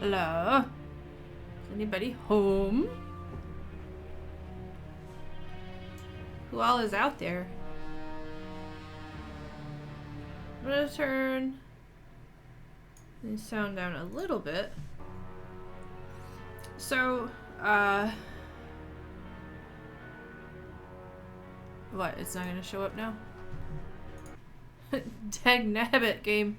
Hello? Is anybody home? Who all is out there? I'm gonna turn the sound down a little bit. So, what? It's not gonna show up now? Dag nabbit, game.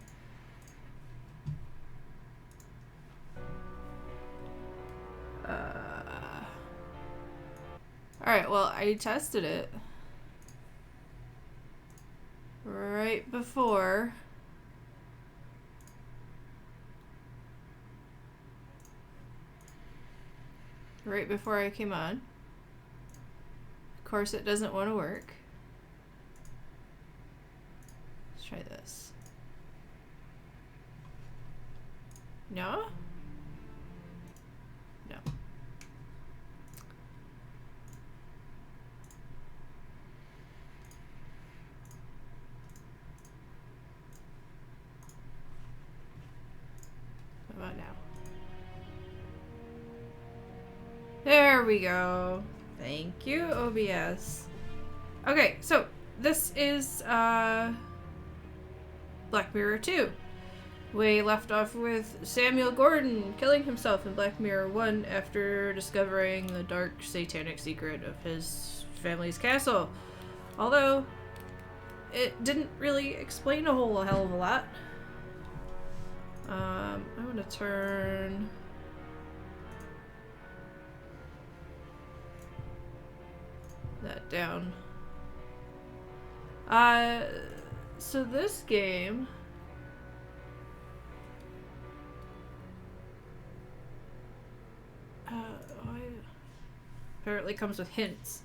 Alright, well, I tested it. Right before. Right before I came on. Of course, it doesn't want to work. Let's try this. No? No. What about now? There we go. Thank you, OBS. Okay, so this is Black Mirror 2. We left off with Samuel Gordon killing himself in Black Mirror 1 after discovering the dark satanic secret of his family's castle. Although, it didn't really explain a whole hell of a lot. I'm gonna turn... that down. So this game... apparently comes with hints.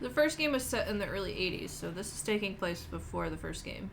The first game was set in the early 80s, so this is taking place before the first game.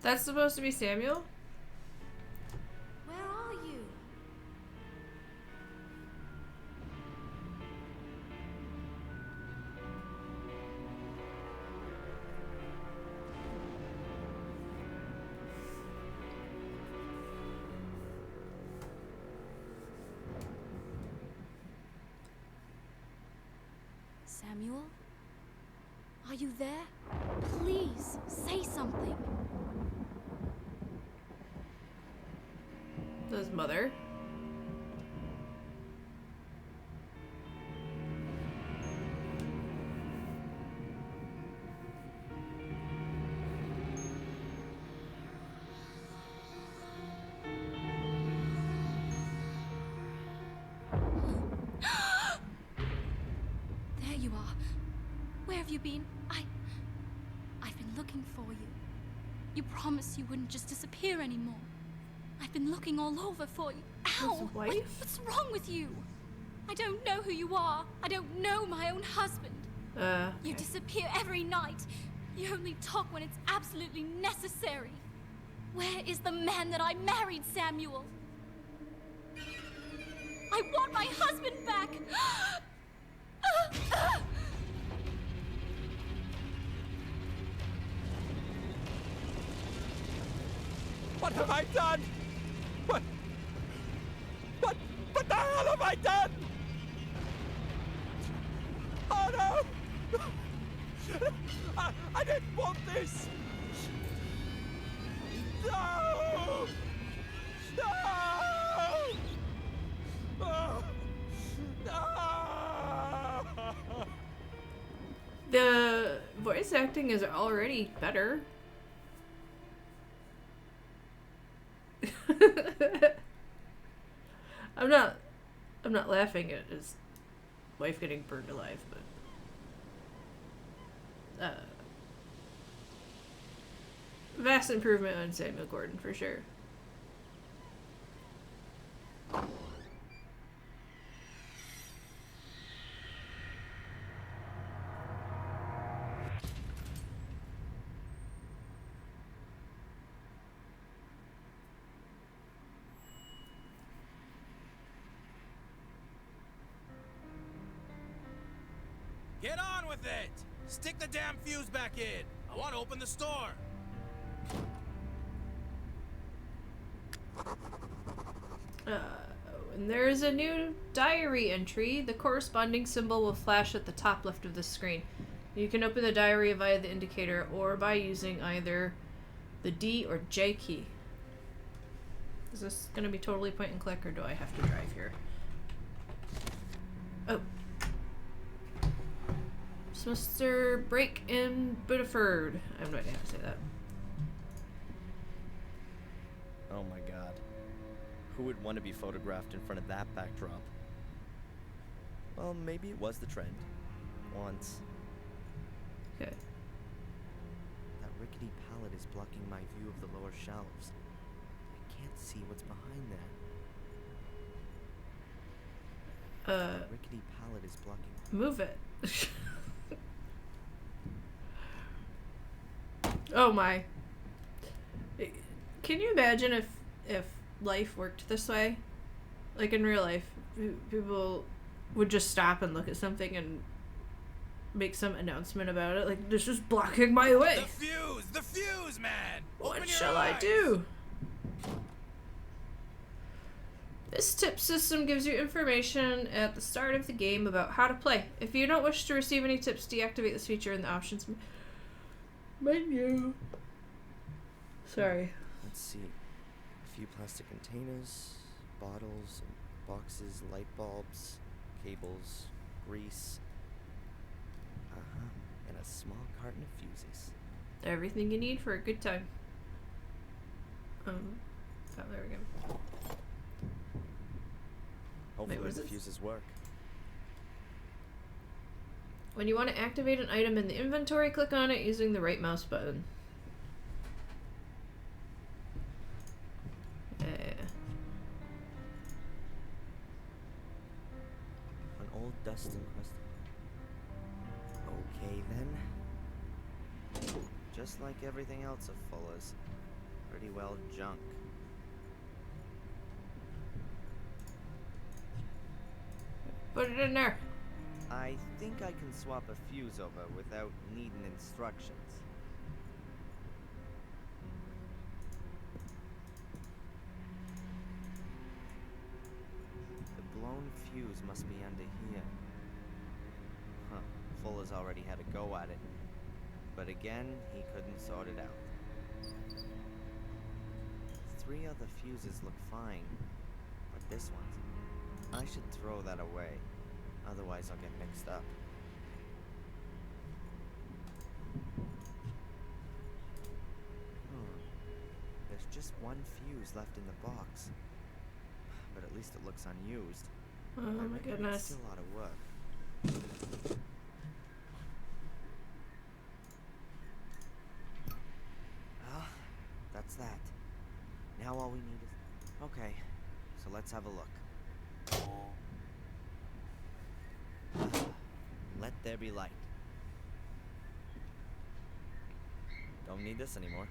That's supposed to be Samuel? Where are you? Samuel? Are you there? Please, say something. His mother. There you are. Where have you been? I've been looking for you. You promised you wouldn't just disappear anymore. I've been looking all over for you. Ow! His wife? What's wrong with you? I don't know who you are. I don't know my own husband. You disappear every night. You only talk when it's absolutely necessary. Where is the man that I married, Samuel? I want my husband back! What have I done? What the hell have I done? Oh no! I didn't want this! No! No! Oh. No! The voice acting is already better. I'm not laughing at his wife getting burned alive, but vast improvement on Samuel Gordon for sure. Get on with it! Stick the damn fuse back in! I want to open the store! When there is a new diary entry, the corresponding symbol will flash at the top left of the screen. You can open the diary via the indicator or by using either the D or J key. Is this going to be totally point and click, or do I have to drive here? Oh. Mr. Break in Biddeford. I have no idea how to say that. Oh my god. Who would want to be photographed in front of that backdrop? Well, maybe it was the trend. Once. Okay. That rickety pallet is blocking my view of the lower shelves. I can't see what's behind there. That rickety pallet is blocking... Move it. Oh my. Can you imagine if life worked this way? Like in real life, people would just stop and look at something and make some announcement about it. Like, this is blocking my way. The fuse, man! What shall I do? This tip system gives you information at the start of the game about how to play. If you don't wish to receive any tips, deactivate this feature in the options menu. Sorry. Let's see. A few plastic containers, bottles, boxes, light bulbs, cables, grease. And a small carton of fuses. Everything you need for a good time. Oh, there we go. Hopefully Wait, the fuses work. When you want to activate an item in the inventory, click on it using the right mouse button. An old dust encrusted. Okay then. Just like everything else of Fuller's. Pretty well junk. Put it in there. I think I can swap a fuse over without needing instructions. The blown fuse must be under here. Huh. Fuller's already had a go at it. But again, he couldn't sort it out. 3 other fuses look fine. But this one's... I should throw that away. Otherwise I'll get mixed up. There's just one fuse left in the box. But at least it looks unused. Oh my goodness. It's still a lot of work. Well, that's that. Now all we need is... Okay, so let's have a look. Let there be light. Don't need this anymore.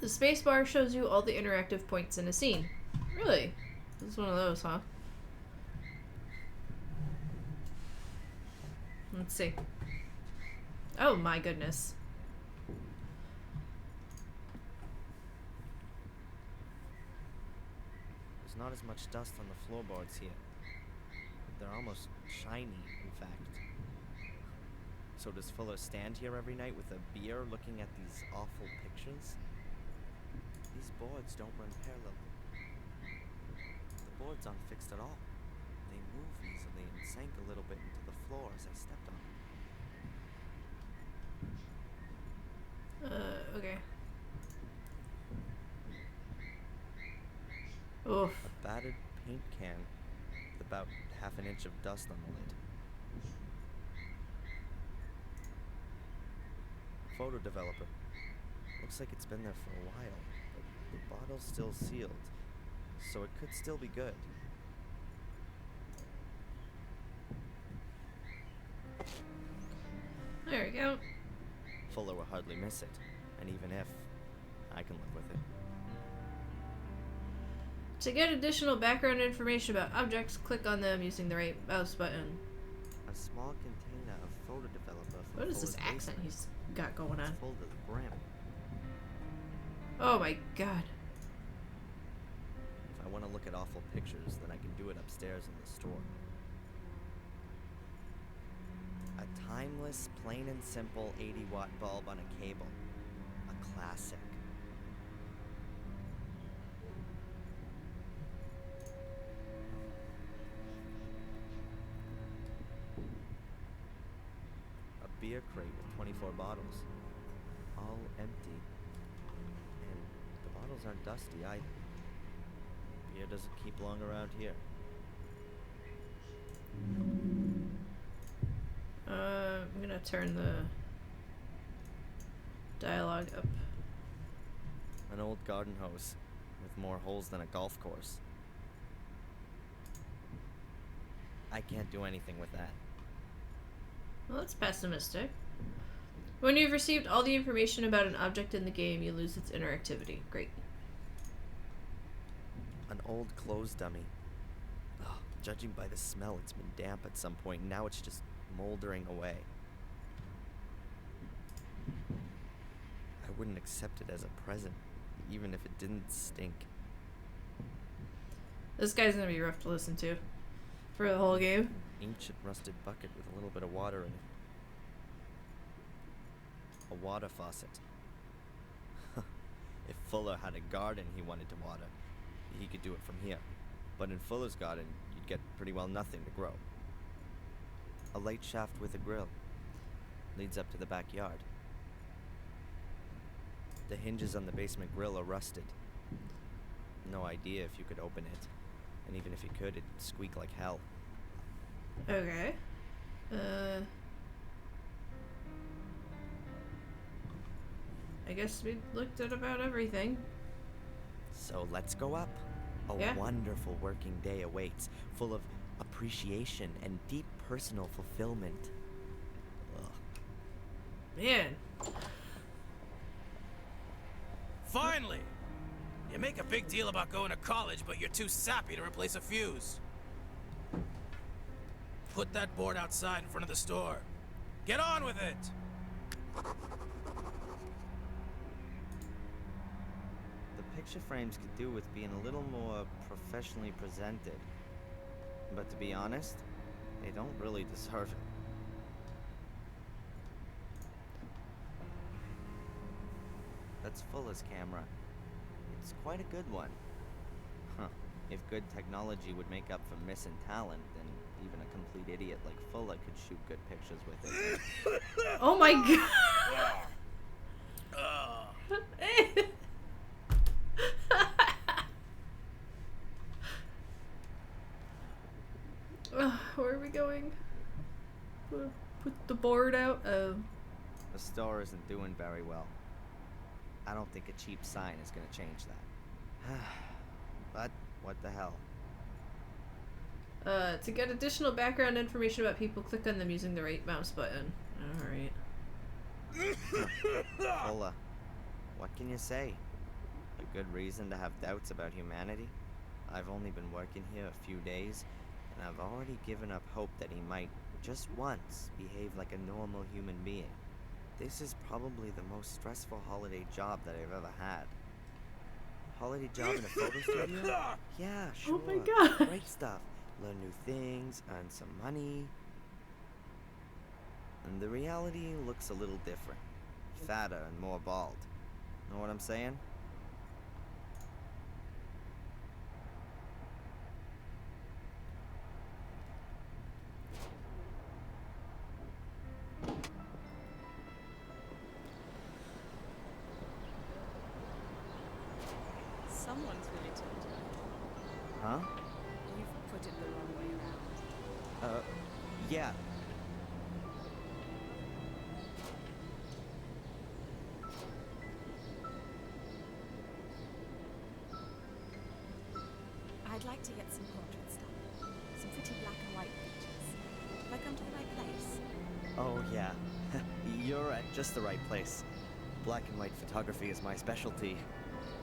The spacebar shows you all the interactive points in a scene. Really? This is one of those, huh? Let's see. Oh my goodness. There's not as much dust on the floorboards here. They're almost shiny, in fact. So does Fuller stand here every night with a beer looking at these awful pictures? These boards don't run parallel. The boards aren't fixed at all. They move easily and sank a little bit into the floor as I stepped on them. Okay. Oof. A battered paint can with about half an inch of dust on the lid. Photo developer. Looks like it's been there for a while, but the bottle's still sealed, so it could still be good. There we go. Fuller will hardly miss it, and even if, I can live with it. To get additional background information about objects, click on them using the right mouse button. A small container of photo developer for What is this Fuller's accent basement. he's got going on? It's full to the brim. Oh my god. If I want to look at awful pictures, then I can do it upstairs in the store. A timeless, plain and simple 80-watt bulb on a cable. A classic. A beer crate with 24 bottles. All empty. And the bottles aren't dusty either. Beer doesn't keep long around here. I'm gonna turn the dialogue up. An old garden hose with more holes than a golf course. I can't do anything with that. Well, that's pessimistic. When you've received all the information about an object in the game, you lose its interactivity. Great. An old clothes dummy. Ugh, judging by the smell, it's been damp at some point, and now it's just moldering away. I wouldn't accept it as a present, even if it didn't stink. This guy's gonna be rough to listen to for the whole game. Ancient rusted bucket with a little bit of water in it. A water faucet. If Fuller had a garden he wanted to water, he could do it from here. But in Fuller's garden, you'd get pretty well nothing to grow. A light shaft with a grill. Leads up to the backyard. The hinges on the basement grill are rusted. No idea if you could open it. And even if you could, it'd squeak like hell. Okay. I guess we looked at about everything. So let's go up. A wonderful working day awaits, full of appreciation and deep personal fulfillment. Ugh. Man. Finally! You make a big deal about going to college, but you're too sappy to replace a fuse. Put that board outside in front of the store. Get on with it! The picture frames could do with being a little more professionally presented. But to be honest, they don't really deserve it. That's Fuller's camera. It's quite a good one. Huh. If good technology would make up for missing talent, then even a complete idiot like Fuller could shoot good pictures with it. Oh my god. Where are we going? Put the board out. The store isn't doing very well. I don't think a cheap sign is going to change that. But what the hell? To get additional background information about people, click on them using the right mouse button. Alright. Fuller, what can you say? A good reason to have doubts about humanity? I've only been working here a few days, and I've already given up hope that he might, just once, behave like a normal human being. This is probably the most stressful holiday job that I've ever had. Holiday job in a photo studio? Yeah, sure. Oh my god. Great stuff. Learn new things, earn some money. And the reality looks a little different. Fatter and more bald. Know what I'm saying? Someone's really turned you. Huh? You've put it the wrong way around. Yeah. I'd like to get some portraits done. Some pretty black and white pictures. Have I come to the right place? Oh, yeah. You're at just the right place. Black and white photography is my specialty.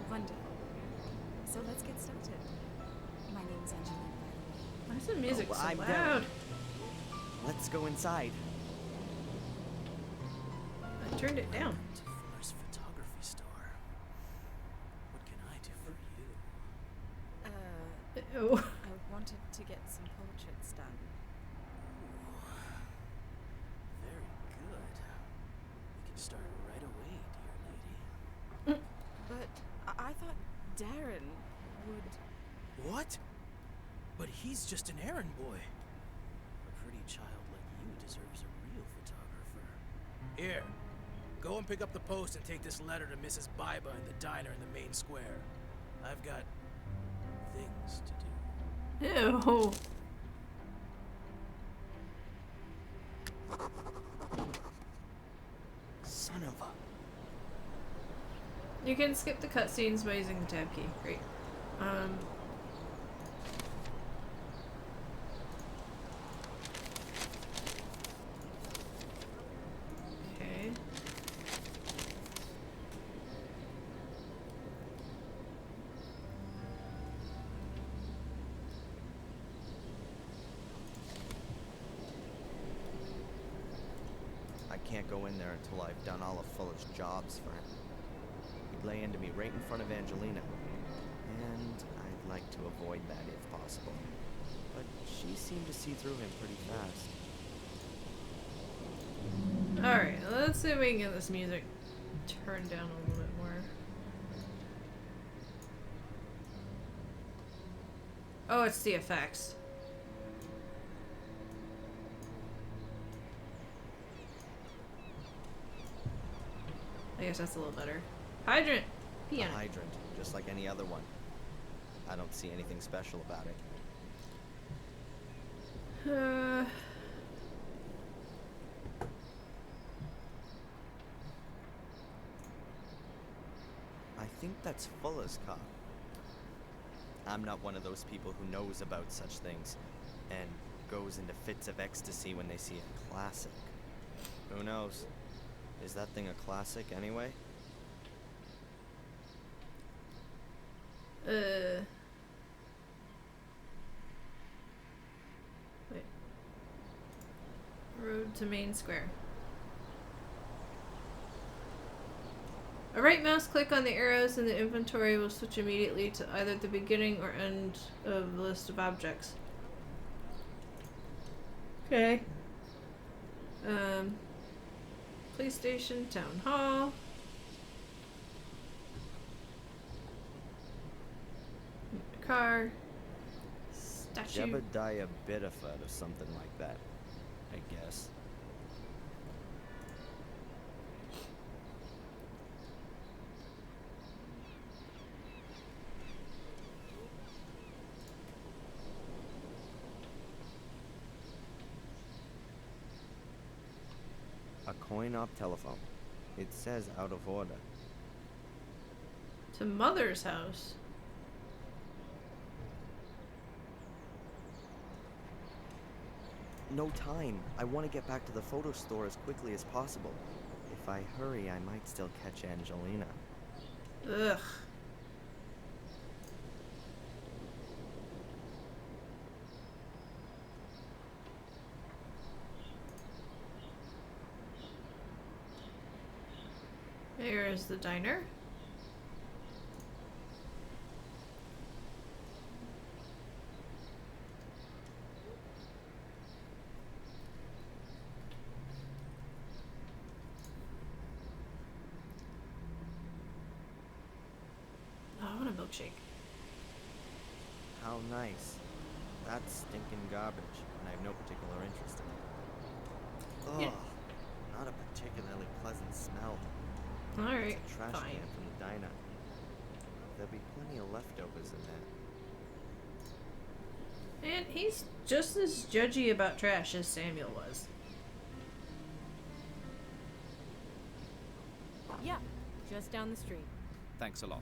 Wonderful. So let's get started. My name's Angelina, by the way. Why is the music so I'm loud? down. Let's go inside. I turned it down. To Fuller's photography store. What can I do for you? Ew. I wanted to get some portraits done. Very good. We can start right away, dear lady. But I thought Darren would... What? But he's just an errand boy. A pretty child like you deserves a real photographer. Here, go and pick up the post and take this letter to Mrs. Biba in the diner in the main square. I've got things to do. Ew. Son of a... You can skip the cutscenes by using the tab key. Great. Okay. I can't go in there until I've done all of Fuller's jobs for him. He'd lay into me right in front of Angelina. And I'd like to avoid that if possible. But she seemed to see through him pretty fast. Alright, let's see if we can get this music turned down a little bit more. Oh, it's the effects. I guess that's a little better. Hydrant! Pee A on it. hydrant, just like any other one. I don't see anything special about it. I think that's Fuller's car. I'm not one of those people who knows about such things and goes into fits of ecstasy when they see a classic. Who knows? Is that thing a classic anyway? Wait. Road to main square. A right mouse click on the arrows in the inventory will switch immediately to either the beginning or end of the list of objects. Okay. Police station, town hall. Car. Statue. Jebediah Bitterfoot or something like that, I guess. A coin-op telephone. It says out of order. To Mother's house. No time. I want to get back to the photo store as quickly as possible. If I hurry, I might still catch Angelina. Ugh. Here is the diner. Oh, I want a milkshake. How nice. That's stinking garbage, and I have no particular interest in it. Ugh. Yeah. Not a particularly pleasant smell. Alright, It's a trash fine. can from the diner. there'll be plenty of leftovers in there. And he's just as judgy about trash as Samuel was. Yeah, just down the street. Thanks a lot.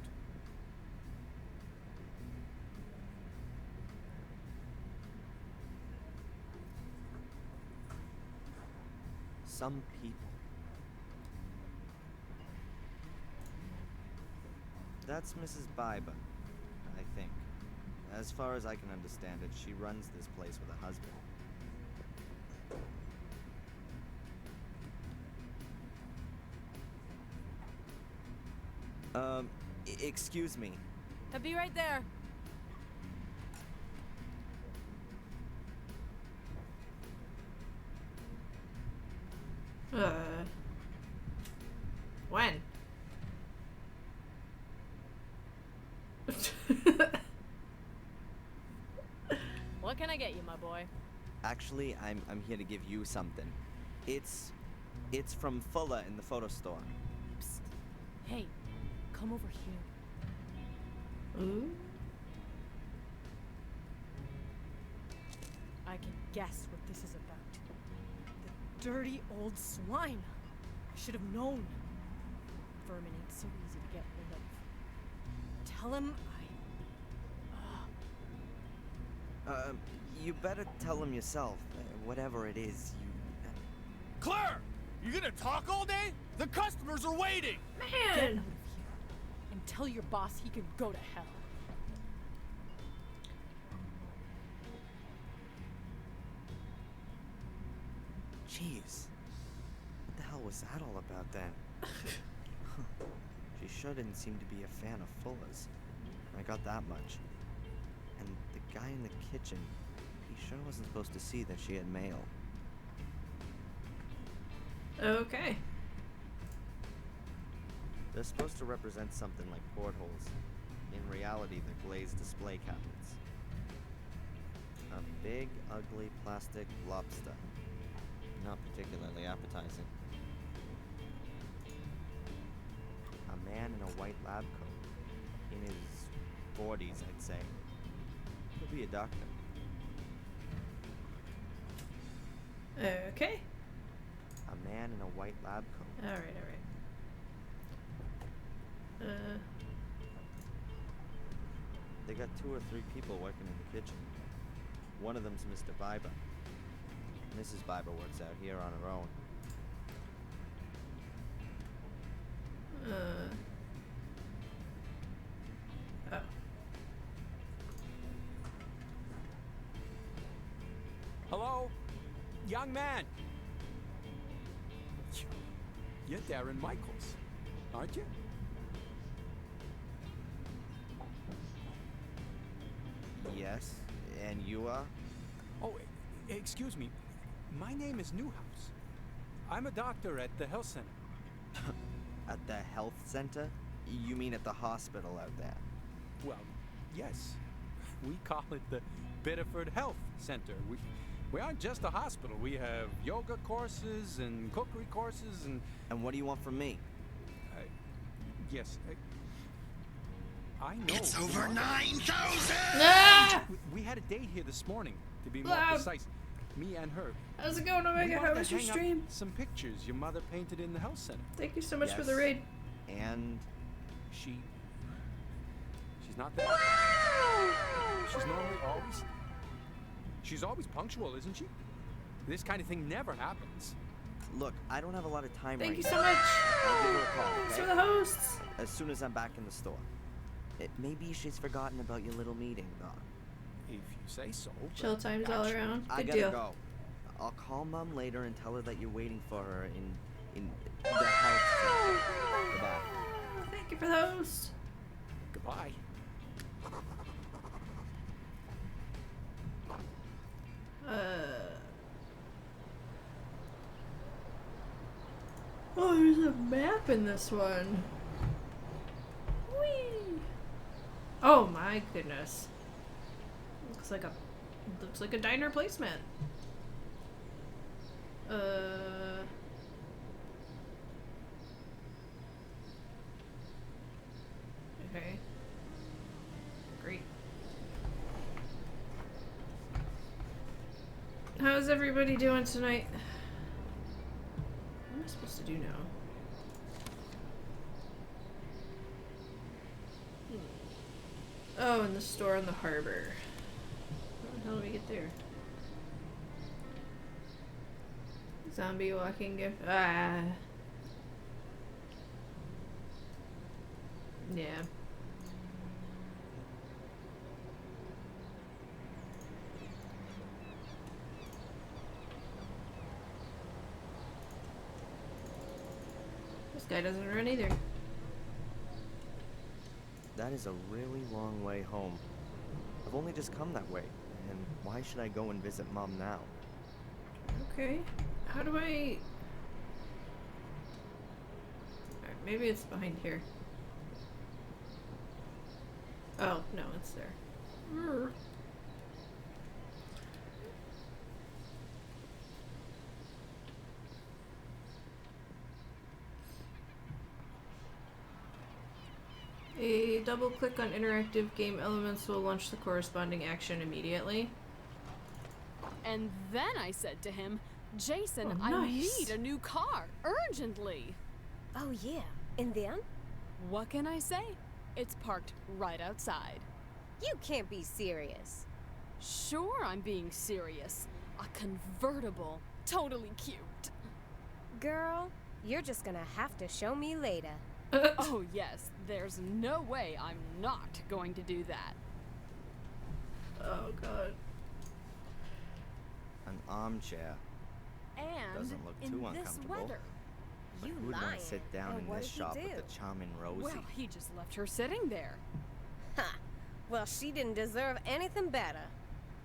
Some people. That's Mrs. Biber, I think. As far as I can understand it, she runs this place with a husband. Excuse me. I'll be right there. When? What can I get you, my boy? Actually, I'm here to give you something. It's from Fuller in the photo store. Psst. Hey, come over here. Ooh. I can guess what this is about. The dirty old swine. I should have known. Vermin ain't so easy to get rid of. Tell him You better tell him yourself. Whatever it is, you... Claire! You gonna talk all day? The customers are waiting! get out of Man! here and tell your boss he can go to hell. Jeez. What the hell was that all about then? She sure didn't seem to be a fan of Fuller's. I got that much. And the guy in the kitchen, he sure wasn't supposed to see that she had mail. Okay. They're supposed to represent something like portholes. In reality, they're glazed display cabinets. A big, ugly plastic lobster. Not particularly appetizing. A man in a white lab coat. In his 40s, I'd say. Could be a doctor. Okay. A man in a white lab coat. Alright. They got 2 or 3 people working in the kitchen. One of them's Mr. Biber. Mrs. Biber works out here on her own. Oh. Hello? Young man! You're Darren Michaels, aren't you? Yes, and you are? Oh, excuse me. My name is Newhouse. I'm a doctor at the health center. At the health center? You mean at the hospital out there? Well, yes. We call it the Biddeford Health Center. We aren't just a hospital. We have yoga courses and cookery courses and... And what do you want from me? Yes. I know. It's over 9,000! Ah! We had a date here this morning, to be more Wow. precise. Me and her. How's it going, Omega? We How wanted was to your hang up stream? some pictures your mother painted in the health center. Thank you so much for the Yes. raid. And She's not there. She's always punctual, isn't she? This kind of thing never happens. look, I don't have a lot of time Thank right you now. so much. I'll give her a call, Thanks okay? for the hosts. As soon as I'm back in the store. Maybe she's forgotten about your little meeting, though. If you say so. but Chill times all actually, around. I Good gotta deal. go. I'll call Mom later and tell her that you're waiting for her in the health center. Goodbye. Thank you for the host. Goodbye. Oh, there's a map in this one. Whee! Oh my goodness. Looks like a diner placemat. Okay. how's everybody doing tonight? What am I supposed to do now? Oh, in the store in the harbor. How the hell do we get there? Zombie walking gift. Ah. Yeah. This guy doesn't run either. That is a really long way home. I've only just come that way, and why should I go and visit Mom now? Okay. How do I... Alright, maybe it's behind here. Oh, no, it's there. Urgh. A double click on interactive game elements will launch the corresponding action immediately. And then I said to him, Jason, Oh, nice. I need a new car, urgently. Oh yeah, and then? What can I say? It's parked right outside. You can't be serious. Sure, I'm being serious. A convertible, totally cute. Girl, you're just gonna have to show me later. Oh yes, there's no way I'm not going to do that. Oh god. An armchair. And Doesn't look in too this uncomfortable. weather. But You who would lying. want to sit down And in what this did he shop do? with the charming Rosie? Well, he just left her sitting there. Ha! Well, she didn't deserve anything better.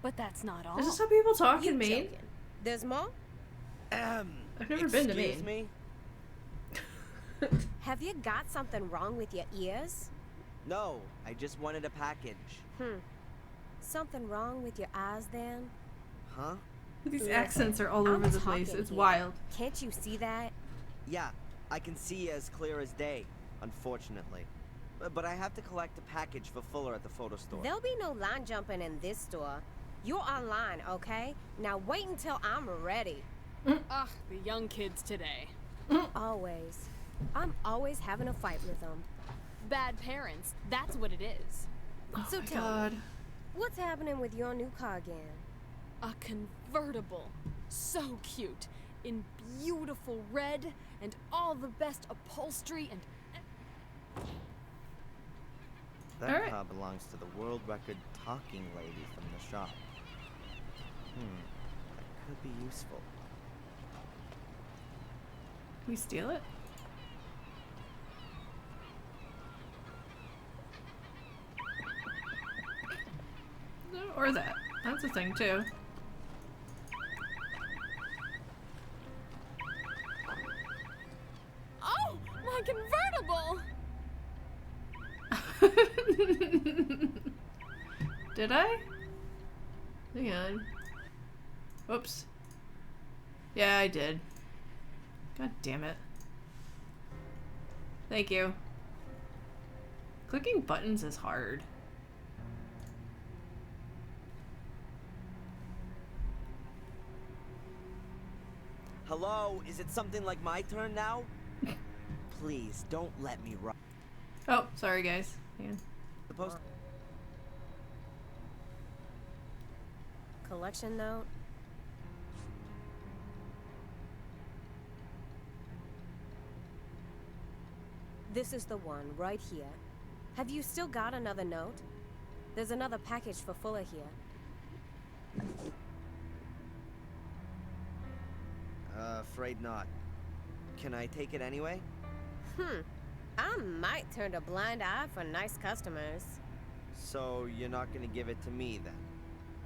But that's not all. Is this how people talk You in Maine? joking. There's more? I've never been to excuse Maine. me? Have you got something wrong with your ears? No, I just wanted a package. Something wrong with your eyes then? Huh? These Listen, accents are all I'm over the place. talking It's here. wild. Can't you see that? Yeah, I can see as clear as day, unfortunately. But I have to collect a package for Fuller at the photo store. There'll be no line jumping in this store. You're online, okay? Now wait until I'm ready. Ugh, the young kids today. Always. I'm always having a fight with them. Bad parents, that's what it is. Oh So my tell god. me, what's happening with your new car again? A convertible. So cute. In beautiful red and all the best upholstery and... That Alright. car belongs to the world record talking lady from the shop. That could be useful. Can we steal it? No, or that. That's a thing too. Oh, my convertible! Did I? Hang on. Whoops. Yeah, I did. God damn it. Thank you. Clicking buttons is hard. Hello, is it something like my turn now? Please, don't let me run. Oh, sorry guys. Hang on. Supposed Collection note? This is the one, right here. Have you still got another note? There's another package for Fuller here. Afraid not. Can I take it anyway? I might turn a blind eye for nice customers. So you're not gonna give it to me then?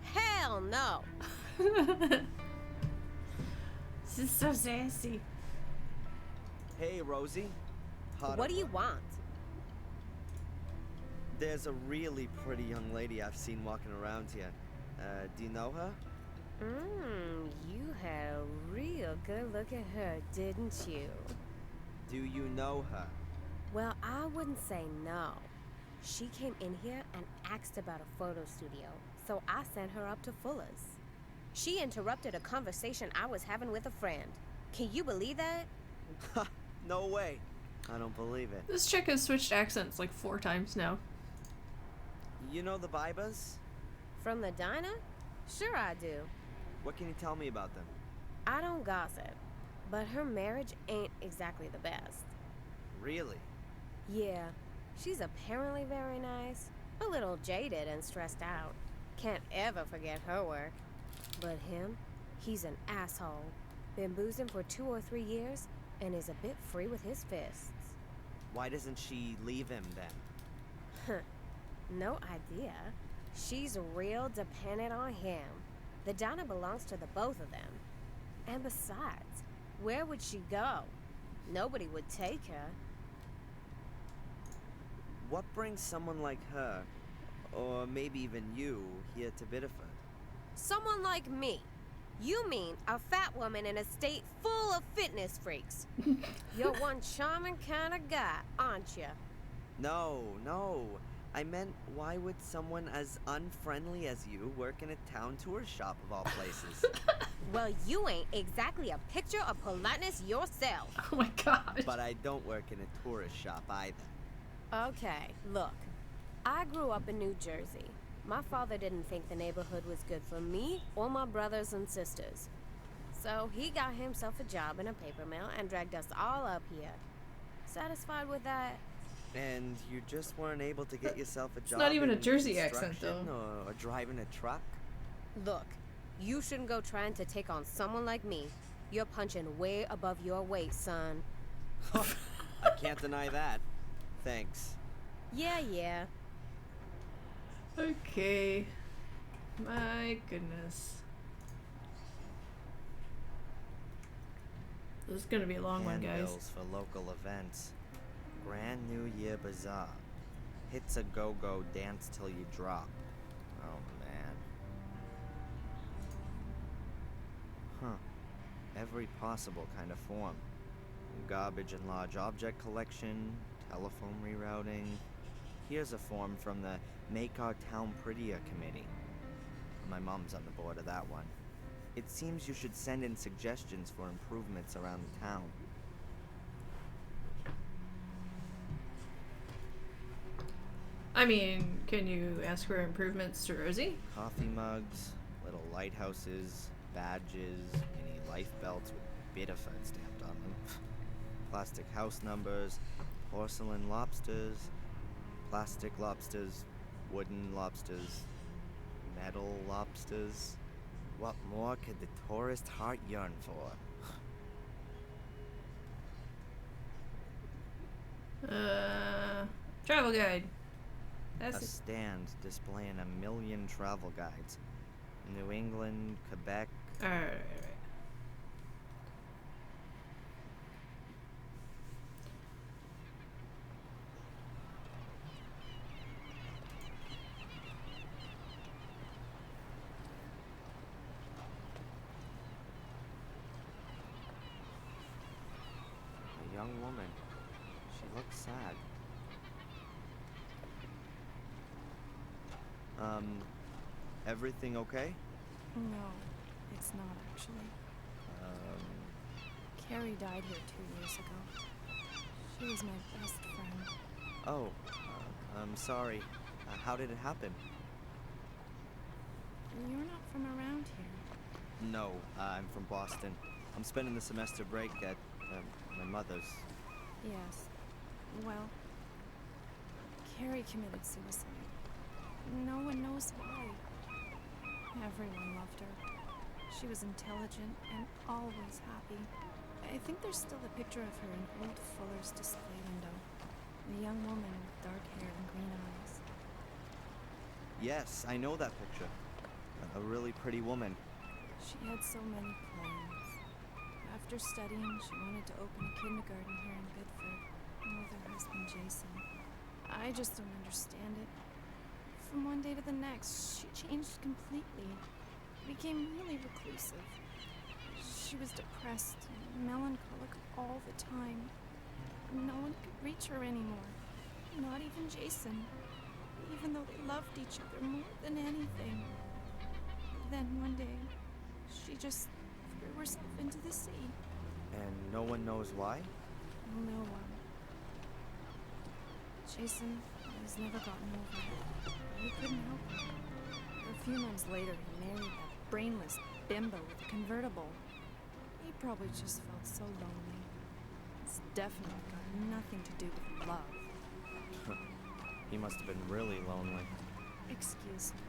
Hell no! This is so sassy. Hey, Rosie. What do you want? There's a really pretty young lady I've seen walking around here. Do you know her? You had a real good look at her, didn't you? Do you know her? Well, I wouldn't say no. She came in here and asked about a photo studio, so I sent her up to Fuller's. She interrupted a conversation I was having with a friend. Can you believe that? No way. I don't believe it. This chick has switched accents like 4 times now. You know the Bybas? From the diner? Sure I do. What can you tell me about them? I don't gossip, but her marriage ain't exactly the best. Really? Yeah, she's apparently very nice, a little jaded and stressed out. Can't ever forget her work. But him, he's an asshole. Been boozing for 2 or 3 years and is a bit free with his fists. Why doesn't she leave him then? No idea. She's real dependent on him. The diner belongs to the both of them. And besides, where would she go? Nobody would take her. What brings someone like her, or maybe even you, here to Biddeford? Someone like me. You mean a fat woman in a state full of fitness freaks. You're one charming kind of guy, aren't you? No. I meant, why would someone as unfriendly as you work in a town tourist shop of all places? Well, you ain't exactly a picture of politeness yourself. Oh my god. But I don't work in a tourist shop either. Okay, look. I grew up in New Jersey. My father didn't think the neighborhood was good for me or my brothers and sisters. So he got himself a job in a paper mill and dragged us all up here. Satisfied with that? And you just weren't able to get yourself a job? It's not even a in Jersey accent, though. Or driving a truck? Look, you shouldn't go trying to take on someone like me. You're punching way above your weight, son. I can't deny that. Thanks. Yeah. Okay. My goodness. This is gonna be a long one, guys. Handbills for local events. Grand New Year Bazaar. Hits a go-go, dance till you drop. Oh, man. Huh. Every possible kind of form. Garbage and large object collection, telephone rerouting. Here's a form from the Make Our Town Prettier Committee. My mom's on the board of that one. It seems you should send in suggestions for improvements around the town. I mean, can you ask for improvements to Rosie? Coffee mugs, little lighthouses, badges, mini life belts with Biddeford stamped on them. Plastic house numbers, porcelain lobsters, plastic lobsters, wooden lobsters, metal lobsters. What more could the tourist heart yearn for? Travel guide. That's a stand displaying 1,000,000 travel guides. New England, Quebec. Alright. A young woman. She looks sad. Everything okay? No, it's not actually. Carrie died here 2 years ago. She was my best friend. Oh, I'm sorry. How did it happen? You're not from around here. No, I'm from Boston. I'm spending the semester break at my mother's. Yes. Well, Carrie committed suicide. No one knows why. Everyone loved her. She was intelligent and always happy. I think there's still a picture of her in old Fuller's display window. A young woman with dark hair and green eyes. Yes, I know that picture. A really pretty woman. She had so many plans. After studying, she wanted to open a kindergarten here in Biddeford, with her husband Jason. I just don't understand it. From one day to the next, she changed completely. Became really reclusive. She was depressed and melancholic all the time. No one could reach her anymore. Not even Jason. Even though they loved each other more than anything. Then one day, She just threw herself into the sea. And no one knows why? No one. Jason has never gotten over it. We couldn't help him. A few months later, he married that brainless bimbo with a convertible. He probably just felt so lonely. It's definitely got nothing to do with love. He must have been really lonely. Excuse me.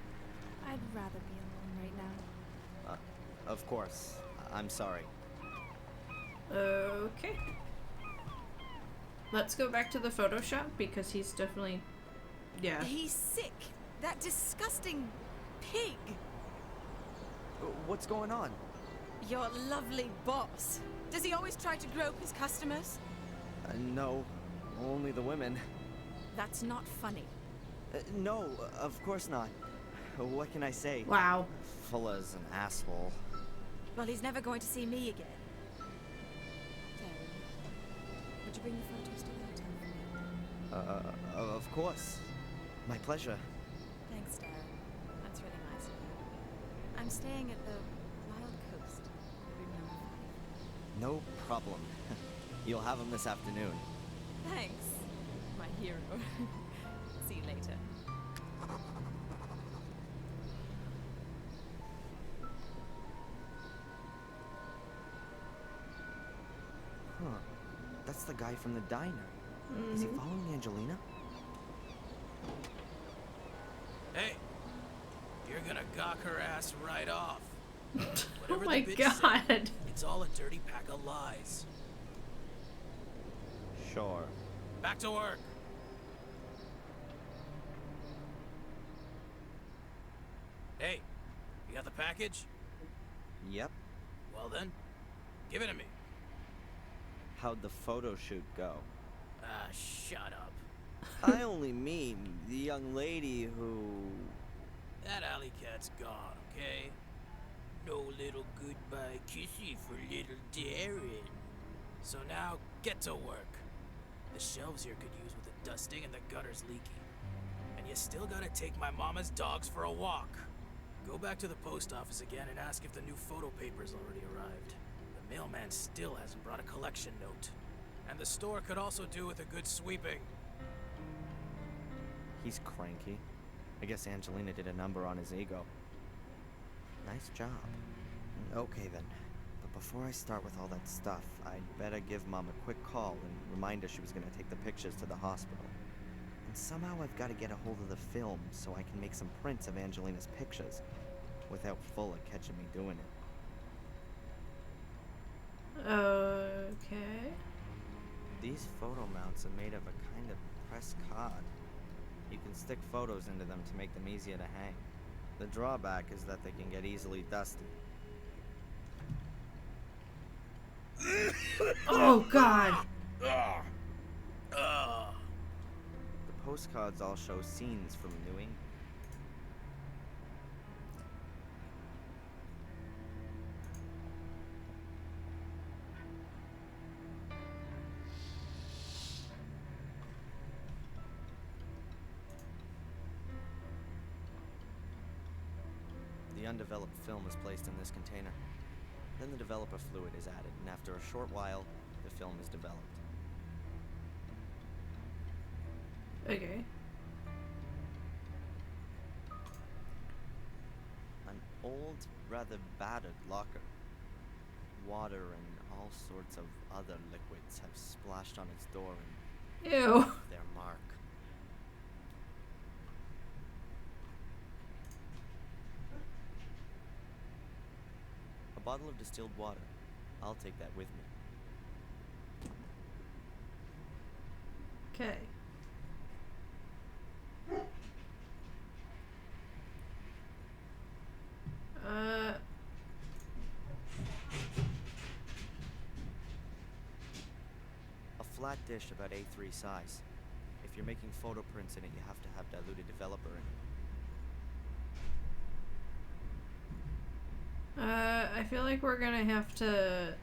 I'd rather be alone right now. Of course. I'm sorry. Okay. Let's go back to the Photoshop because he's definitely... Yeah. He's sick. That disgusting pig. What's going on? Your lovely boss. Does he always try to grope his customers? No. Only the women. That's not funny. No, of course not. What can I say? Wow. Fulla's an asshole. Well, he's never going to see me again. Would you bring the photos to the hotel for me? Of course. My pleasure. Thanks, Darren. That's really nice of you. I'm staying at the Wild Coast, room number 5. No problem. You'll have them this afternoon. Thanks, my hero. See you later. Huh. That's the guy from the diner. Is he following Angelina? Hey, you're gonna gawk her ass right off. Oh my god. It's all a dirty pack of lies. Sure. Back to work. Hey, you got the package? Yep. Well then, give it to me. How'd the photo shoot go? Ah, shut up. I only mean the young lady who... That alley cat's gone, okay? No little goodbye kissy for little Darren. So now, get to work. The shelves here could use with the dusting and the gutters leaking. And you still gotta take my mama's dogs for a walk. Go back to the post office again and ask if the new photo paper's already arrived. The mailman still hasn't brought a collection note. And the store could also do with a good sweeping. He's cranky. I guess Angelina did a number on his ego. Nice job. Okay then. But before I start with all that stuff, I'd better give Mom a quick call and remind her she was gonna take the pictures to the hospital. And somehow I've got to get a hold of the film so I can make some prints of Angelina's pictures without Fuller catching me doing it. Okay. These photo mounts are made of a kind of pressed card. You can stick photos into them to make them easier to hang. The drawback is that they can get easily dusty. Oh god! The postcards all show scenes from New England. The undeveloped film is placed in this container. Then the developer fluid is added, and after a short while, the film is developed. Okay. An old, rather battered locker. Water and all sorts of other liquids have splashed on its door and Ew. left their mark. A bottle of distilled water. I'll take that with me. Okay. A flat dish about A3 size. If you're making photo prints in it, you have to have diluted developer in it. I feel like we're gonna have to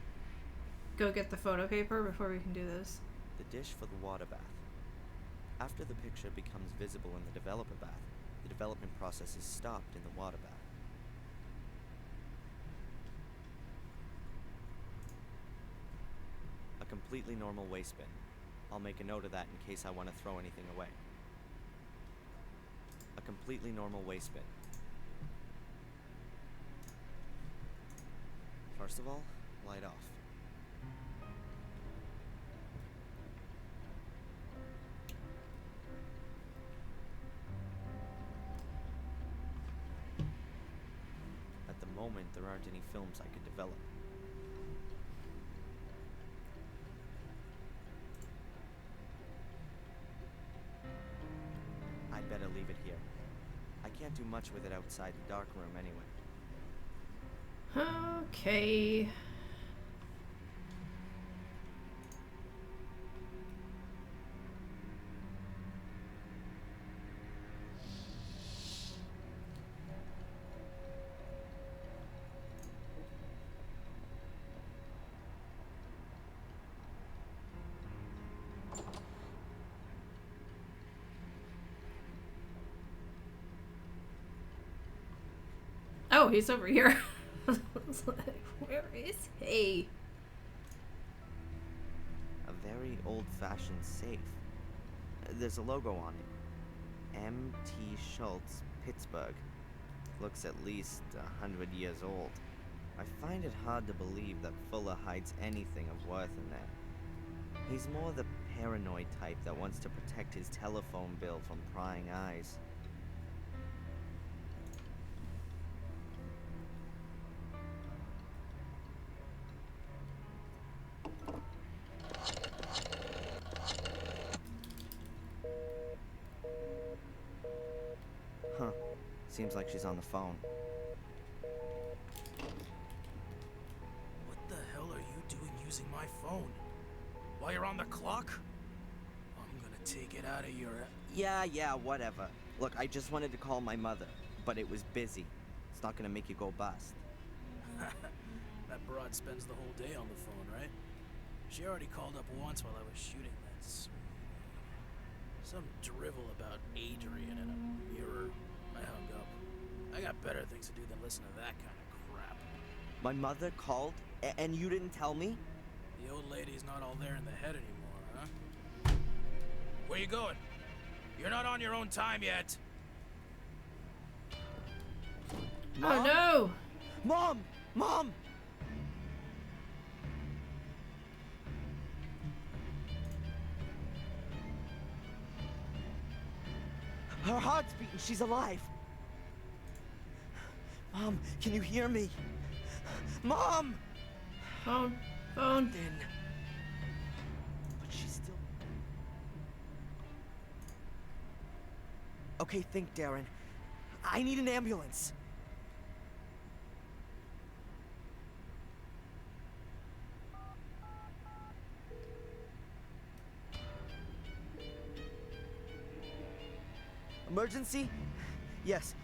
go get the photo paper before we can do this. The dish for the water bath. After the picture becomes visible in the developer bath, the development process is stopped in the water bath. completely normal waste bin. I'll make a note of that in case I want to throw anything away. A completely normal waste bin. First of all, light off. At the moment, there aren't any films I could develop. I'd better leave it here. I can't do much with it outside the dark room anyway. Okay. Oh, he's over here. Where is he? A very old-fashioned safe. There's a logo on it. M.T. Schultz, Pittsburgh. Looks at least 100 years old. I find it hard to believe that Fuller hides anything of worth in there. He's more the paranoid type that wants to protect his telephone bill from prying eyes. Huh. Seems like she's on the phone. What the hell are you doing using my phone? While you're on the clock? I'm gonna take it out of your... Yeah, whatever. Look, I just wanted to call my mother, but it was busy. It's not gonna make you go bust. That broad spends the whole day on the phone, right? She already called up once while I was shooting that. Some drivel about Adrian in a mirror. I hung up. I got better things to do than listen to that kind of crap. My mother called, and you didn't tell me? The old lady's not all there in the head anymore, huh? Where you going? You're not on your own time yet. Mom? Oh no! Mom! Mom! Her heart's beating. She's alive. Mom, can you hear me? Mom! Phone. Then. But she's still... Okay, think, Darren. I need an ambulance. Emergency? Yes.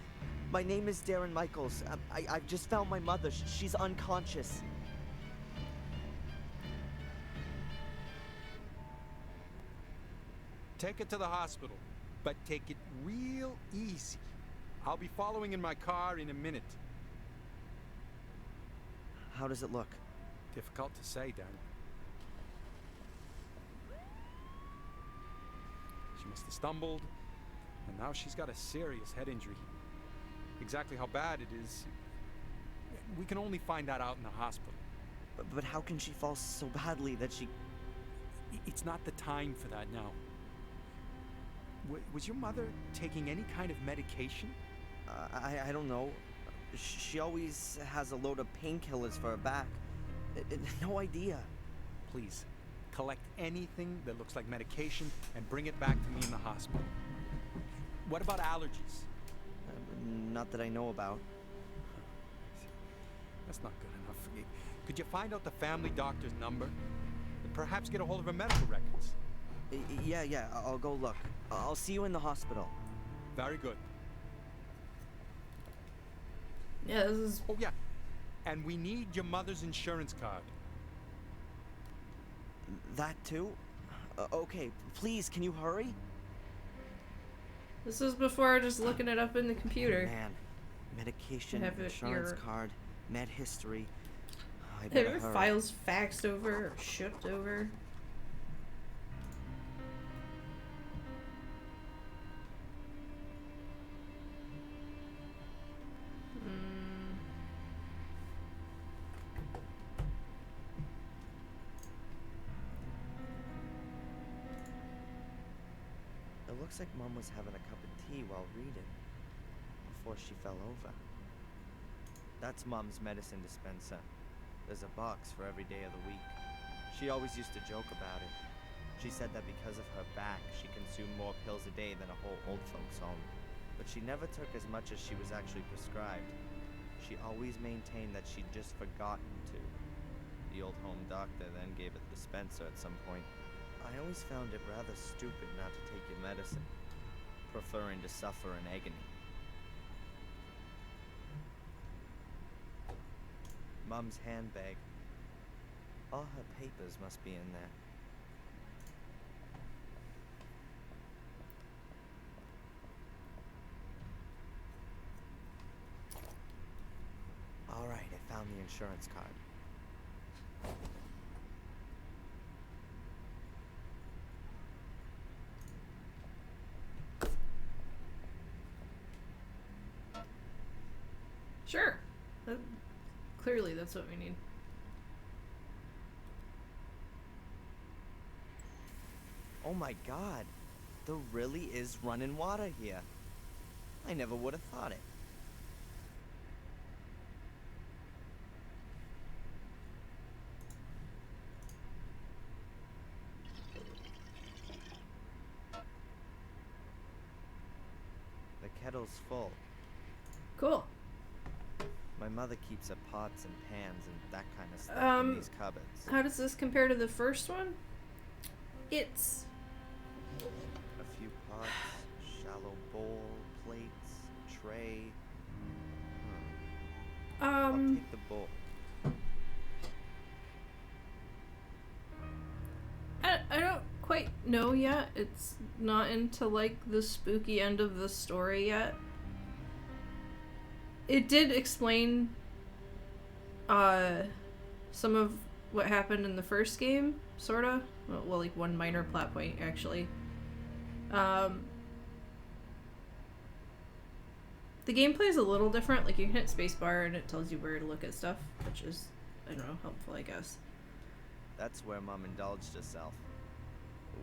My name is Darren Michaels. I've just found my mother. She's unconscious. Take her to the hospital, but take it real easy. I'll be following in my car in a minute. How does it look? Difficult to say, Darren. She must have stumbled, and now she's got a serious head injury. Exactly how bad it is, we can only find that out in the hospital. But how can she fall so badly that she... It's not the time for that now. Was your mother taking any kind of medication? I don't know. She always has a load of painkillers for her back. No idea. Please, collect anything that looks like medication and bring it back to me in the hospital. What about allergies? Not that I know about. That's not good enough. Could you find out the family doctor's number? And perhaps get a hold of her medical records? Yeah, I'll go look. I'll see you in the hospital. Very good. Yeah, this is... Oh, yeah. And we need your mother's insurance card. That too? Okay, please, can you hurry? This was before just looking it up in the computer. Man, medication, insurance card, med history. I better hurry. Files faxed over or shipped over. looks like Mom was having a cup of tea while reading, before she fell over. That's Mom's medicine dispenser. There's a box for every day of the week. She always used to joke about it. She said that because of her back, she consumed more pills a day than a whole old folks' home. But she never took as much as she was actually prescribed. She always maintained that she'd just forgotten to. The old home doctor then gave it the dispenser at some point. I always found it rather stupid not to take your medicine, preferring to suffer in agony. Mom's handbag. All her papers must be in there. All right, I found the insurance card. Sure. Clearly, that's what we need. Oh my god, there really is running water here. I never would have thought it. The kettle's full. Cool. My mother keeps her pots and pans and that kind of stuff in these cupboards. How does this compare to the first one? It's a few pots, shallow bowl, plates, tray. I'll take the bowl. I don't quite know yet. It's not into like the spooky end of the story yet. It did explain some of what happened in the first game, sorta. Well, like one minor plot point, actually. The gameplay is a little different. Like, you can hit spacebar and it tells you where to look at stuff, which is, I don't know, helpful, I guess. That's where Mom indulged herself.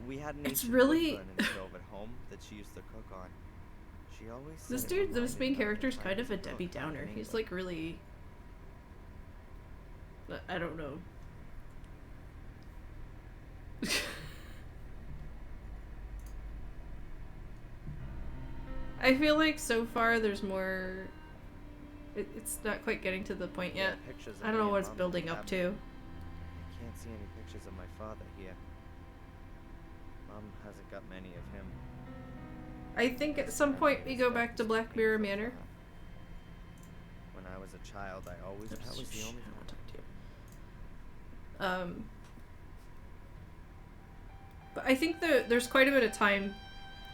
We had an It's ancient really... wood burning stove at home that she used to cook on. She always said This it dude, this reminded main her the character's time kind of she a cooked Debbie back Downer. in He's England. like really... I don't know. I feel like so far there's more... It's not quite getting to the point yet. Yeah, pictures of I don't me know and what it's Mom in building the up cabinet. to. I can't see any pictures of my father here. Mom hasn't got many of him. I think at some point we go back to Black Mirror Manor. When I was a child, I always... That was the only I want to talk to you. But I think there's quite a bit of time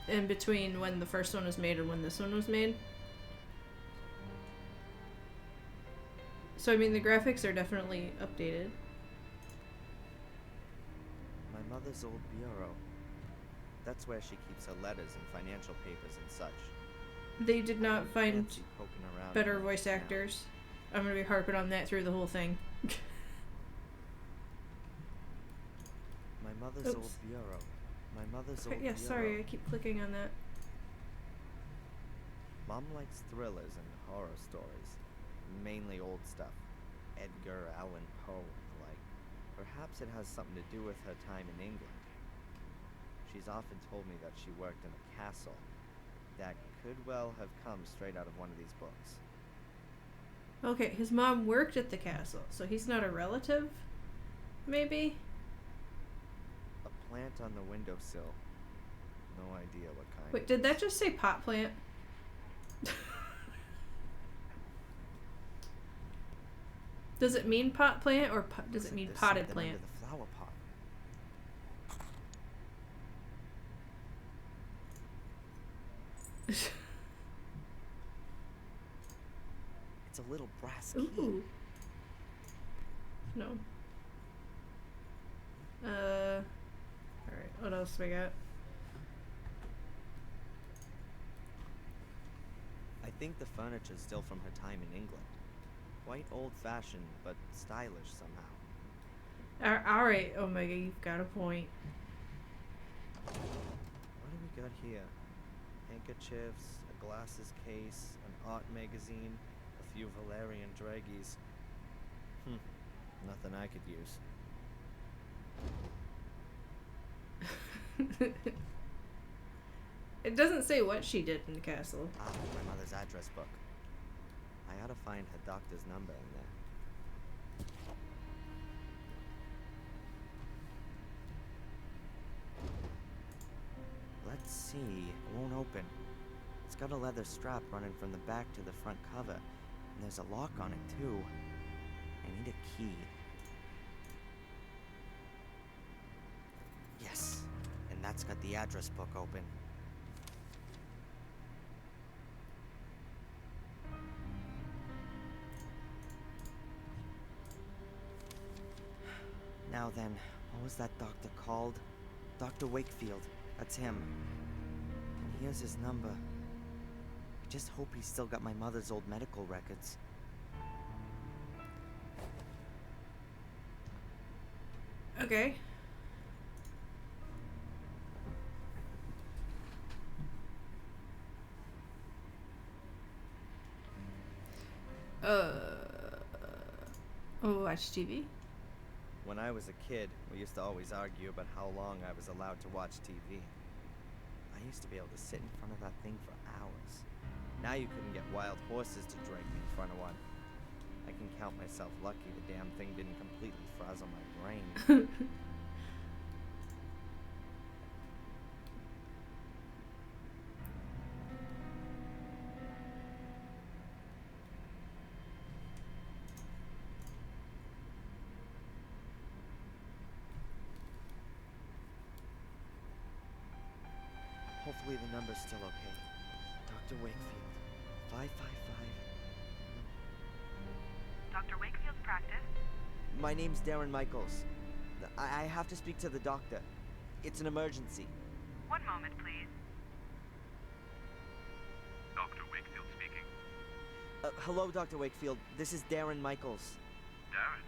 in between when the first one was made and when this one was made. So, I mean, the graphics are definitely updated. My mother's old bureau. That's where she keeps her letters and financial papers and such. They did not find Fancy poking around better in voice now. actors. I'm gonna be harping on that through the whole thing. My mother's Oops. old bureau. My mother's old Yeah, bureau. sorry, I keep clicking on that. Mom likes thrillers and horror stories. Mainly old stuff. Edgar Allan Poe and the like. Perhaps it has something to do with her time in England. She's often told me that she worked in a castle. That could well have come straight out of one of these books. Okay, his mom worked at the castle, so he's not a relative? Maybe? A plant on the windowsill. No idea what kind. Wait, it did is. that just say pot plant? Does it mean pot plant or does it mean There's potted something plant? under the flower pot. It's a little brass key. Ooh. No. Alright, what else we got? I think the furniture's still from her time in England. Quite old-fashioned, but stylish somehow. Alright, Omega, you've got a point. What do we got here? handkerchiefs, a glasses case, an art magazine, a few Valerian draggies. Nothing I could use. It doesn't say what she did in the castle. My mother's address book. I ought to find her doctor's number in there. Let's see. It won't open. It's got a leather strap running from the back to the front cover. And there's a lock on it, too. I need a key. Yes. And that's got the address book open. Now then, what was that doctor called? Dr. Wakefield. That's him. And here's his number. I just hope he's still got my mother's old medical records. Okay. Watch TV? When I was a kid, we used to always argue about how long I was allowed to watch TV. I used to be able to sit in front of that thing for hours. Now you couldn't get wild horses to drag me in front of one. I can count myself lucky the damn thing didn't completely frazzle my brain. Hopefully the number's still okay. Dr. Wakefield, 555. Dr. Wakefield's practice? My name's Darren Michaels. I have to speak to the doctor. It's an emergency. One moment, please. Dr. Wakefield speaking. Hello, Dr. Wakefield. This is Darren Michaels. Darren,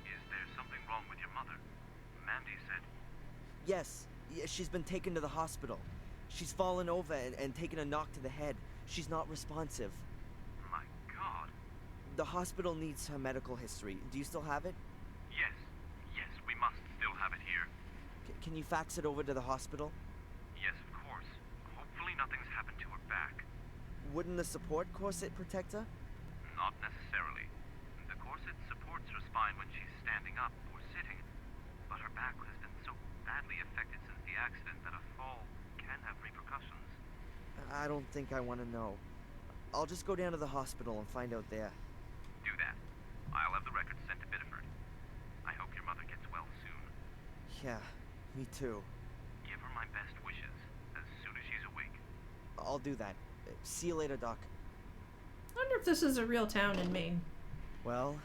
is there something wrong with your mother? Mandy said. Yes, she's been taken to the hospital. She's fallen over and taken a knock to the head. She's not responsive. My God. The hospital needs her medical history. Do you still have it? Yes, we must still have it here. Can you fax it over to the hospital? Yes, of course. Hopefully nothing's happened to her back. Wouldn't the support corset protect her? Not necessarily. The corset supports her spine when she's standing up or sitting, but her back has been so badly affected since the accident that a fall can have repercussions. I don't think I want to know. I'll just go down to the hospital and find out there. Do that. I'll have the records sent to Biddeford. I hope your mother gets well soon. Yeah, me too. Give her my best wishes as soon as she's awake. I'll do that. See you later, Doc. I wonder if this is a real town in Maine. Well,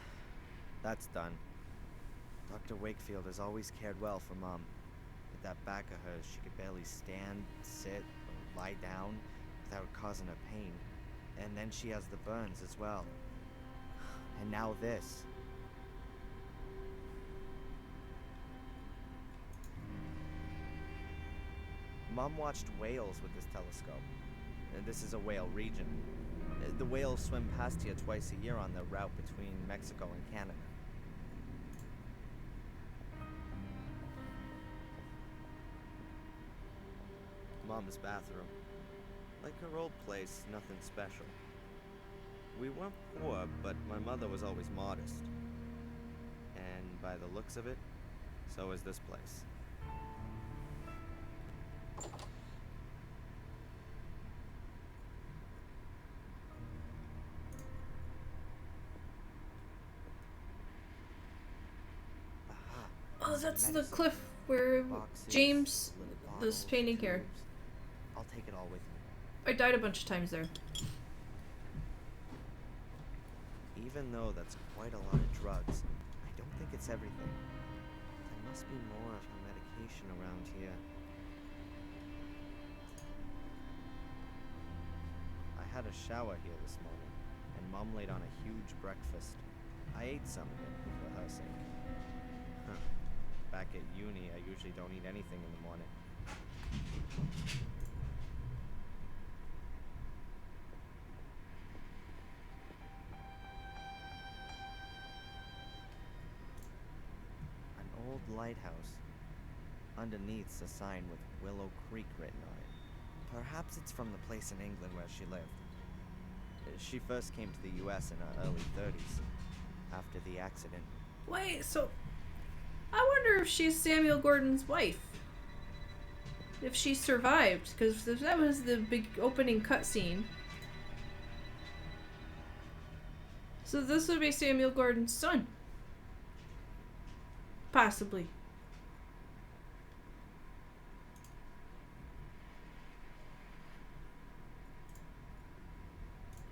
that's done. Dr. Wakefield has always cared well for Mom. With that back of hers, she could barely stand, sit, or lie down without causing her pain. And then she has the burns as well. And now this. Mom watched whales with this telescope. And this is a whale region. The whales swim past here twice a year on their route between Mexico and Canada. Mom's bathroom. Like her old place, nothing special. We weren't poor, but my mother was always modest. And by the looks of it, so is this place. Oh, that's the cliff where James this painting here. I'll take it all with me. I died a bunch of times there. Even though that's quite a lot of drugs, I don't think it's everything. There must be more of her medication around here. I had a shower here this morning, and Mom laid on a huge breakfast. I ate some of it for her sake. Back at uni, I usually don't eat anything in the morning. lighthouse. Underneath's a sign with Willow Creek written on it. Perhaps it's from the place in England where she lived. She first came to the US in her early 30s, after the accident. Wait, so I wonder if she's Samuel Gordon's wife. If she survived, because that was the big opening cutscene. So this would be Samuel Gordon's son. Possibly.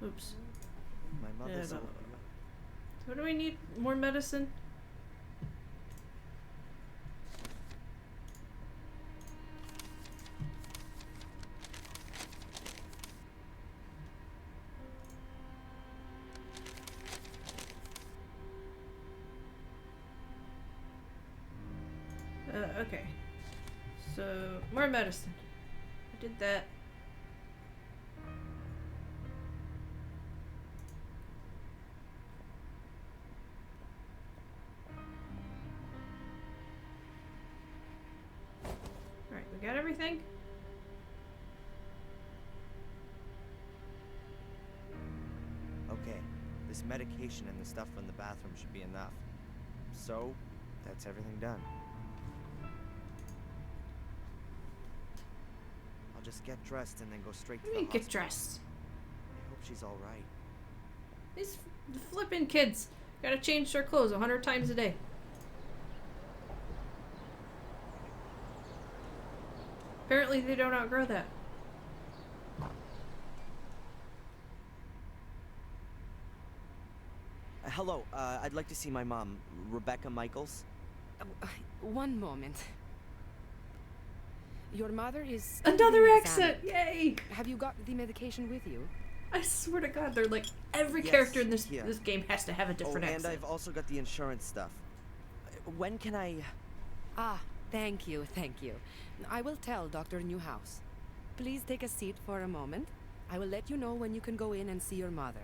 Oops. My mother's over. What do we need? More medicine? Okay. So, more medicine. I did that. Alright, we got everything? Okay, this medication and the stuff from the bathroom should be enough. So, that's everything done. I'll just get dressed and then go straight to the hospital. Get dressed. I hope she's alright. These flippin' kids gotta change their clothes 100 times a day. Apparently they don't outgrow that. Hello, I'd like to see my mom, Rebecca Michaels. One moment. Your mother is... Another accent! Yay! Have you got the medication with you? I swear to God, they're like, every character in this game has to have a different accent. And I've also got the insurance stuff. When can I... Ah, thank you, thank you. I will tell Dr. Newhouse. Please take a seat for a moment. I will let you know when you can go in and see your mother.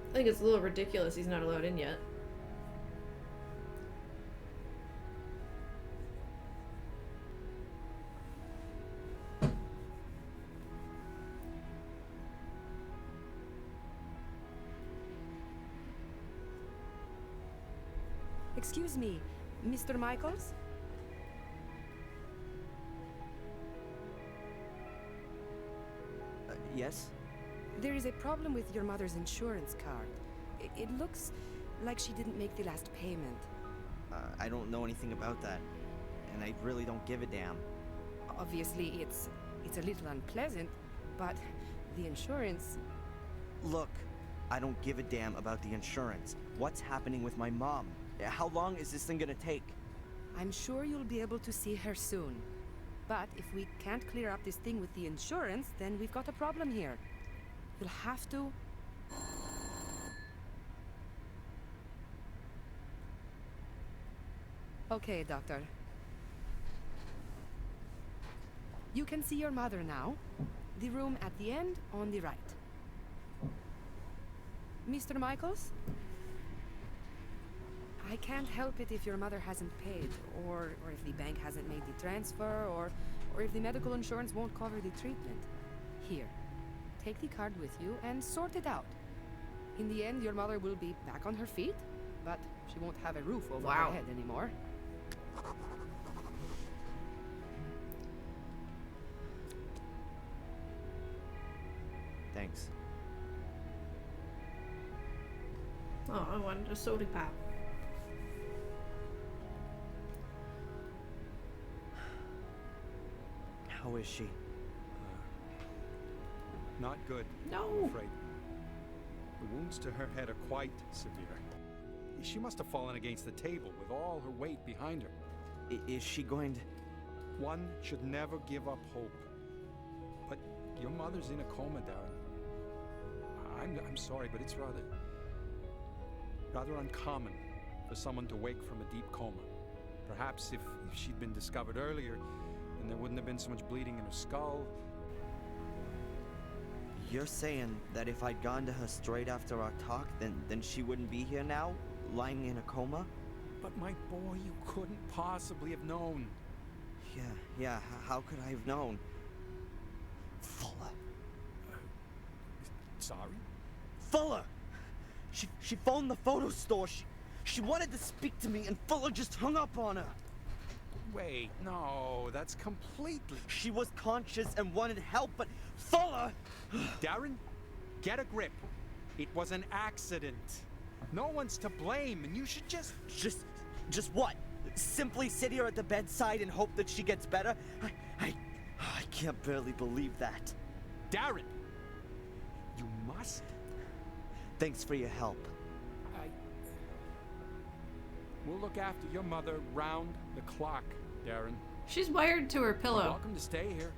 I think it's a little ridiculous he's not allowed in yet. Excuse me, Mr. Michaels? Yes? There is a problem with your mother's insurance card. It looks like she didn't make the last payment. I don't know anything about that, and I really don't give a damn. Obviously, it's a little unpleasant, but the insurance... Look, I don't give a damn about the insurance. What's happening with my mom? How long is this thing gonna take? I'm sure you'll be able to see her soon. But if we can't clear up this thing with the insurance, then we've got a problem here. You'll have to... Okay, Doctor. You can see your mother now. The room at the end on the right. Mr. Michaels? I can't help it if your mother hasn't paid, or if the bank hasn't made the transfer, or if the medical insurance won't cover the treatment. Here. Take the card with you and sort it out. In the end, your mother will be back on her feet, but she won't have a roof over her head anymore. Thanks. Oh, I wanted a soda pop. How is she? Not good. No. I'm afraid. The wounds to her head are quite severe. She must have fallen against the table with all her weight behind her. Is she going to... One should never give up hope. But your mother's in a coma, Darren. I'm sorry, but it's rather uncommon for someone to wake from a deep coma. Perhaps if she'd been discovered earlier, then there wouldn't have been so much bleeding in her skull. You're saying that if I'd gone to her straight after our talk, then she wouldn't be here now, lying in a coma? But my boy, you couldn't possibly have known. Yeah, how could I have known? Fuller. Sorry? Fuller! She phoned the photo store. She wanted to speak to me, and Fuller just hung up on her. Wait, no, that's completely... She was conscious and wanted help, but Fuller... Darren, get a grip. It was an accident. No one's to blame, and you should just... Just what? Simply sit here at the bedside and hope that she gets better? I can't barely believe that. Darren! You must... Thanks for your help. We'll look after your mother round the clock, Darren. She's wired to her pillow. You're welcome to stay here.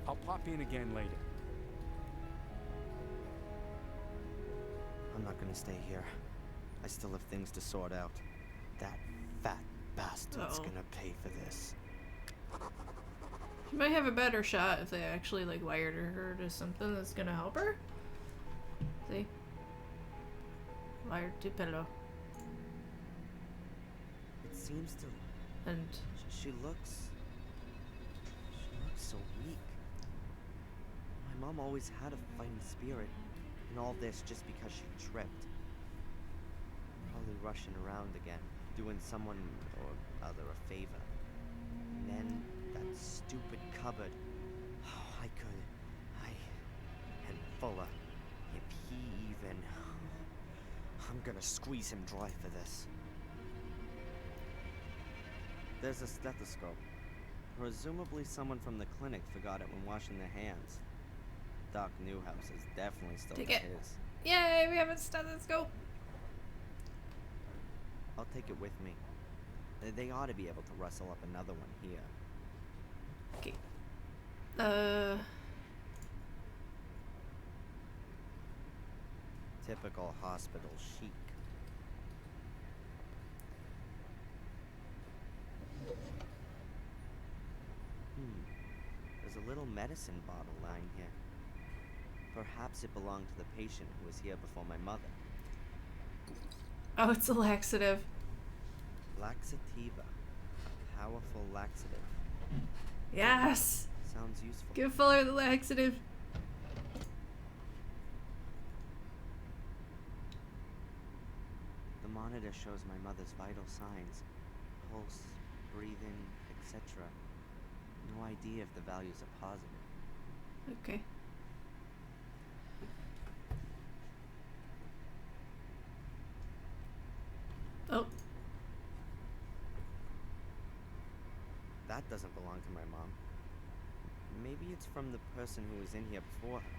I'll pop in again later. I'm not gonna stay here. I still have things to sort out. That fat bastard's gonna pay for this. She might have a better shot if they actually like wired her to something that's gonna help her. See? Wired to pillow. It seems to... And... She looks so weak. My mom always had a fighting spirit, and all this just because she tripped. Probably rushing around again, doing someone or other a favor. And then that stupid cupboard. Oh, and Fuller. If he even... I'm gonna squeeze him dry for this. There's a stethoscope. Presumably someone from the clinic forgot it when washing their hands. Doc Newhouse is definitely still got his. Yay, we have a stethoscope! I'll take it with me. They ought to be able to rustle up another one here. Okay. Typical hospital chic. There's a little medicine bottle lying here. Perhaps it belonged to the patient who was here before my mother. Oh, it's a laxative. Laxativa. A powerful laxative. Yes! Sounds useful. Give Fuller the laxative. The monitor shows my mother's vital signs. Pulse, breathing, etc. No idea if the values are positive. Okay. Oh. That doesn't belong to my mom. Maybe it's from the person who was in here before her.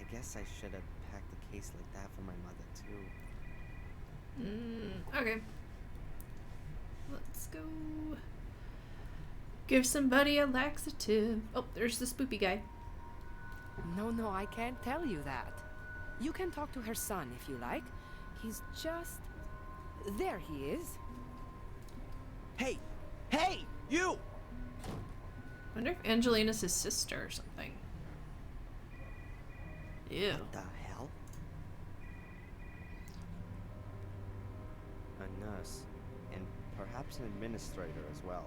I guess I should have packed a case like that for my mother, too. Okay. Let's go. Give somebody a laxative. Oh, there's the spoopy guy. No, I can't tell you that. You can talk to her son if you like. He's just... There he is. Hey, you! Wonder if Angelina's his sister or something. Ew. What the hell? A nurse, and perhaps an administrator as well.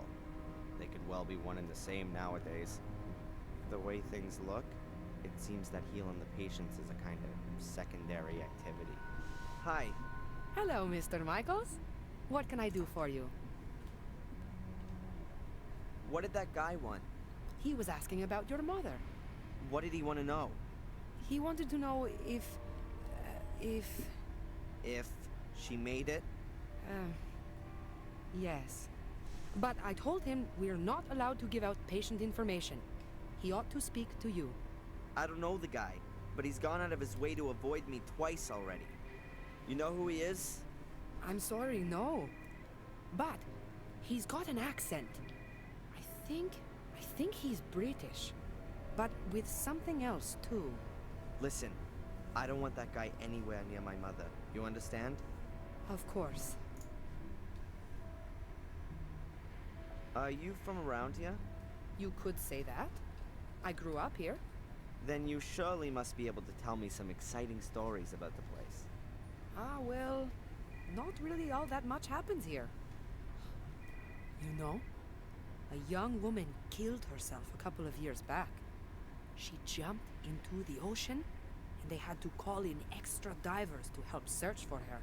They could well be one and the same nowadays. The way things look, it seems that healing the patients is a kind of secondary activity. Hi. Hello, Mr. Michaels. What can I do for you? What did that guy want? He was asking about your mother. What did he want to know? He wanted to know if she made it? Yes. But I told him we're not allowed to give out patient information. He ought to speak to you. I don't know the guy, but he's gone out of his way to avoid me twice already. You know who he is? I'm sorry, no. But he's got an accent. I think he's British. But with something else, too. Listen, I don't want that guy anywhere near my mother. You understand? Of course. Are you from around here? You could say that. I grew up here. Then you surely must be able to tell me some exciting stories about the place. Ah, well, not really all that much happens here. You know, a young woman killed herself a couple of years back. She jumped into the ocean, and they had to call in extra divers to help search for her.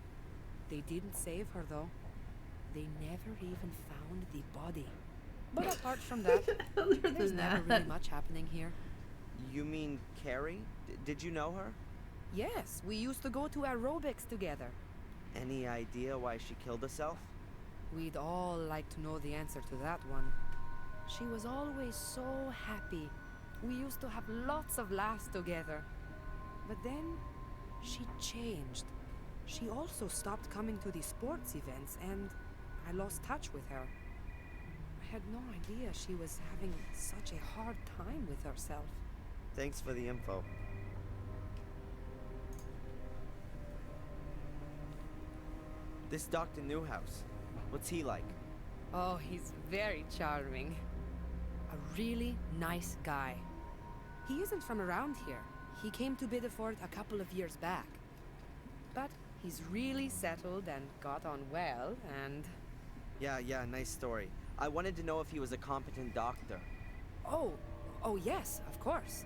They didn't save her, though. They never even found the body. But apart from that, there's never really much happening here. You mean Carrie? Did you know her? Yes, we used to go to aerobics together. Any idea why she killed herself? We'd all like to know the answer to that one. She was always so happy. We used to have lots of laughs together. But then, she changed. She also stopped coming to the sports events, and I lost touch with her. I had no idea she was having such a hard time with herself. Thanks for the info. This Dr. Newhouse, what's he like? Oh, he's very charming. A really nice guy. He isn't from around here. He came to Biddeford a couple of years back. But he's really settled and got on well, and... Yeah, nice story. I wanted to know if he was a competent doctor. Oh, yes, of course.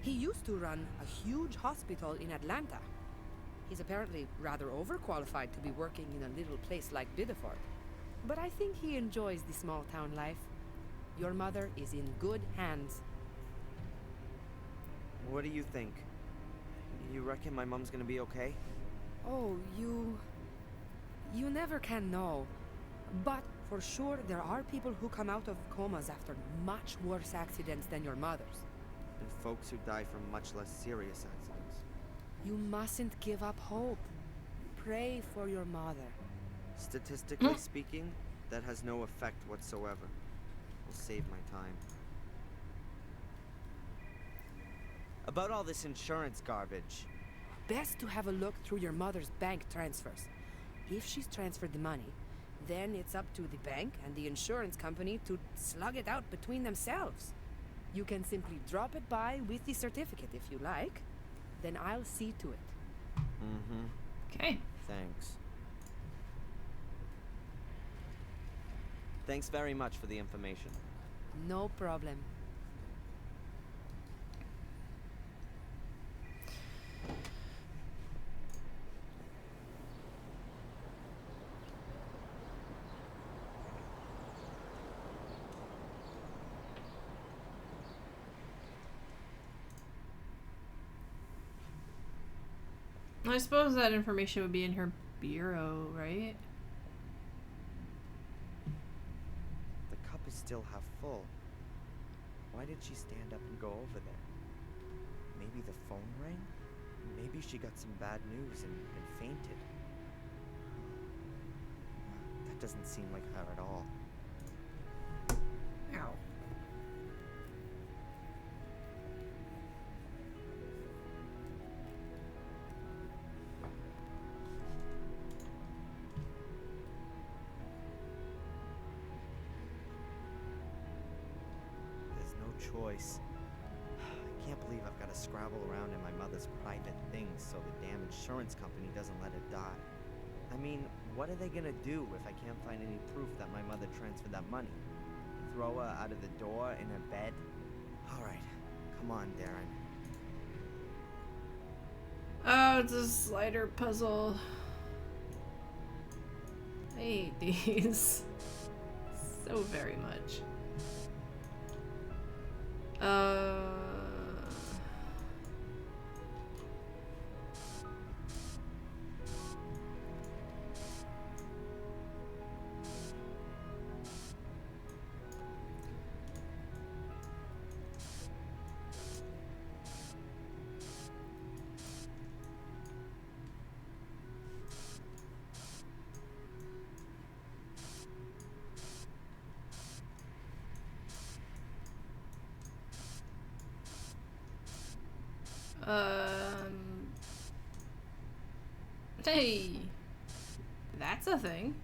He used to run a huge hospital in Atlanta. He's apparently rather overqualified to be working in a little place like Biddeford. But I think he enjoys the small town life. Your mother is in good hands. What do you think? You reckon my mom's gonna be okay? Oh, you never can know. But for sure, there are people who come out of comas after much worse accidents than your mother's. And folks who die from much less serious accidents. You mustn't give up hope. Pray for your mother. Statistically speaking, that has no effect whatsoever. Will save my time. About all this insurance garbage. Best to have a look through your mother's bank transfers. If she's transferred the money, then it's up to the bank and the insurance company to slug it out between themselves. You can simply drop it by with the certificate if you like. Then I'll see to it. Okay. Thanks. Thanks very much for the information. No problem. I suppose that information would be in her bureau, right? The cup is still half full. Why did she stand up and go over there? Maybe the phone rang? Maybe she got some bad news and fainted. That doesn't seem like her at all. Ow. Choice. I can't believe I've got to scrabble around in my mother's private things so the damn insurance company doesn't let it die. I mean, what are they gonna do if I can't find any proof that my mother transferred that money? Throw her out of the door in her bed? Alright, come on, Darren. Oh, it's a slider puzzle. I hate these so very much. Hey, that's a thing.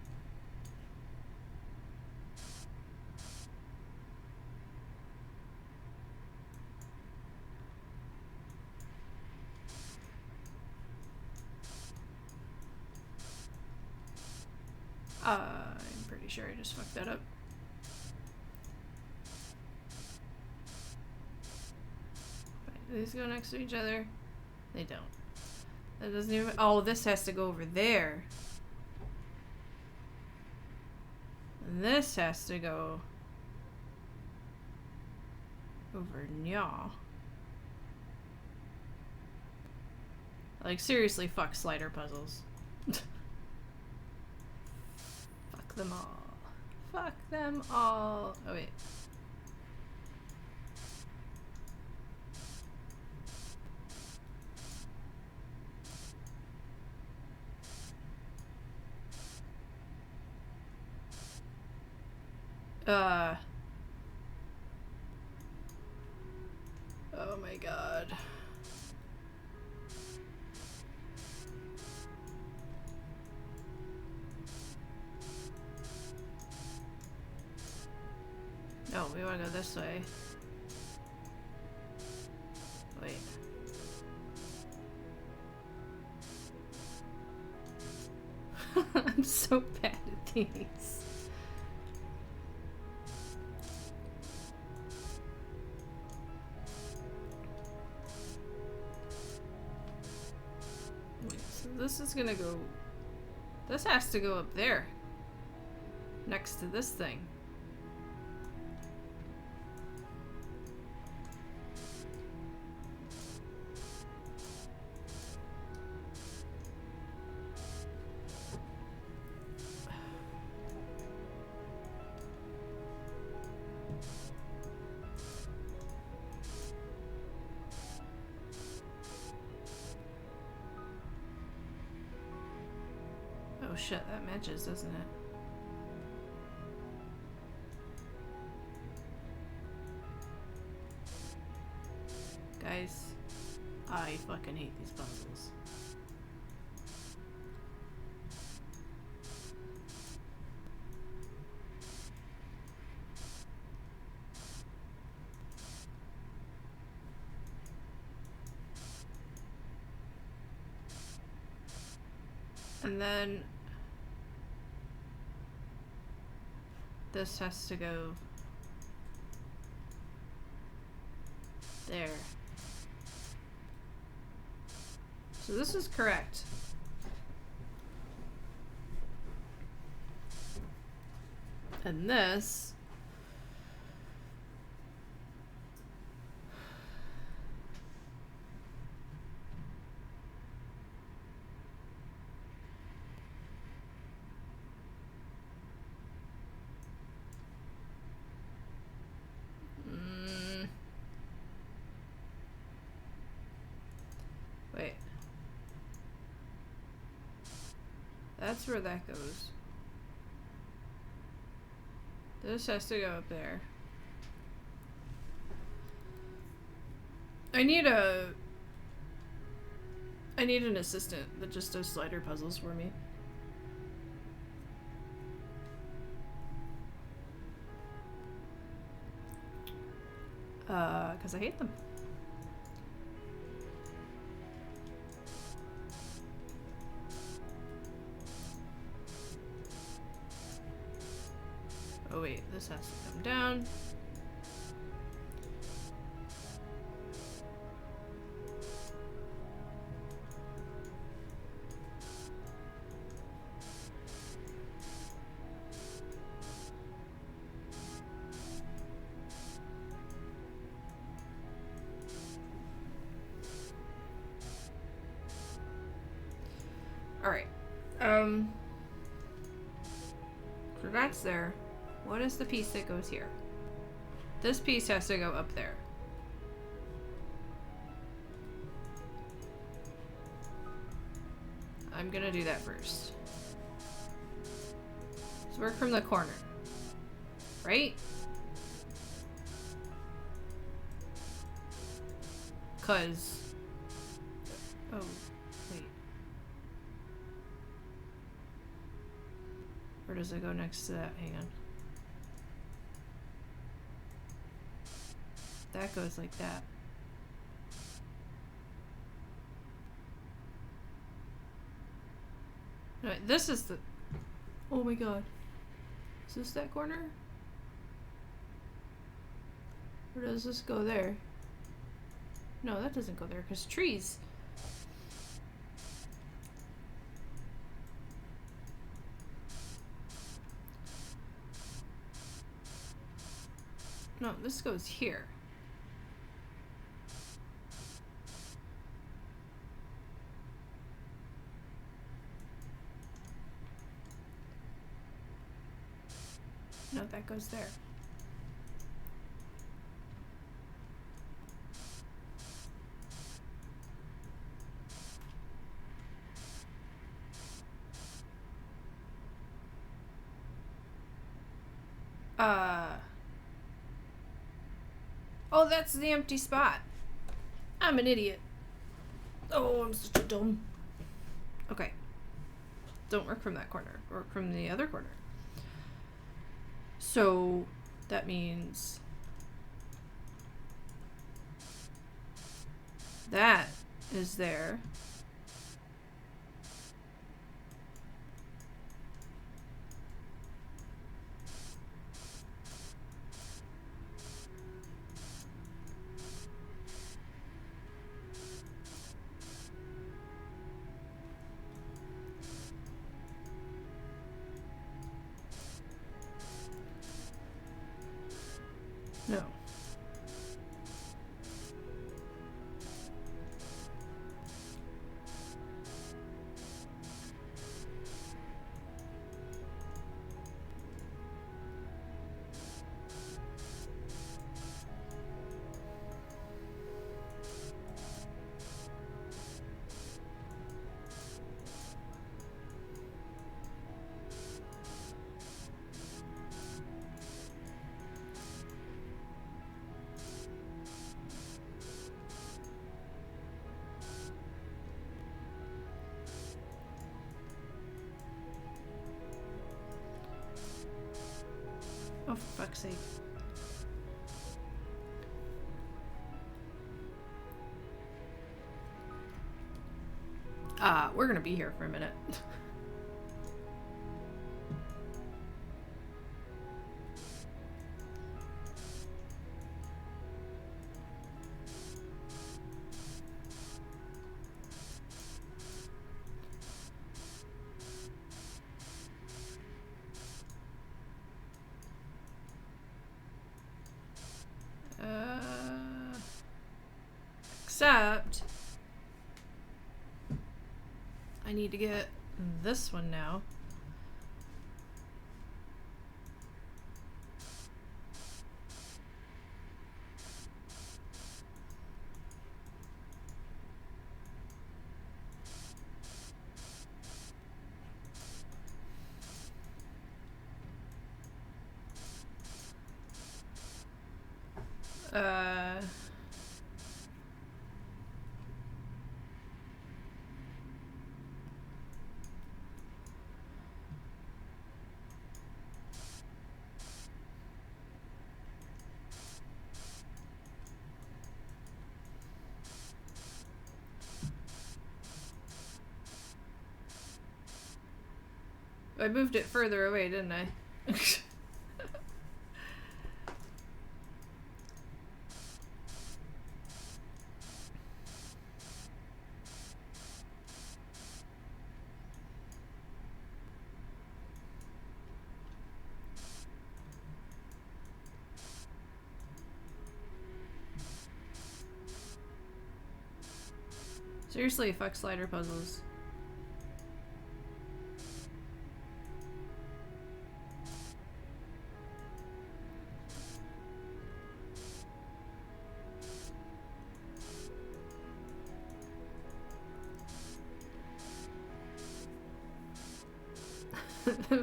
I'm pretty sure I just fucked that up. Do these go next to each other? They don't. That doesn't even... Oh, this has to go over there. And this has to go... over nya. Like, seriously, fuck slider puzzles. Fuck them all. Fuck them all. Oh, wait. Oh my god. No, we want to go this way. Wait. I'm so bad at these. Wait, so this is gonna go... This has to go up there. Next to this thing. Oh shit, that matches, doesn't it? Guys, I fucking hate these puzzles. And then this has to go there. So this is correct. And this wait. That's where that goes. This has to go up there. I need an assistant that just does slider puzzles for me. Because I hate them. Oh wait, this has to come down. Alright. So that's there. What is the piece that goes here? This piece has to go up there. I'm gonna do that first. Let's work from the corner. Right? 'Cause does it go next to that? Hang on. That goes like that. No, this is the... Oh my god. Is this that corner? Or does this go there? No, that doesn't go there because trees. No, this goes here. No, that goes there. Oh, that's the empty spot. I'm an idiot. Oh, I'm such a dumb. Okay. Don't work from that corner. Work from the other corner. So that means that is there. No. Oh, for fuck's sake. We're gonna be here for a minute. Except I need to get this one now. I moved it further away, didn't I? Seriously, fuck slider puzzles.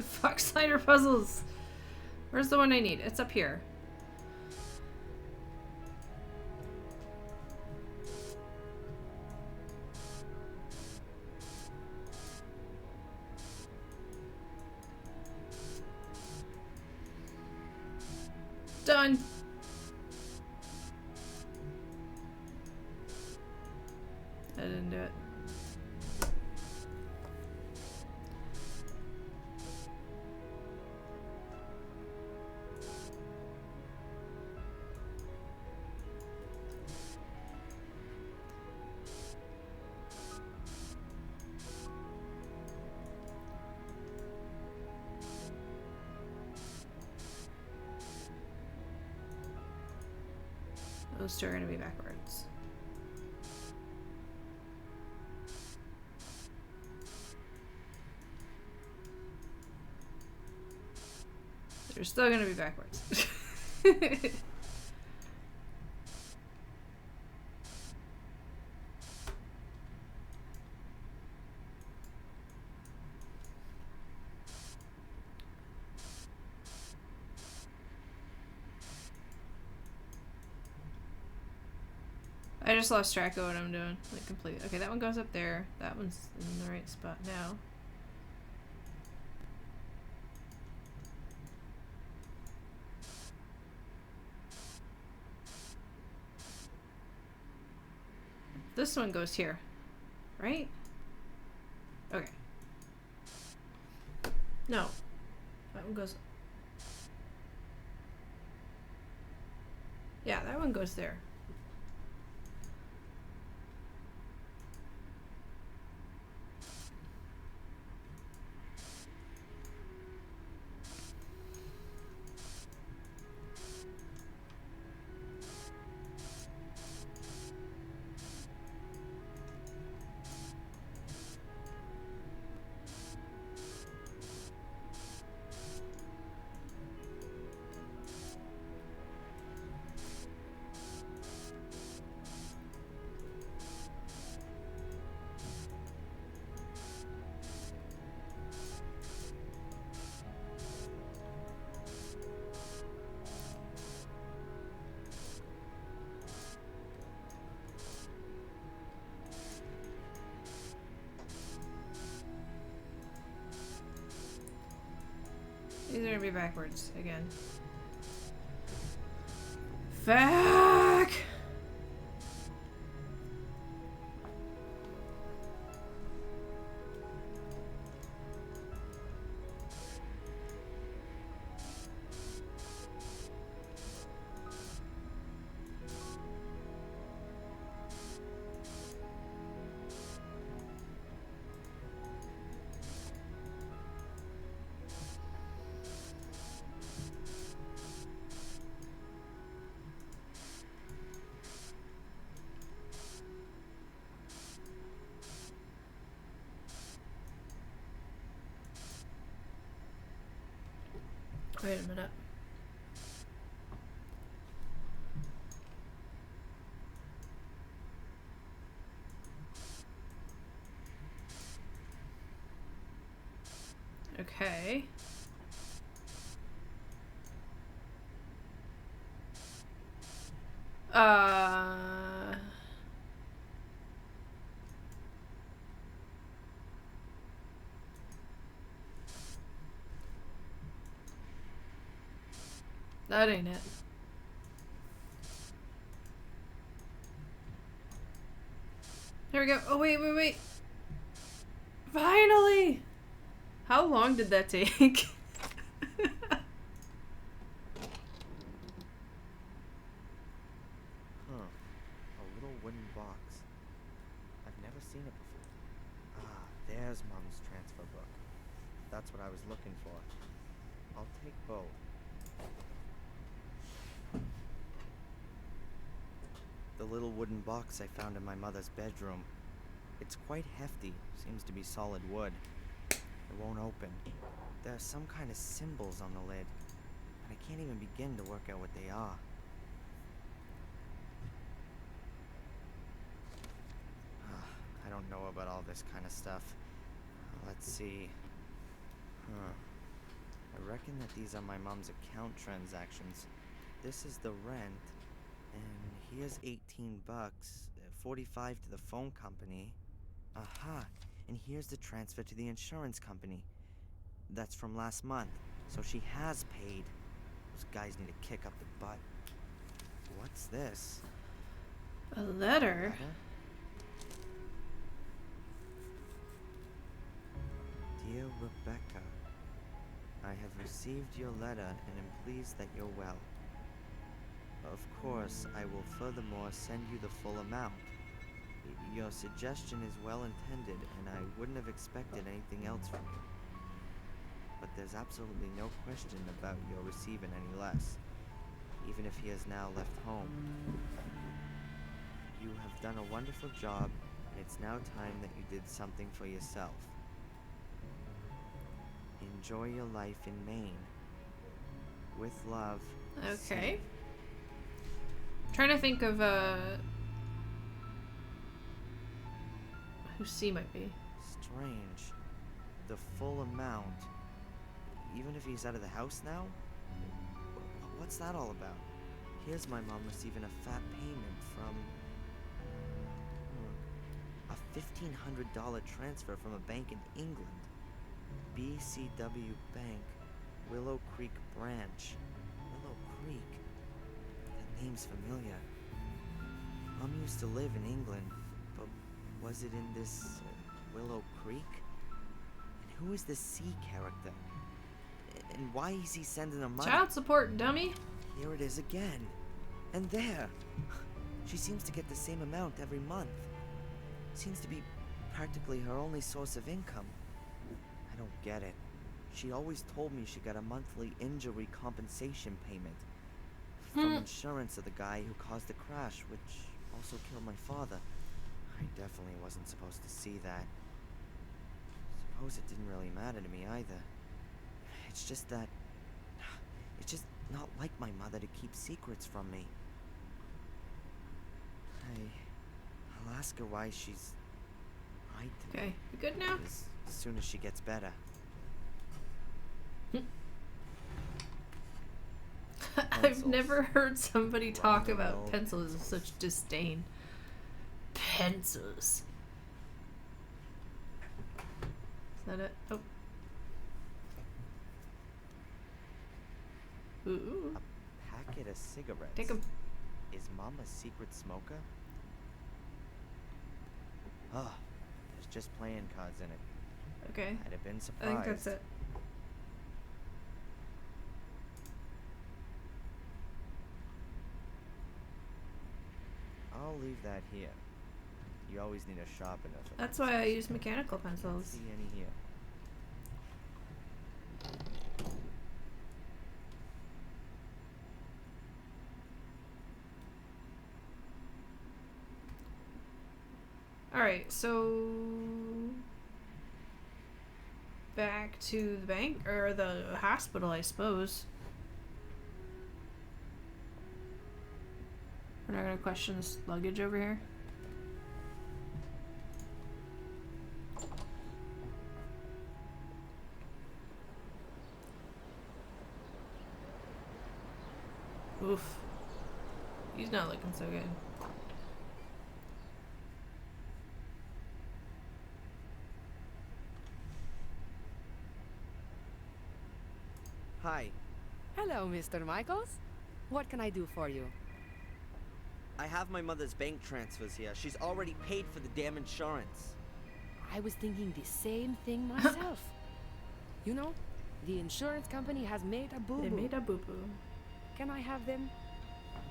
Fuck slider puzzles. Where's the one I need? It's up here. Done. I didn't do it. Those two are going to be backwards. They're still going to be backwards. I just lost track of what I'm doing, like, completely. Okay, that one goes up there. That one's in the right spot now. This one goes here, right? Okay. No. That one goes... Yeah, that one goes there. These are gonna be backwards again. Fuck! Wait a minute. Okay. That ain't it. There we go. Oh, wait. Finally! How long did that take? Huh. A little wooden box. I've never seen it before. Ah, there's Mom's transfer book. That's what I was looking for. I'll take both. The little wooden box I found in my mother's bedroom. It's quite hefty, seems to be solid wood. It won't open. There are some kind of symbols on the lid, and I can't even begin to work out what they are. I don't know about all this kind of stuff. Let's see. I reckon that these are my mom's account transactions. This is the rent. And here's 18 bucks, 45 to the phone company. Aha, and here's the transfer to the insurance company. That's from last month, so she has paid. Those guys need to kick up the butt. What's this? A letter? Dear Rebecca, I have received your letter and am pleased that you're well. Of course, I will furthermore send you the full amount. Your suggestion is well intended, and I wouldn't have expected anything else from you. But there's absolutely no question about your receiving any less, even if he has now left home. You have done a wonderful job, and it's now time that you did something for yourself. Enjoy your life in Maine. With love. Okay. I'm trying to think of who C might be. Strange. The full amount. Even if he's out of the house now? What's that all about? Here's my mom receiving a fat payment from a $1,500 transfer from a bank in England. BCW Bank, Willow Creek Branch. Willow Creek? That name's familiar. Mom used to live in England, but was it in this Willow Creek? And who is this C character? And why is he sending her money? Child support, dummy. Here it is again. And there. She seems to get the same amount every month. Seems to be practically her only source of income. I don't get it. She always told me she got a monthly injury compensation payment from insurance of the guy who caused the crash, which also killed my father. I definitely wasn't supposed to see that. Suppose it didn't really matter to me either. It's just that... It's just not like my mother to keep secrets from me. I'll ask her why she's lied to me. Okay, you good now? As soon as she gets better. I've never heard somebody talk about pencils with such disdain. Pencils. Is that it? Oh. Ooh. A packet of cigarettes. Take 'em. Is Mom a secret smoker? Oh, there's just playing cards in it. Okay. I'd have been surprised. I think that's it. I'll leave that here. You always need a sharpener for That's why I use mechanical pencils. See any here? Alright, so back to the bank, or the hospital, I suppose. We're not gonna question this luggage over here. Oof. He's not looking so good. Hi. Hello, Mr. Michaels. What can I do for you? I have my mother's bank transfers here. She's already paid for the damn insurance. I was thinking the same thing myself. You know, the insurance company has made a boo-boo. They made a boo-boo. Can I have them?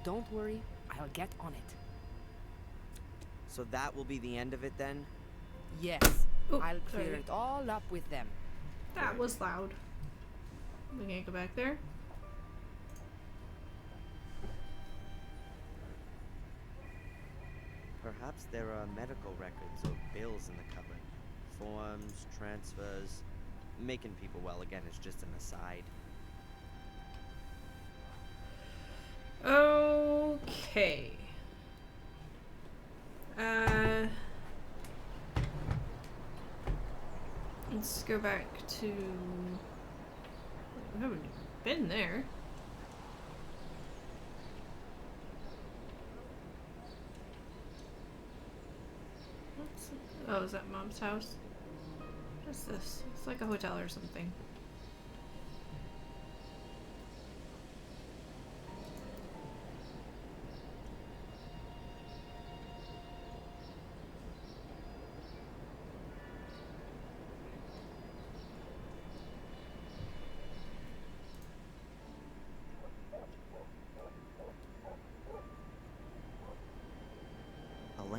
Don't worry, I'll get on it. So that will be the end of it then? Yes, I'll clear it all up with them. That was loud. We can't go back there. Perhaps there are medical records or bills in the cupboard. Forms, transfers. Making people well again is just an aside. Okay. Let's go back to... We haven't been there. Oh, is that Mom's house? What's this? It's like a hotel or something.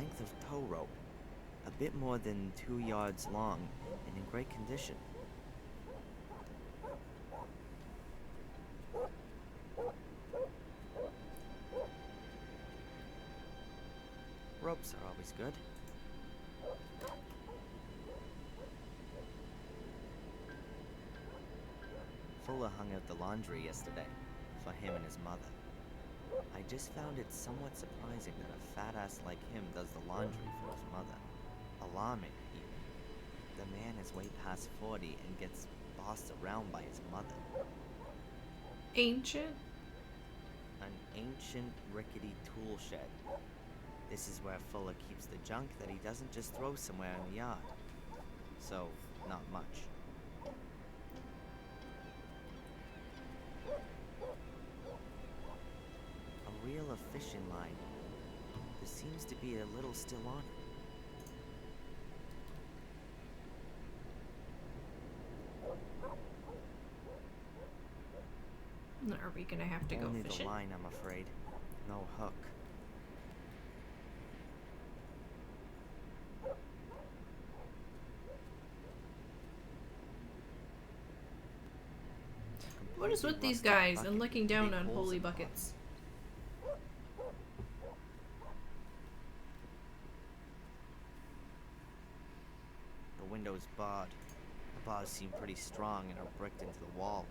length of tow rope, a bit more than 2 yards long, and in great condition. Ropes are always good. Fuller hung out the laundry yesterday for him and his mother. I just found it somewhat surprising that a fat ass like him does the laundry for his mother. Alarming, even. The man is way past 40 and gets bossed around by his mother. Ancient? An ancient, rickety tool shed. This is where Fuller keeps the junk that he doesn't just throw somewhere in the yard. So, not much. A reel of fishing line. There seems to be a little still on it. Are we gonna have to go Only fishing? the line, I'm afraid. No hook. What is with these guys and looking down on holy buckets? The window's barred. The bars seem pretty strong and are bricked into the wall.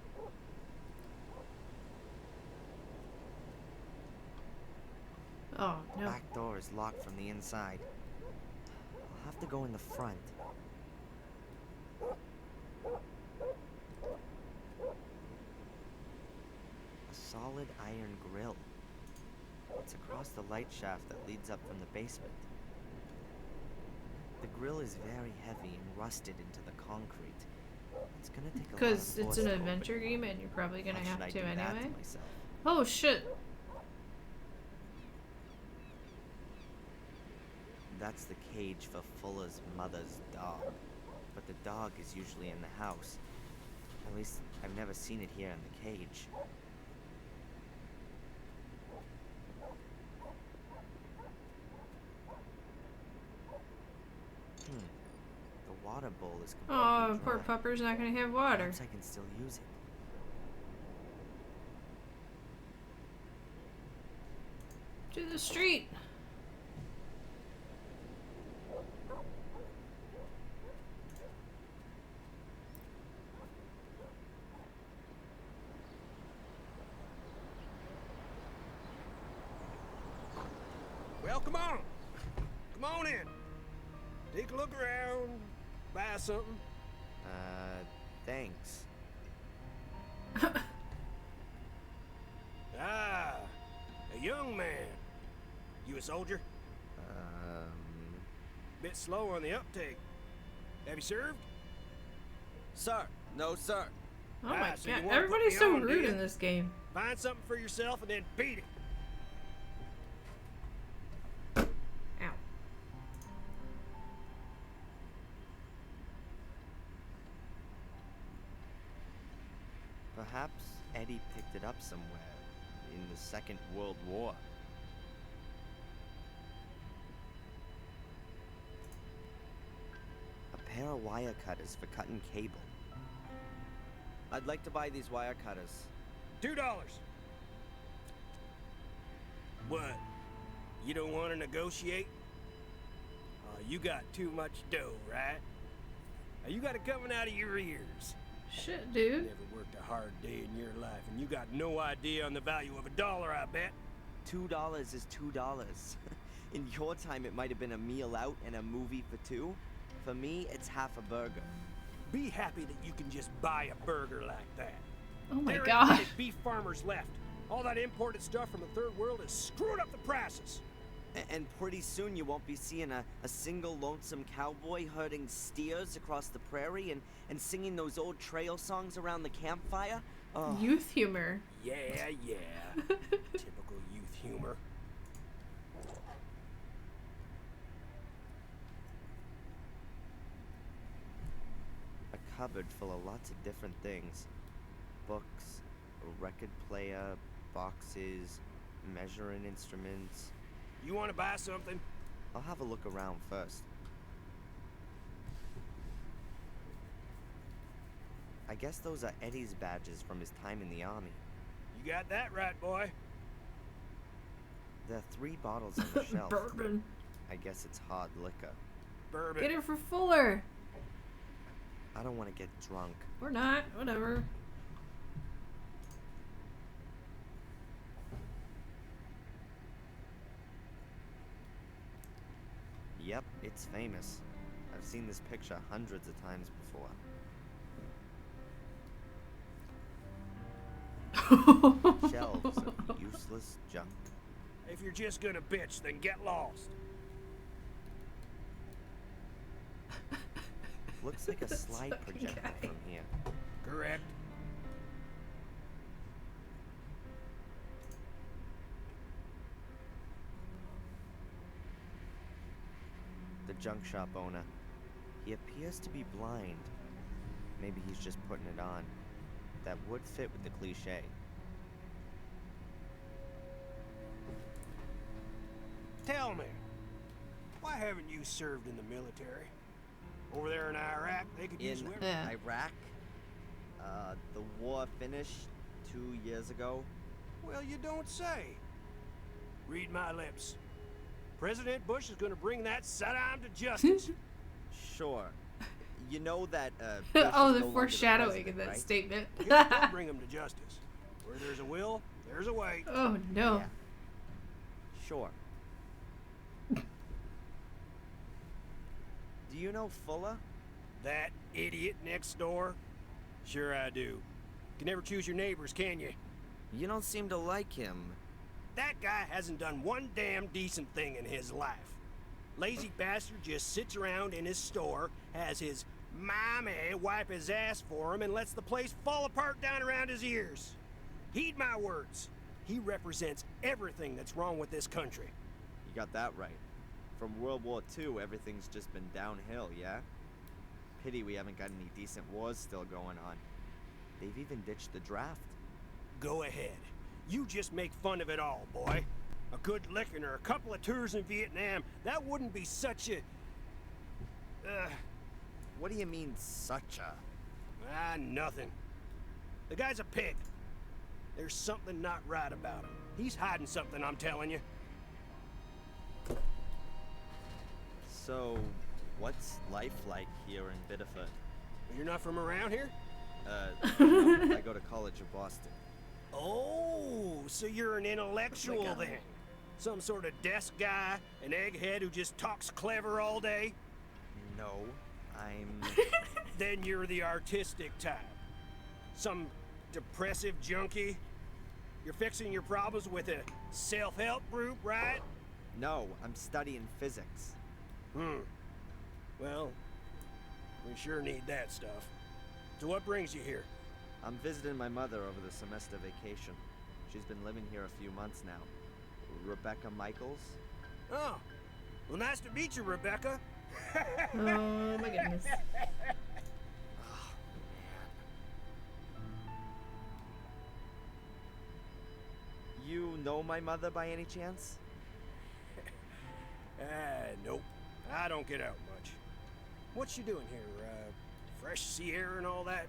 Oh, no. Back door is locked from the inside. I'll have to go in the front. A solid iron grill. It's across the light shaft that leads up from the basement. The grill is very heavy and rusted into the concrete. It's gonna take a lot of Because it's force an to open adventure it. game and you're probably gonna Why should have I to do that anyway. to myself? Oh shit. That's the cage for Fuller's mother's dog. But the dog is usually in the house. At least, I've never seen it here in the cage. The water bowl is completely Oh, dry. poor pupper's not gonna have water. Perhaps I can still use it. To the street. Well, come on. Come on in. Take a look around. Buy something. Thanks. Ah, a young man. You a soldier? Bit slow on the uptake. Have you served? Sir. No, sir. Oh my So you god, wanna put everybody's me so on, do rude you? in this game. Find something for yourself and then beat it. Ow. Perhaps Eddie picked it up somewhere in the Second World War. A pair of wire cutters for cutting cable. I'd like to buy these wire cutters. $2. What? You don't want to negotiate? You got too much dough, right? You got it coming out of your ears. Shit, dude. Never worked a hard day in your life, and you got no idea on the value of $1, I bet. $2 is $2. In your time, it might have been a meal out and a movie for two. For me, it's half a burger. Be happy that you can just buy a burger like that. Oh my There god. ain't many beef farmers left. All that imported stuff from the third world is screwing up the prices. And pretty soon you won't be seeing a single lonesome cowboy herding steers across the prairie and singing those old trail songs around the campfire. Oh. Youth humor. Yeah. Typical youth humor. A cupboard full of lots of different things. Books, a record player, boxes, measuring instruments. You want to buy something? I'll have a look around first. I guess those are Eddie's badges from his time in the army. You got that right, boy. There are 3 bottles on the shelf. Bourbon. I guess it's hard liquor. Bourbon. Get it for Fuller. I don't want to get drunk. Or not. Whatever. Yep, it's famous. I've seen this picture hundreds of times before. Shelves of useless junk. If you're just gonna bitch, then get lost. Looks like a slide projector from here. Correct. The junk shop owner. He appears to be blind. Maybe he's just putting it on. That would fit with the cliche. Tell me, why haven't you served in the military? Over there in Iraq, they could use women. Iraq? The war finished 2 years ago. Well, you don't say. Read my lips. President Bush is going to bring that Saddam to justice. Sure. You know that, oh, the foreshadowing in that statement. He'll bring him to justice. Where there's a will, there's a way. Oh, no. Yeah. Sure. Do you know Fuller? That idiot next door? Sure I do. Can never choose your neighbors, can you? You don't seem to like him. That guy hasn't done one damn decent thing in his life. Lazy bastard just sits around in his store, has his mommy wipe his ass for him, and lets the place fall apart down around his ears. Heed my words. He represents everything that's wrong with this country. You got that right. From World War II, everything's just been downhill, yeah? Pity we haven't got any decent wars still going on. They've even ditched the draft. Go ahead. You just make fun of it all, boy. A good licking or a couple of tours in Vietnam, that wouldn't be such a... What do you mean, such a? Nothing. The guy's a pig. There's something not right about him. He's hiding something, I'm telling you. So, what's life like here in Biddeford? You're not from around here? No, I go to college in Boston. Oh, so you're an intellectual then? Some sort of desk guy, an egghead who just talks clever all day? No, I'm... Then you're the artistic type. Some depressive junkie? You're fixing your problems with a self-help group, right? No, I'm studying physics. Well, we sure need that stuff. So what brings you here? I'm visiting my mother over the semester vacation. She's been living here a few months now. Rebecca Michaels? Oh, well, nice to meet you, Rebecca. Oh, my goodness. Oh, man. You know my mother by any chance? Nope. I don't get out much. What's she doing here? Fresh sea air and all that?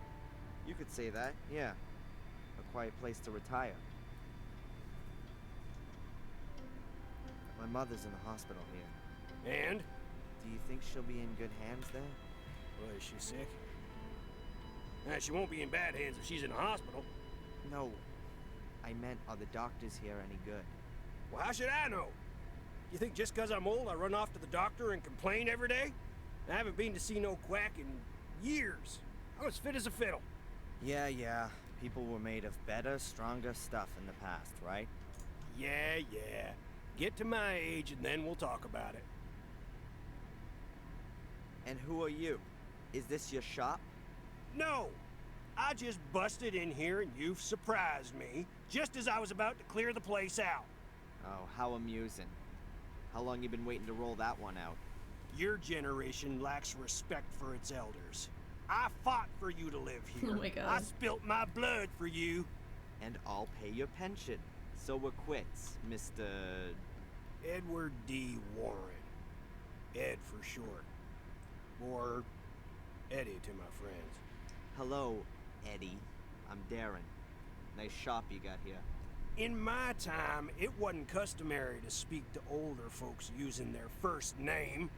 You could say that, yeah. A quiet place to retire. My mother's in the hospital here. And? Do you think she'll be in good hands there? Well, is she sick? She won't be in bad hands if she's in the hospital. No. I meant, are the doctors here any good? Well, how should I know? You think just 'cause I'm old I run off to the doctor and complain every day? I haven't been to see no quack in years. I'm as fit as a fiddle. Yeah. People were made of better, stronger stuff in the past, right? Yeah. Get to my age and then we'll talk about it. And who are you? Is this your shop? No! I just busted in here and you've surprised me, just as I was about to clear the place out. Oh, how amusing. How long you been waiting to roll that one out? Your generation lacks respect for its elders. I fought for you to live here. Oh my God. I spilt my blood for you. And I'll pay your pension. So we're quits, Mr... Edward D. Warren. Ed for short. Or Eddie to my friends. Hello, Eddie. I'm Darren. Nice shop you got here. In my time, it wasn't customary to speak to older folks using their first name.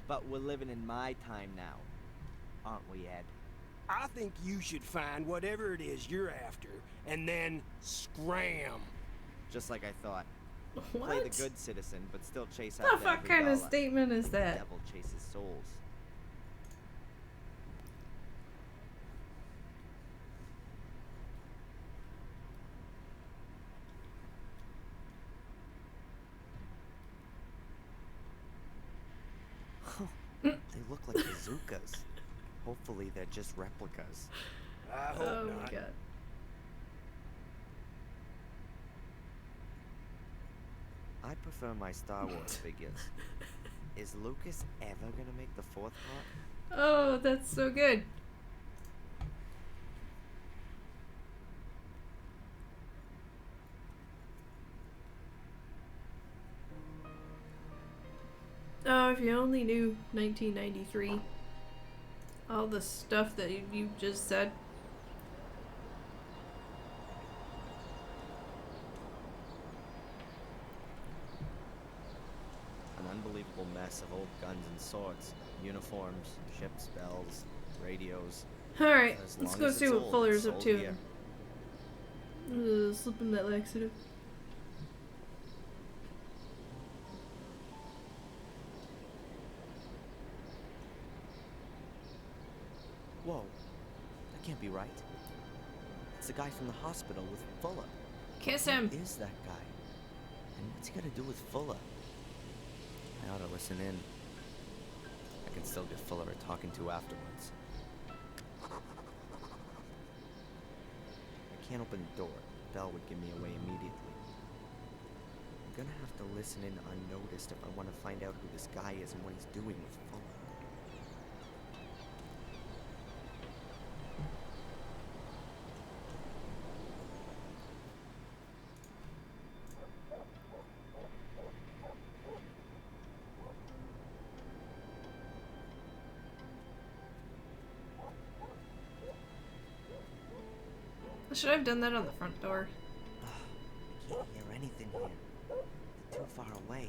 But we're living in my time now, aren't we, Ed? I think you should find whatever it is you're after, and then scram. Just like I thought. What? Play the good citizen, but still chase The after fuck every kind of dollar. statement is The that? devil chases souls. They look like bazookas. Hopefully they're just replicas. I hope Oh not. my god. I prefer my Star Wars figures. Is Lucas ever gonna make the fourth part? Oh, that's so good. Oh, if you only knew 1993. All the stuff that you just said. An unbelievable mess of old guns and swords, uniforms, ships, bells, radios. Alright, As let's long go as see it's what old, Fuller's it's up old to. gear. Slip in that laxative. Whoa, that can't be right. It's the guy from the hospital with Fuller. Kiss him. Who is that guy? And what's he got to do with Fuller? I ought to listen in. I can still get Fuller a talking to afterwards. I can't open the door. The bell would give me away immediately. I'm gonna have to listen in unnoticed if I want to find out who this guy is and what he's doing with Fuller. Should I have done that on the front door? I can't hear anything here. They're too far away.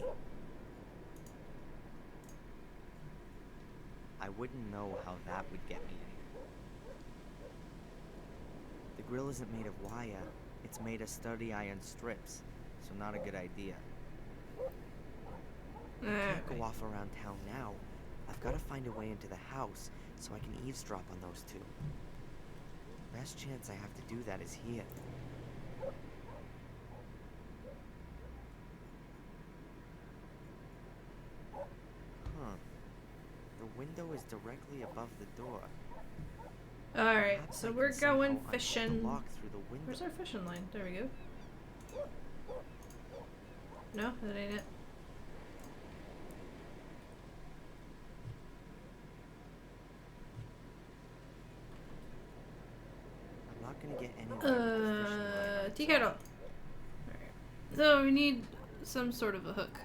I wouldn't know how that would get me anywhere. The grill isn't made of wire. It's made of sturdy iron strips, so not a good idea. I can't go off around town now. I've got to find a way into the house so I can eavesdrop on those two. Best chance I have to do that is here. Huh. The window is directly above the door. Alright, Perhaps so I we're can somehow going unhook the fishing. lock through the window. Where's our fishing line? There we go. No, that ain't it. I'm not gonna get anywhere with the fishing line. Tea kettle. Alright. So we need some sort of a hook.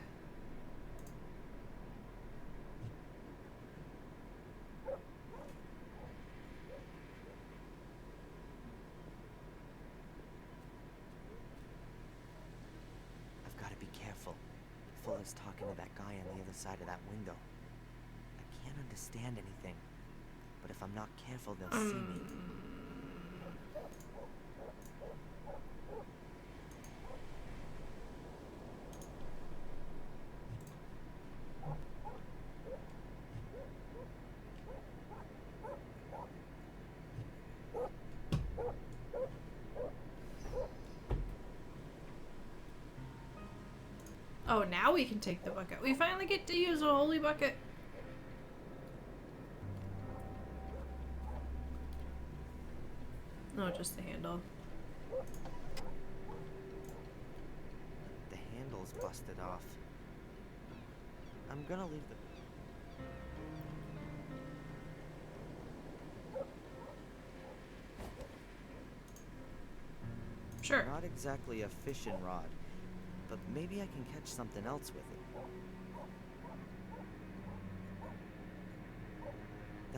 I've got to be careful. Fuller's talking to that guy on the other side of that window. I can't understand anything, but if I'm not careful, they'll see me. Oh, now we can take the bucket. We finally get to use a holy bucket. No, just the handle. The handle's busted off. I'm gonna leave the... Sure. Not exactly a fishing rod, but maybe I can catch something else with it.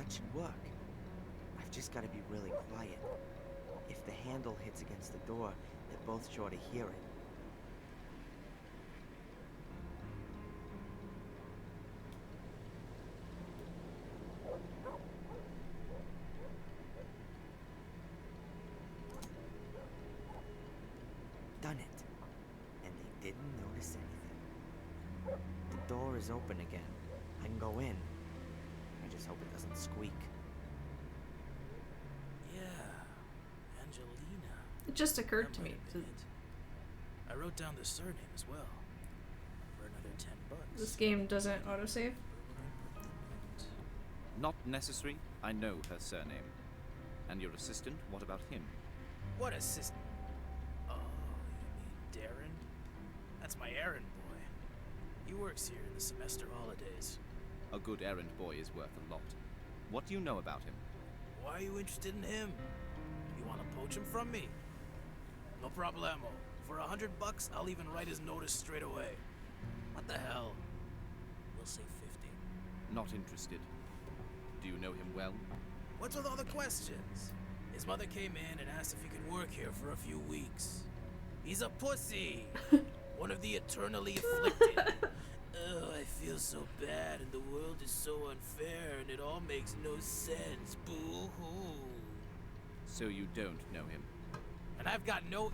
that should work. I've just got to be really quiet. If the handle hits against the door, they're both sure to hear it. Done it. And they didn't notice anything. The door is open again. I can go in. I just hope it doesn't squeak. Yeah, Angelina. It just occurred to me. I wrote down the surname as well. For another $10. This game doesn't autosave? Not necessary. I know her surname. And your assistant, what about him? What assistant? Oh, you mean Darren? That's my errand boy. He works here in the semester holidays. A good errand boy is worth a lot. What do you know about him? Why are you interested in him? You want to poach him from me? No problemo. For $100, I'll even write his notice straight away. What the hell? We'll say 50. Not interested. Do you know him well? What's with all the questions? His mother came in and asked if he could work here for a few weeks. He's a pussy! One of the eternally afflicted. Oh, I feel so bad, and the world is so unfair, and it all makes no sense. Boo-hoo. So you don't know him? And I've got no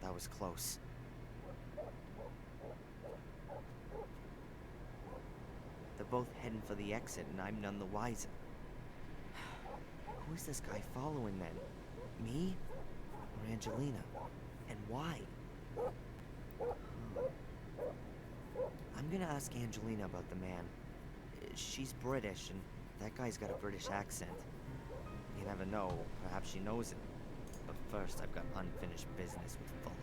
That was close. They're both heading for the exit, and I'm none the wiser. Who is this guy following then? Me? Or Angelina? And why? I'm gonna ask Angelina about the man. She's British, and that guy's got a British accent. You never know, perhaps she knows him. But first, I've got unfinished business with Fuller.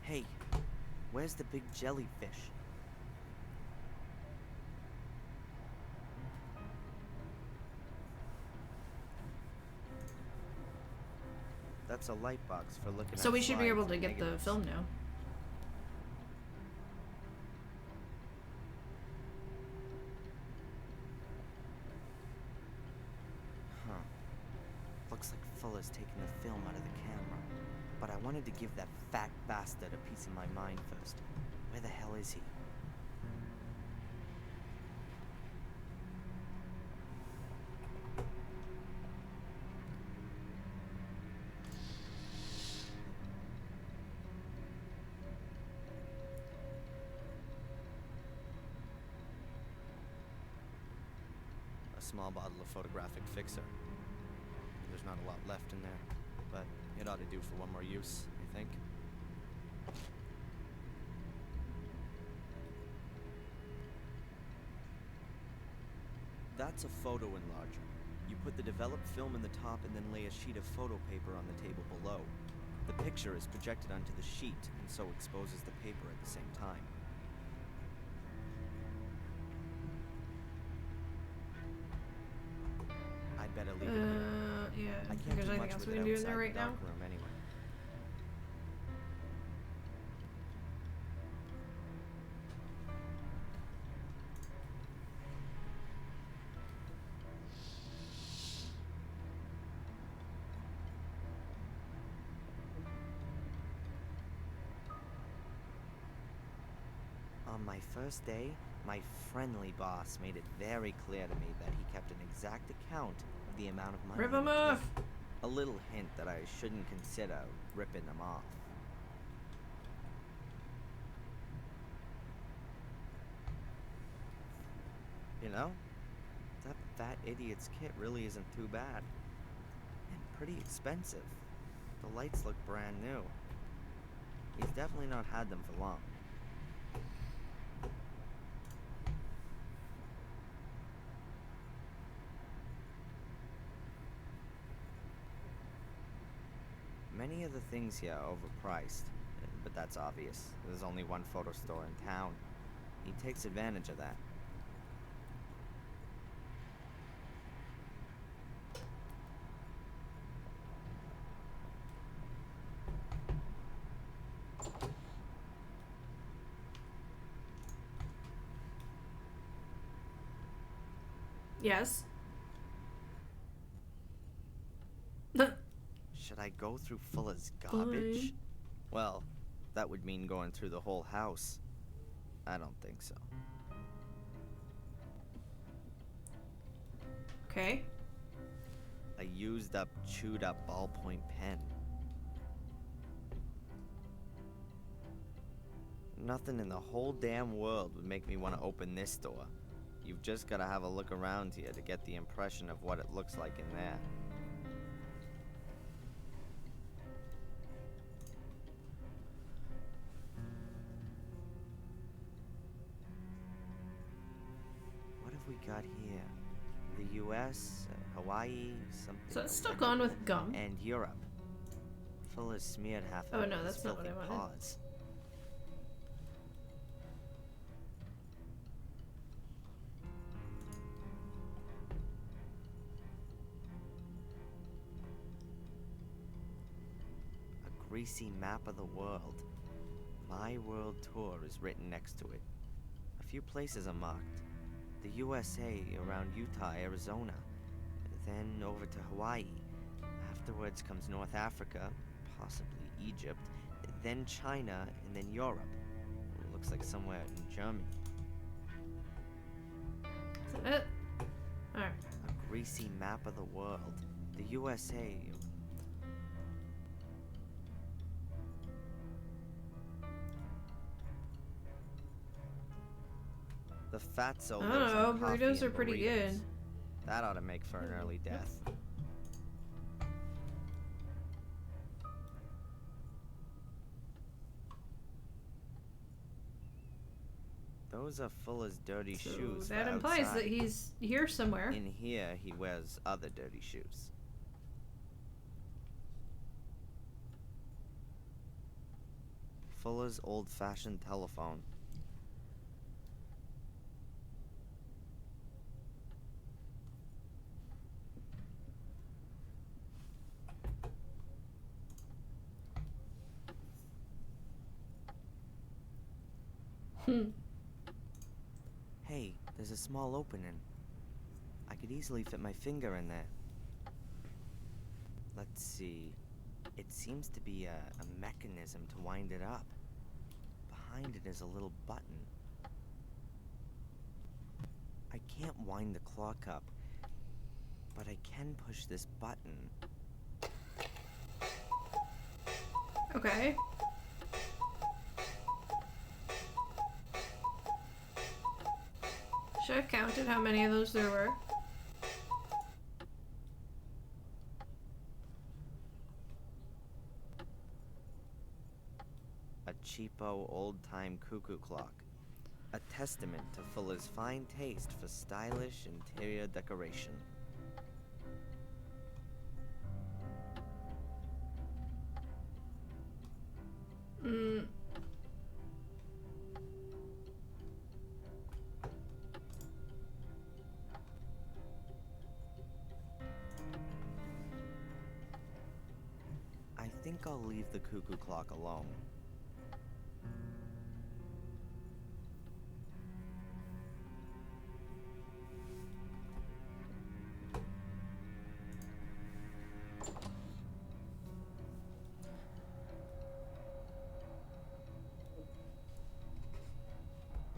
Hey, where's the big jellyfish? That's a light box for looking at. So we should be able to get the film now. Huh. Looks like Fuller's taking the film out of the camera. But I wanted to give that fat bastard a piece of my mind first. Where the hell is he? A small bottle of photographic fixer. There's not a lot left in there, but it ought to do for one more use, I think. That's a photo enlarger. You put the developed film in the top and then lay a sheet of photo paper on the table below. The picture is projected onto the sheet and so exposes the paper at the same time. I'd better leave it here. Yeah. I can't There's do anything much else with we it can do in there outside right the now? dark room anyway. On my first day, my friendly boss made it very clear to me that he kept an exact account of the amount of money. Rip them off! A little hint that I shouldn't consider ripping them off. You know, that fat idiot's kit really isn't too bad. And pretty expensive. The lights look brand new. He's definitely not had them for long. Many of the things here are overpriced, but that's obvious. There's only one photo store in town. He takes advantage of that. Yes. Should I go through Fuller's garbage? Fine. Well, that would mean going through the whole house. I don't think so. Okay. A used up, chewed up ballpoint pen. Nothing in the whole damn world would make me want to open this door. You've just got to have a look around here to get the impression of what it looks like in there. What have we got here? The US, Hawaii, something. So it's stuck on with gum. And Europe. Fuller's smeared half of Oh it no, with that's his not what I filthy wanted. paws. A greasy map of the world. My World Tour is written next to it. A few places are marked. The USA around Utah, Arizona. Then over to Hawaii. Afterwards comes North Africa, possibly Egypt. Then China, and then Europe. It looks like somewhere in Germany. Is that it? Alright. A greasy map of the world. The USA. The fatso I lives don't know, on coffee burritos and are pretty burritos. good. That ought to make for an early death. Those are Fuller's dirty So shoes. that for implies outside. that he's here somewhere. In here, he wears other dirty shoes. Fuller's old-fashioned telephone. Hey, there's a small opening. I could easily fit my finger in there. Let's see. It seems to be a mechanism to wind it up. Behind it is a little button. I can't wind the clock up, but I can push this button. Okay. Should I have counted how many of those there were? A cheapo, old-time cuckoo clock. A testament to Fuller's fine taste for stylish interior decoration. I think I'll leave the cuckoo clock alone.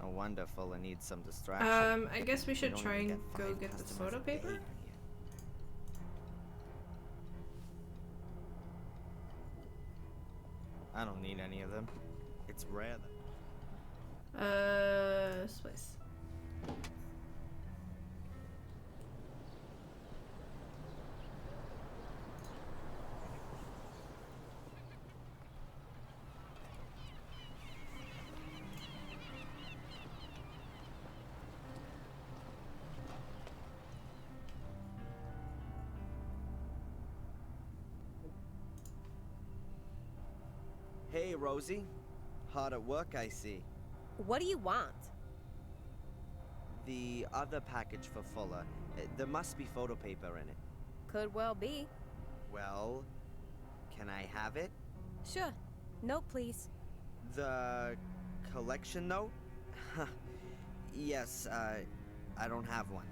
No wonder Fuller needs some distraction. I guess we should don't try even and get go 5 get this customers photo a day paper. here. I don't need any of them. It's rare that. This place. Hey, Rosie. Hard at work, I see. What do you want? The other package for Fuller. There must be photo paper in it. Could well be. Well, can I have it? Sure. Note, please. The collection note? Yes, I don't have one.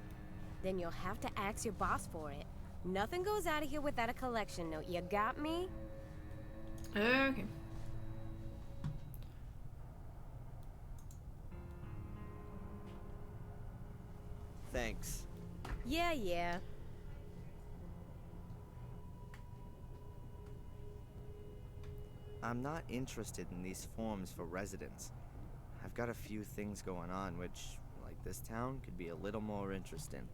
Then you'll have to ask your boss for it. Nothing goes out of here without a collection note. You got me? Okay. Thanks. Yeah. I'm not interested in these forms for residents. I've got a few things going on which, like this town, could be a little more interesting.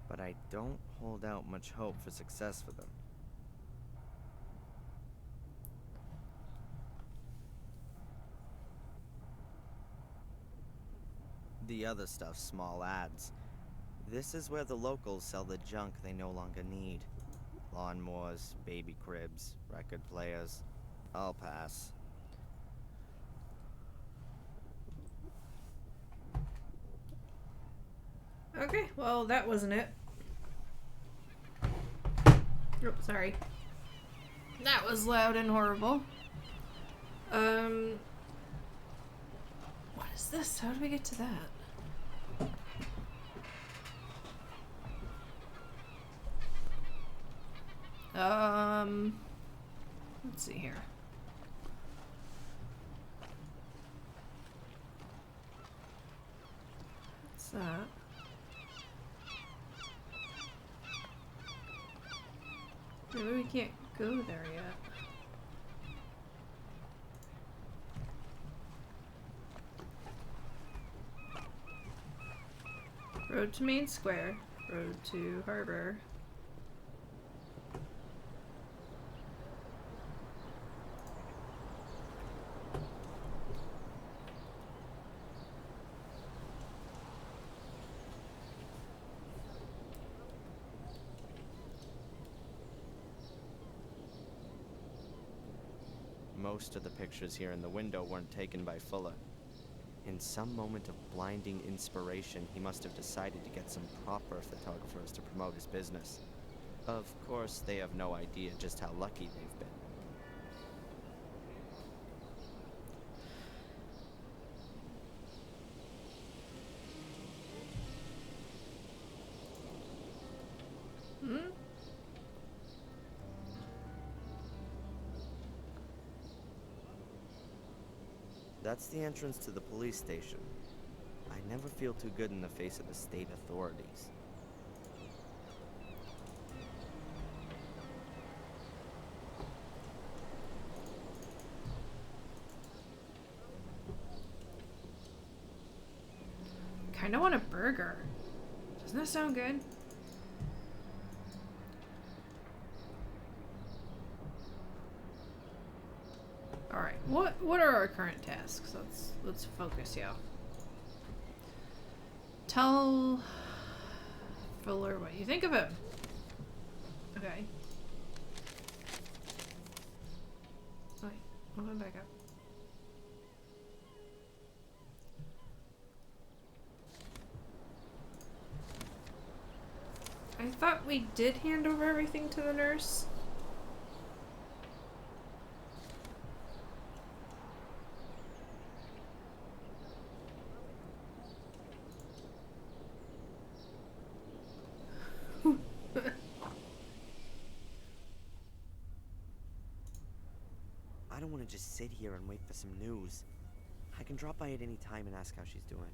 But I don't hold out much hope for success for them. The other stuff's small ads. This is where the locals sell the junk they no longer need. Lawnmowers, baby cribs, record players. I'll pass. Okay, well, that wasn't it. Oh, sorry. That was loud and horrible. What is this? How do we get to that? Let's see here. What's that? Maybe we can't go there yet. Road to Main Square. Road to Harbor. Most of the pictures here in the window weren't taken by Fuller. In some moment of blinding inspiration, he must have decided to get some proper photographers to promote his business. Of course, they have no idea just how lucky they've been. That's the entrance to the police station. I never feel too good in the face of the state authorities. Kinda want a burger. Doesn't that sound good? Alright, what are our current tasks? Let's focus, yeah. Tell Fuller what you think of him. Okay. Wait, hold on, back up. I thought we did hand over everything to the nurse. I don't want to just sit here and wait for some news. I can drop by at any time and ask how she's doing.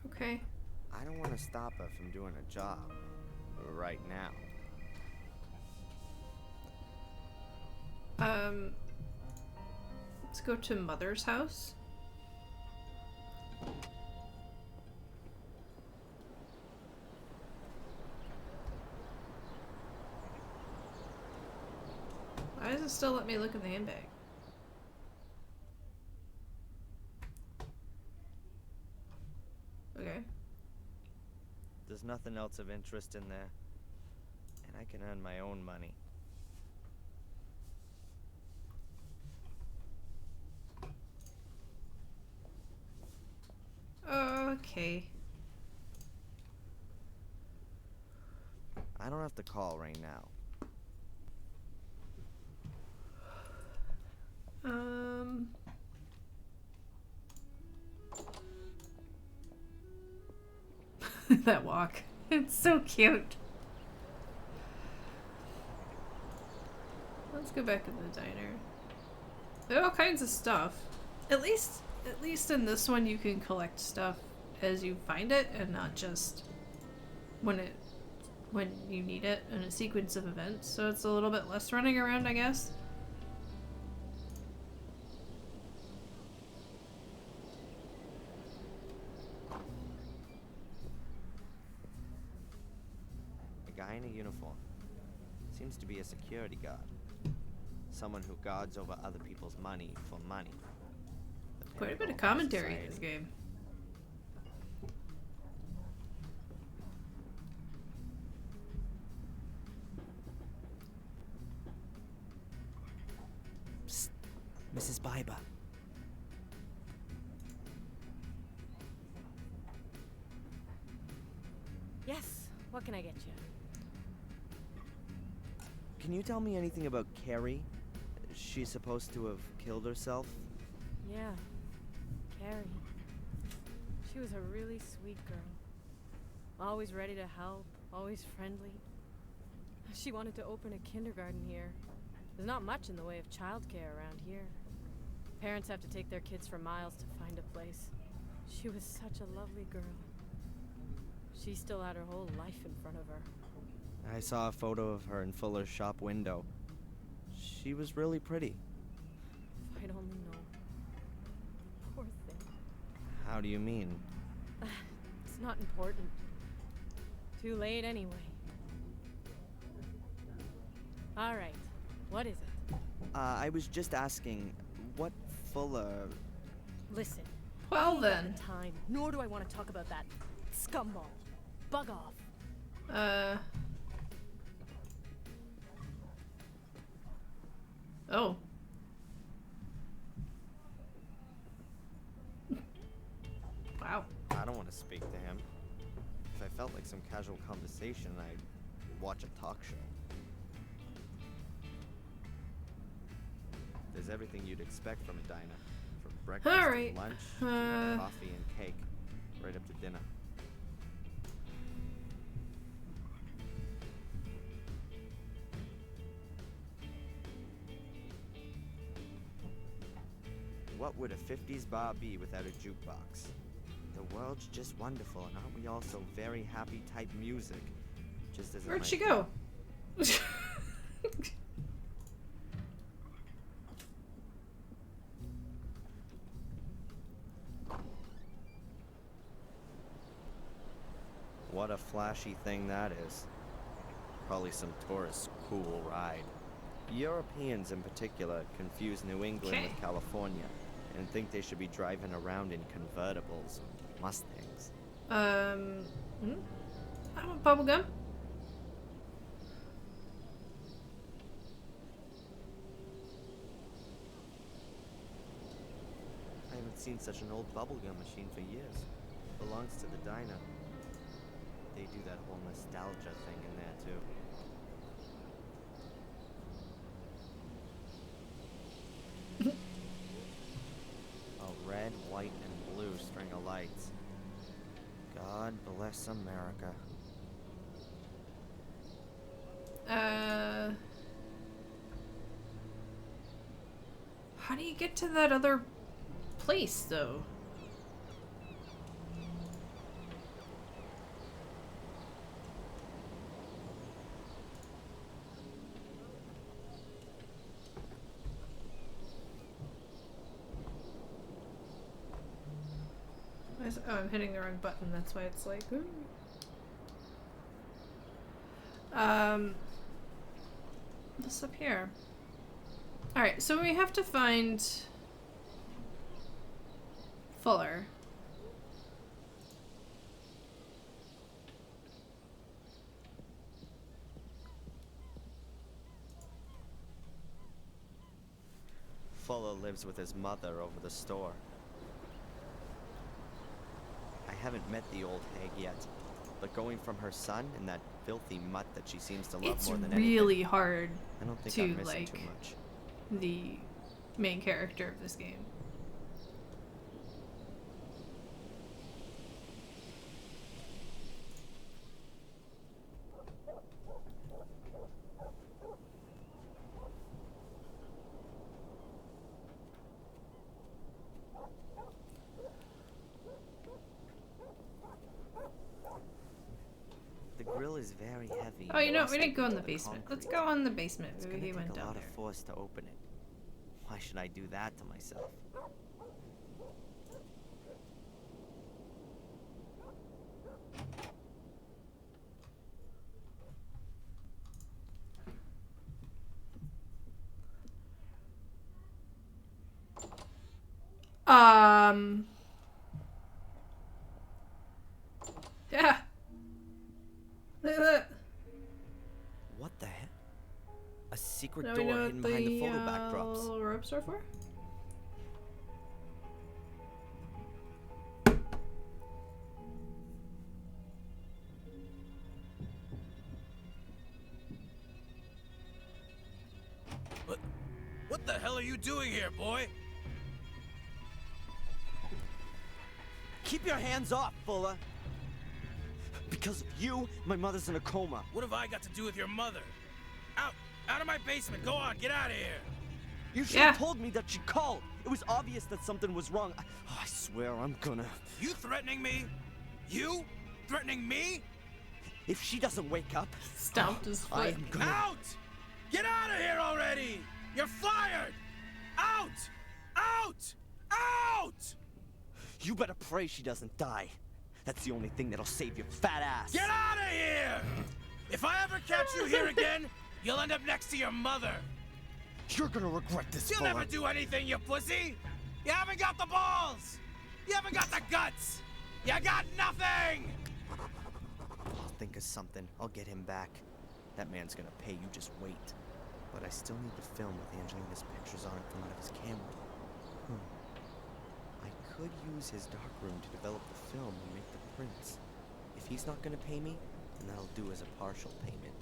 Okay. I don't want to stop her from doing a job right now. Let's go to Mother's house. Why does it still let me look in the handbag? Okay. There's nothing else of interest in there. And I can earn my own money. Okay. I don't have to call right now. That walk. It's so cute. Let's go back to the diner. There are all kinds of stuff. At least in this one you can collect stuff as you find it and not just when you need it in a sequence of events. So it's a little bit less running around, I guess. Guy in a uniform. Seems to be a security guard. Someone who guards over other people's money for money. Quite a bit of commentary in this game. Psst. Mrs. Baiba. Yes, what can I get you? Can you tell me anything about Carrie? She's supposed to have killed herself? Yeah, Carrie. She was a really sweet girl. Always ready to help, always friendly. She wanted to open a kindergarten here. There's not much in the way of childcare around here. Parents have to take their kids for miles to find a place. She was such a lovely girl. She still had her whole life in front of her. I saw a photo of her in Fuller's shop window. She was really pretty. If I'd only known. Poor thing. How do you mean? It's not important. Too late anyway. All right. What is it? I was just asking, what Fuller... Listen. Well then. I don't have the time, nor do I want to talk about that scumball. Bug off. Oh. Wow. I don't want to speak to him. If I felt like some casual conversation, I'd watch a talk show. There's everything you'd expect from a diner. From breakfast and lunch, to coffee and cake, right up to dinner. What would a 50s bar be without a jukebox? The world's just wonderful, and aren't we all so very happy type music? Just as Where'd she go? What a flashy thing that is. Probably some tourist's cool ride. Europeans in particular confuse New England with California and think they should be driving around in convertibles or Mustangs. I want bubblegum. I haven't seen such an old bubblegum machine for years. Belongs to the diner. They do that whole nostalgia thing in there too. A red, white, and blue string of lights. God bless America. How do you get to that other place, though? Oh, I'm hitting the wrong button, that's why it's like... Ooh. This up here. Alright, so we have to find... Fuller. Fuller lives with his mother over the store. I haven't met the old hag yet, but going from her son and that filthy mutt that she seems to love more than anything, it's really hard I don't think to I'm missing like too much. the main character of this game. The grill is very heavy. Oh, you know, we rusted didn't go in into the basement. concrete. Let's go in the basement. It's Maybe gonna he take went a down lot there. of force to open it. Why should I do that to myself? Yeah. Look at that. What the heck? A secret Now we door know hidden what behind the the photo backdrops. ropes are for. What the hell are you doing here, boy? Keep your hands off, Fuller. Because of you, my mother's in a coma. What have I got to do with your mother? Out of my basement. Go on, get out of here. You should have told me that she called. It was obvious that something was wrong. I swear I'm gonna... You threatening me? You? Threatening me? If she doesn't wake up... Stomped his foot. I am gonna... Out! Get out of here already! You're fired! Out! Out! Out! You better pray she doesn't die. That's the only thing that'll save your fat ass. Get out of here! If I ever catch you here again, you'll end up next to your mother. You're gonna regret this, You'll Fuller. never do anything, you pussy! You haven't got the balls! You haven't got the guts! You got nothing! I'll think of something. I'll get him back. That man's gonna pay, you just wait. But I still need the film with Angelina's pictures on it from out of his camera. I could use his darkroom to develop the film and make the prints. If he's not gonna pay me, then that'll do as a partial payment.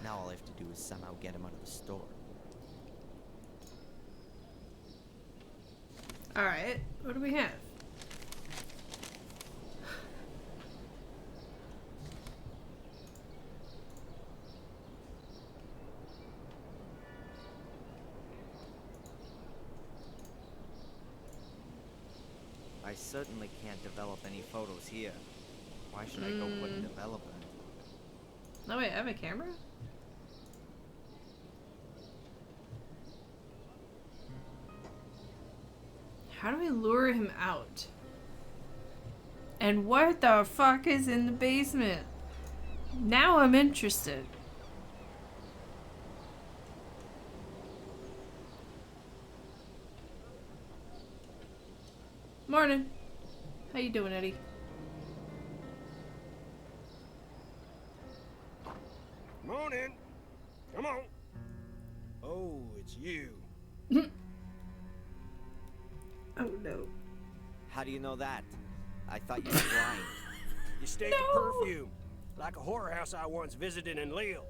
Now all I have to do is somehow get him out of the store. Alright, what do we have? I certainly can't develop any photos here. Why should I go put a developer? No, wait, I have a camera? How do we lure him out? And what the fuck is in the basement? Now I'm interested. Morning. How you doing, Eddie? Morning. Come on. Oh, it's you. Oh no. How do you know that? I thought you were blind. You stink of perfume, like a whorehouse I once visited in Lille.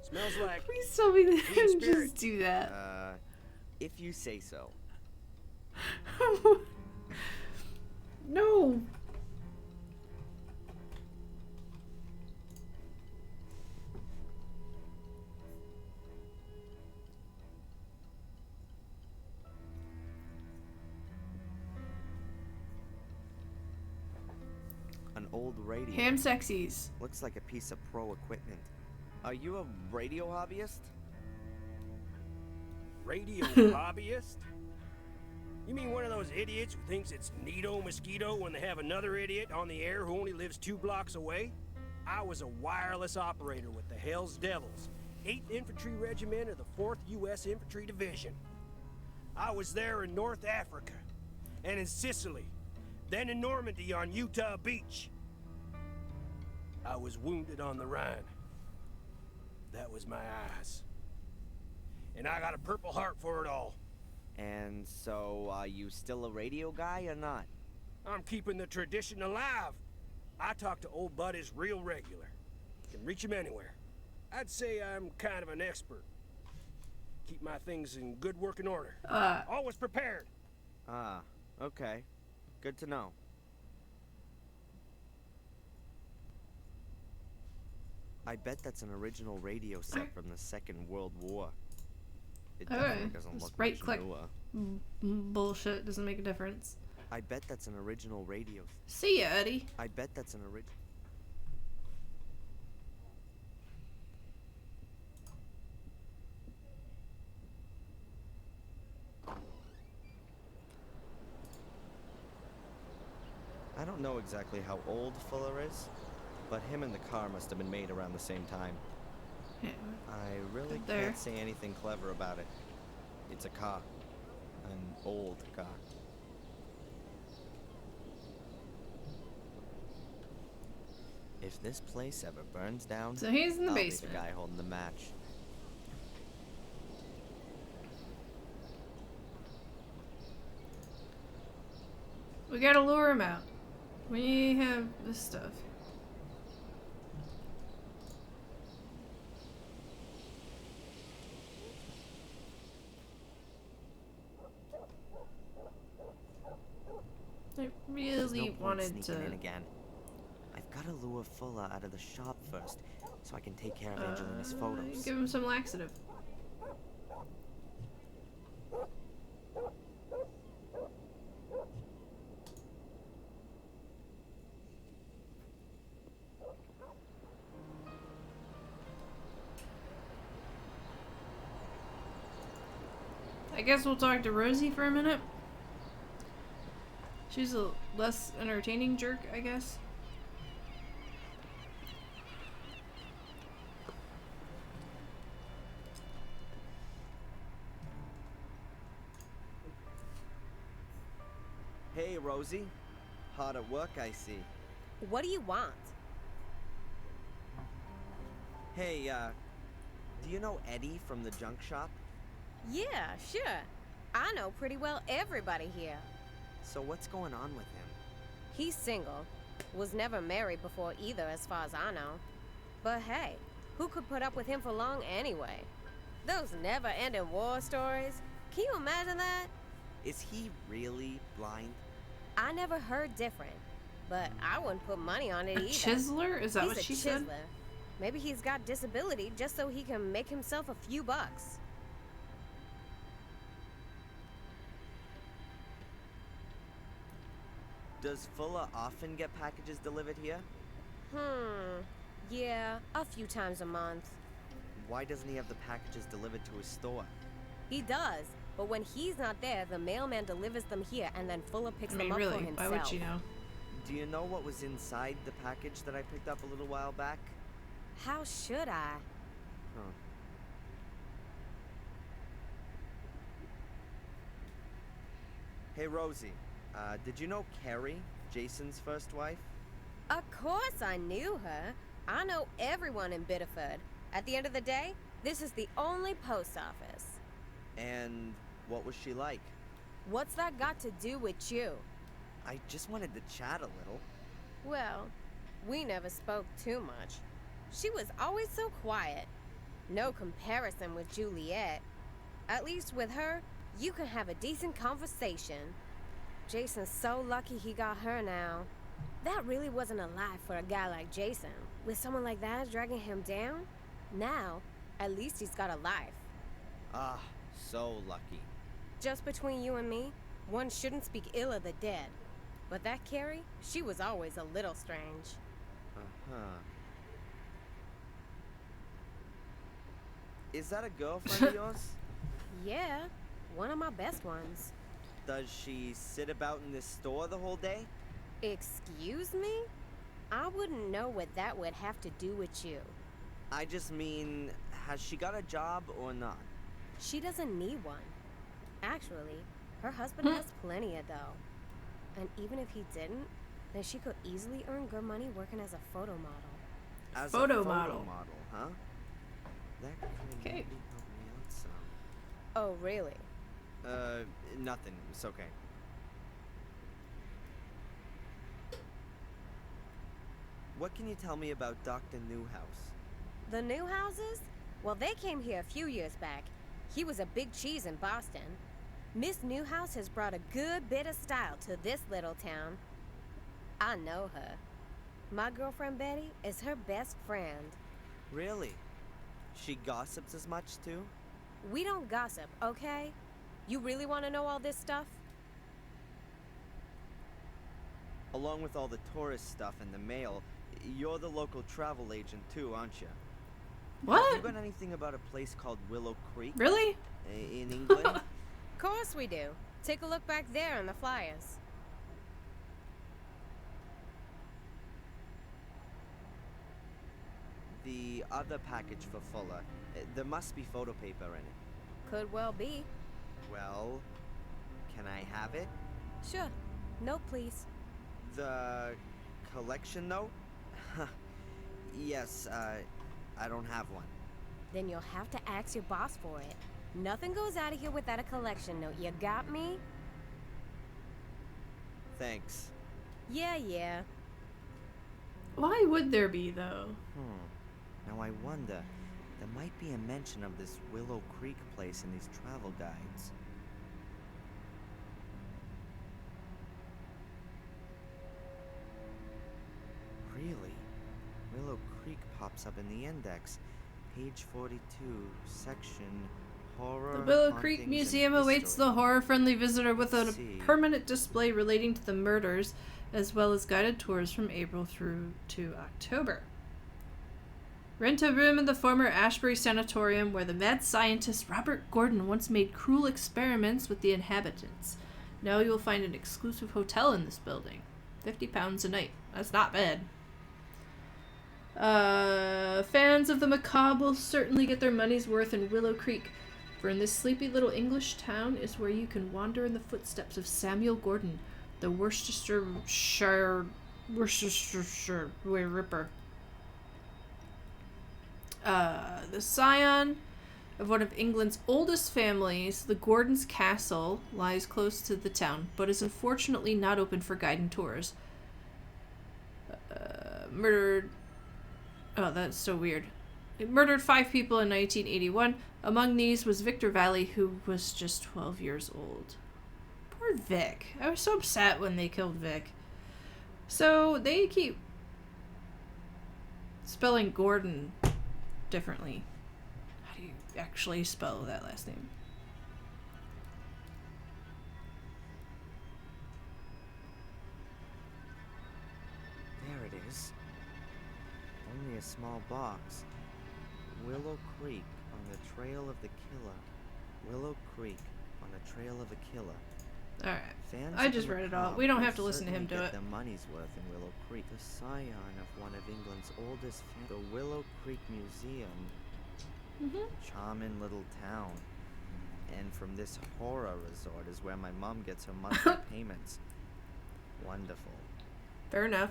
Smells like... Please tell me that teen him spirit. just do that. If you say so. No. An old radio. Ham sexies. Looks like a piece of pro equipment. Are you a radio hobbyist? Radio hobbyist? You mean one of those idiots who thinks it's neato mosquito when they have another idiot on the air who only lives 2 blocks away? I was a wireless operator with the Hells Devils, 8th Infantry Regiment of the 4th U.S. Infantry Division. I was there in North Africa, and in Sicily, then in Normandy on Utah Beach. I was wounded on the Rhine. That was my eyes. And I got a Purple Heart for it all. And so, are you still a radio guy or not? I'm keeping the tradition alive. I talk to old buddies real regular. Can reach him anywhere. I'd say I'm kind of an expert. Keep my things in good working order. Always prepared. Ah, okay. Good to know. I bet that's an original radio set from the Second World War. It definitely doesn't look right much click newer. Bullshit doesn't make a difference. I bet that's an original radio. See ya, Eddie. I bet that's an original. I don't know exactly how old Fuller is, but him and the car must have been made around the same time. Yeah. I really can't say anything clever about it. It's a car. An old car. If this place ever burns down, so he's in the I'll basement. Be the guy holding the match. We gotta lure him out. We have this stuff. I really wanted to. In again. I've got to lure Fuller out of the shop first, so I can take care of Angelina's photos. Give him some laxative. I guess we'll talk to Rosie for a minute. She's a less entertaining jerk, I guess. Hey, Rosie. Hard at work, I see. What do you want? Hey, do you know Eddie from the junk shop? Yeah, sure. I know pretty well everybody here. So what's going on with him? He's single. Was never married before either, as far as I know. But hey, who could put up with him for long anyway? Those never-ending war stories. Can you imagine that? Is he really blind? I never heard different, but I wouldn't put money on it either. Chiseler? Is that what she said? Maybe he's got disability just so he can make himself a few bucks. Does Fuller often get packages delivered here? Yeah, a few times a month. Why doesn't he have the packages delivered to his store? He does, but when he's not there, the mailman delivers them here and then Fuller picks them up really, for himself. why would you know? Do you know what was inside the package that I picked up a little while back? How should I? Huh. Hey, Rosie. Did you know Carrie, Jason's first wife? Of course I knew her. I know everyone in Biddeford. At the end of the day, this is the only post office. And what was she like? What's that got to do with you? I just wanted to chat a little. Well, we never spoke too much. She was always so quiet. No comparison with Juliet. At least with her, you can have a decent conversation. Jason's so lucky he got her now. That really wasn't a life for a guy like Jason. With someone like that dragging him down, now, at least he's got a life. Ah, so lucky. Just between you and me, one shouldn't speak ill of the dead. But that Carrie, she was always a little strange. Uh-huh. Is that a girlfriend of yours? Yeah, one of my best ones. Does she sit about in this store the whole day? Excuse me? I wouldn't know what that would have to do with you. I just mean, has she got a job or not? She doesn't need one. Actually, her husband has plenty of dough. And even if he didn't, then she could easily earn good money working as a photo model. As photo a photo model, huh? That could maybe help me out some. Oh, really? Nothing. It's okay. What can you tell me about Dr. Newhouse? The Newhouses? Well, they came here a few years back. He was a big cheese in Boston. Miss Newhouse has brought a good bit of style to this little town. I know her. My girlfriend Betty is her best friend. Really? She gossips as much, too? We don't gossip, okay? You really want to know all this stuff? Along with all the tourist stuff and the mail, you're the local travel agent too, aren't you? What? You got anything about a place called Willow Creek? Really? In England? Of course we do. Take a look back there on the flyers. The other package for Fuller. There must be photo paper in it. Could well be. Well, can I have it? Sure. No, please. The collection note? Yes, I don't have one. Then you'll have to ask your boss for it. Nothing goes out of here without a collection note. You got me? Thanks. Yeah. Why would there be, though? Now I wonder, there might be a mention of this Willow Creek place in these travel guides. Really? Willow Creek pops up in the index. Page 42, section Horror. The Willow Creek Museum awaits the horror-friendly visitor with a permanent display relating to the murders, as well as guided tours from April through to October. Rent a room in the former Ashbury Sanatorium where the mad scientist Robert Gordon once made cruel experiments with the inhabitants. Now you will find an exclusive hotel in this building. £50 a night. That's not bad. Fans of the macabre will certainly get their money's worth in Willow Creek, for in this sleepy little English town is where you can wander in the footsteps of Samuel Gordon, the Worcestershire Ripper. The scion of one of England's oldest families, the Gordon's Castle lies close to the town, but is unfortunately not open for guided tours. Murdered... Oh, that's so weird. It murdered 5 people in 1981. Among these was Victor Valley, who was just 12 years old. Poor Vic. I was so upset when they killed Vic. So, they keep spelling Gordon differently. How do you actually spell that last name? There it is. Only a small box. Willow Creek on the trail of the killer. Willow Creek on the trail of a killer. Alright. I just read it all. We don't have to listen to him do it. Their money's worth in Willow Creek. The scion of one of England's oldest the Willow Creek Museum. Charming little town. And from this horror resort is where my mom gets her monthly payments. Wonderful. Fair enough.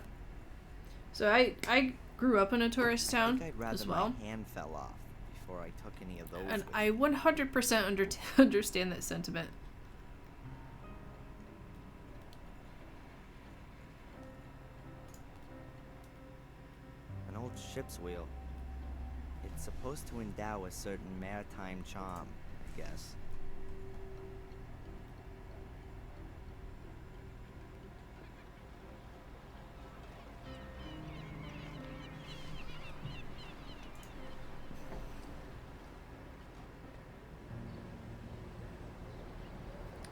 So I grew up in a tourist town as well. My hand fell off before I took any of those. And I 100% understand that sentiment. An old ship's wheel. It's supposed to endow a certain maritime charm, I guess.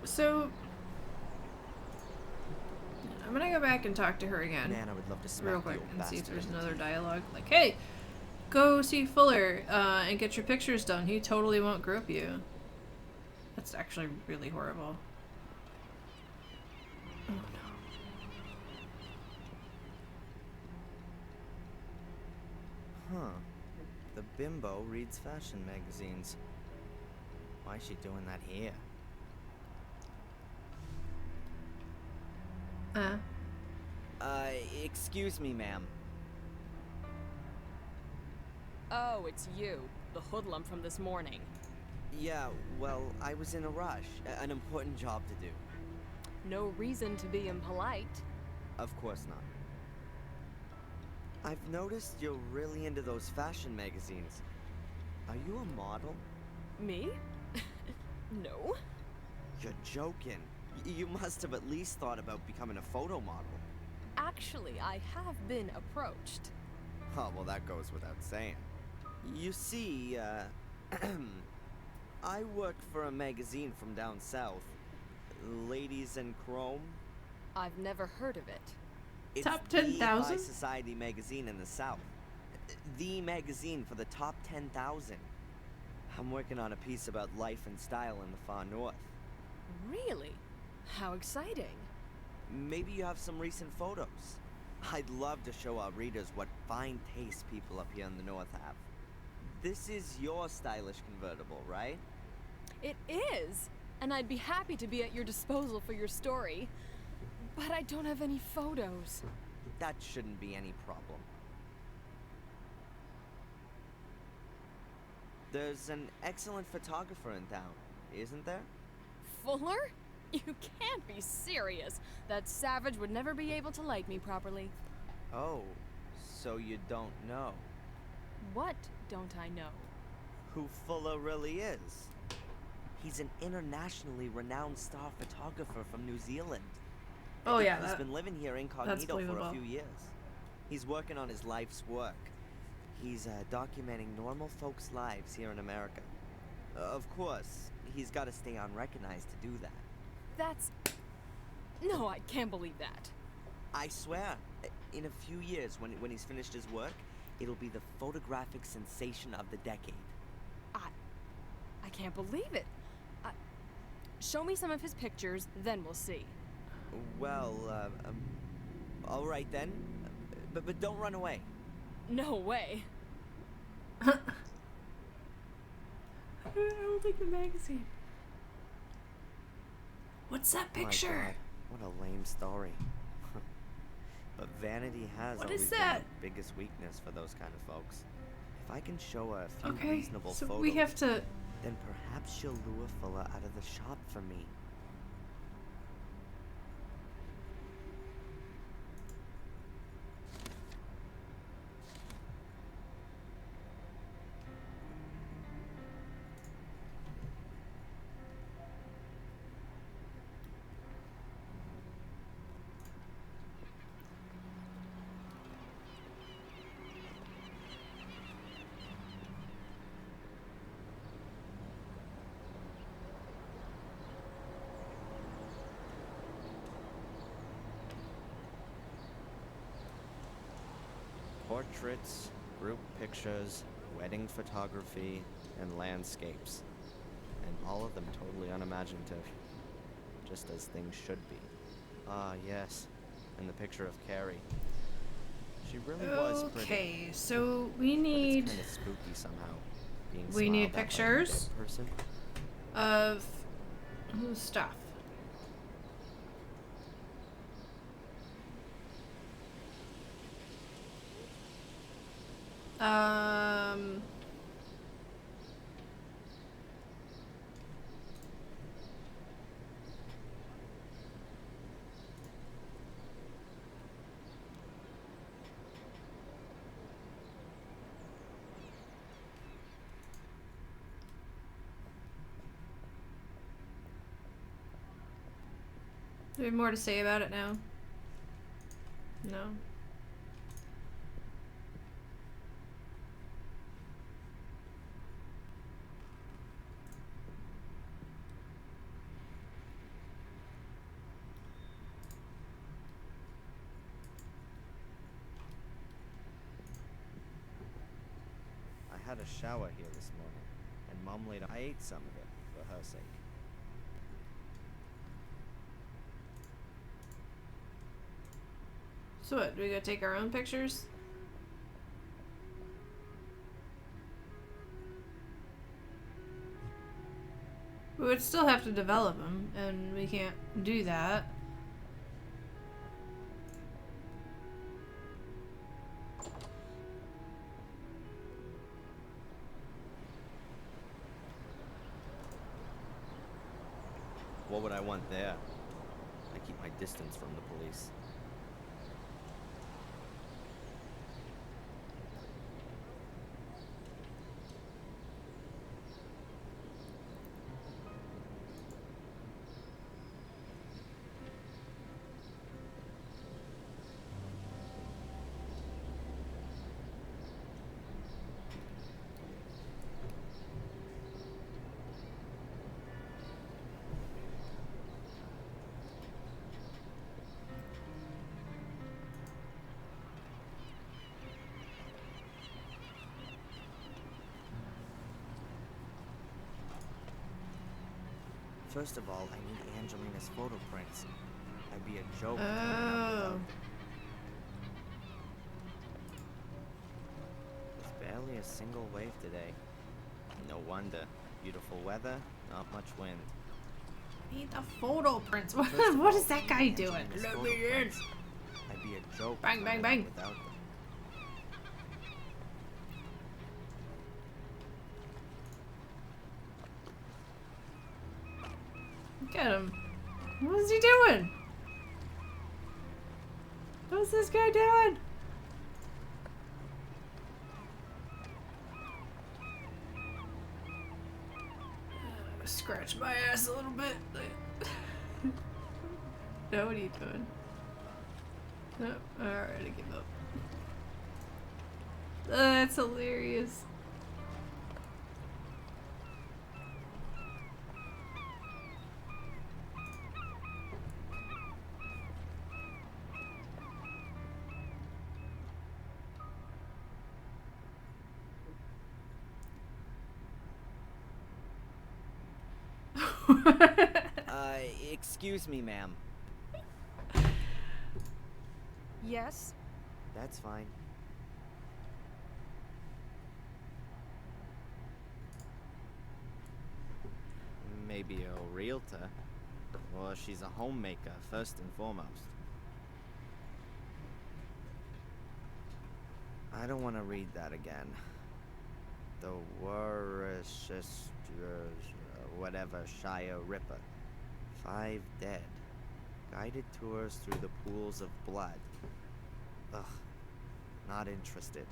So, I'm gonna go back and talk to her again. Man, I would love to smack real quick the old and see if bastard there's in the another teeth. dialogue. Like, hey, go see Fuller and get your pictures done. He totally won't grope you. That's actually really horrible. Oh no. Huh. The bimbo reads fashion magazines. Why is she doing that here? Excuse me, ma'am. Oh, it's you. The hoodlum from this morning. Yeah, well, I was in a rush. An important job to do. No reason to be impolite. Of course not. I've noticed you're really into those fashion magazines. Are you a model? Me? No. You're joking. You must have at least thought about becoming a photo model. Actually, I have been approached. Oh, well, that goes without saying. You see, I work for a magazine from down south. Ladies in Chrome. I've never heard of it. It's Top the 10,000? high society magazine in the south. The magazine for the top 10,000. I'm working on a piece about life and style in the far north. Really? How exciting. Maybe you have some recent photos. I'd love to show our readers what fine taste people up here in the north have. This is your stylish convertible, right? It is, and I'd be happy to be at your disposal for your story. But I don't have any photos. That shouldn't be any problem. There's an excellent photographer in town, isn't there? Fuller? You can't be serious. That savage would never be able to like me properly. Oh, so you don't know What don't I know? who Fuller really is? He's an internationally renowned star photographer from New Zealand. Oh yeah, He's been living here incognito for a believable. few years. He's working on his life's work. He's documenting normal folks' lives here in America. Of course, he's got to stay unrecognized to do that. That's... No, I can't believe that. I swear, in a few years, when he's finished his work, it'll be the photographic sensation of the decade. I can't believe it. Show me some of his pictures, then we'll see. Well, all right then. But don't run away. No way. I don't like the magazine. What's that picture? My God, what a lame story. But vanity has What always is been that? the biggest weakness for those kind of folks. If I can show a few Okay, reasonable so photos, we have to... then perhaps she'll lure Fuller out of the shop for me. Portraits, group pictures, wedding photography, and landscapes. And all of them totally unimaginative. Just as things should be. Ah, yes. And the picture of Carrie. She really was pretty. Okay, so we But need... it's kind of spooky somehow. Being We need smiled at by a pictures dead person. of stuff. Um... Do we have more to say about it now? No. I had a shower here this morning, and Mom laid. I ate some of it for her sake. So what, do we go take our own pictures? We would still have to develop them, and we can't do that. What would I want there? I keep my distance from the police. First of all, I need Angelina's photo prints. I'd be a joke. Oh. There's barely a single wave today. No wonder. Beautiful weather, not much wind. Need the photo prints. What is that guy doing? Let me in. I'd be a joke. Bang, bang, bang. Without them. Look at him. What is he doing? What's this guy doing? Scratch my ass a little bit. No, what are you doing? No, alright, I give up. That's hilarious. Excuse me, ma'am. Yes? That's fine. Maybe a realtor. Or she's a homemaker, first and foremost. I don't want to read that again. The Worcestershire, whatever, Shire Ripper. 5 dead. Guided tours through the pools of blood. Ugh. Not interested.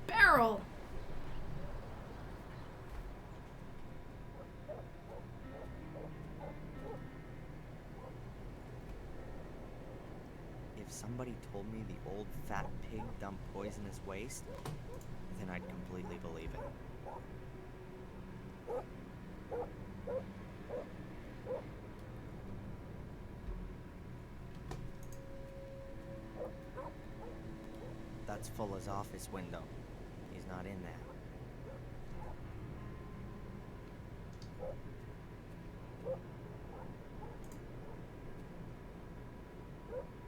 Barrel. If somebody told me the old fat pig dumped poisonous waste, then I'd completely believe it. That's Fuller's office window. He's not in there.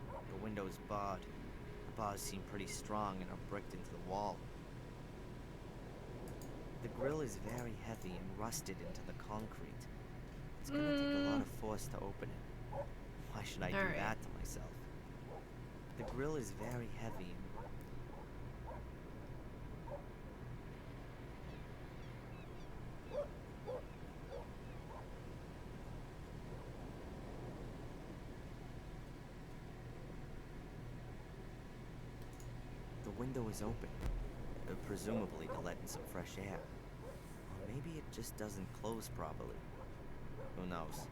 The window's barred. The bars seem pretty strong and are bricked into the wall. The grill is very heavy and rusted into the concrete. It's gonna take a lot of force to open it. Why should I do that to myself? The grill is very heavy and the window is open, presumably to let in some fresh air. Or maybe it just doesn't close properly. Who knows?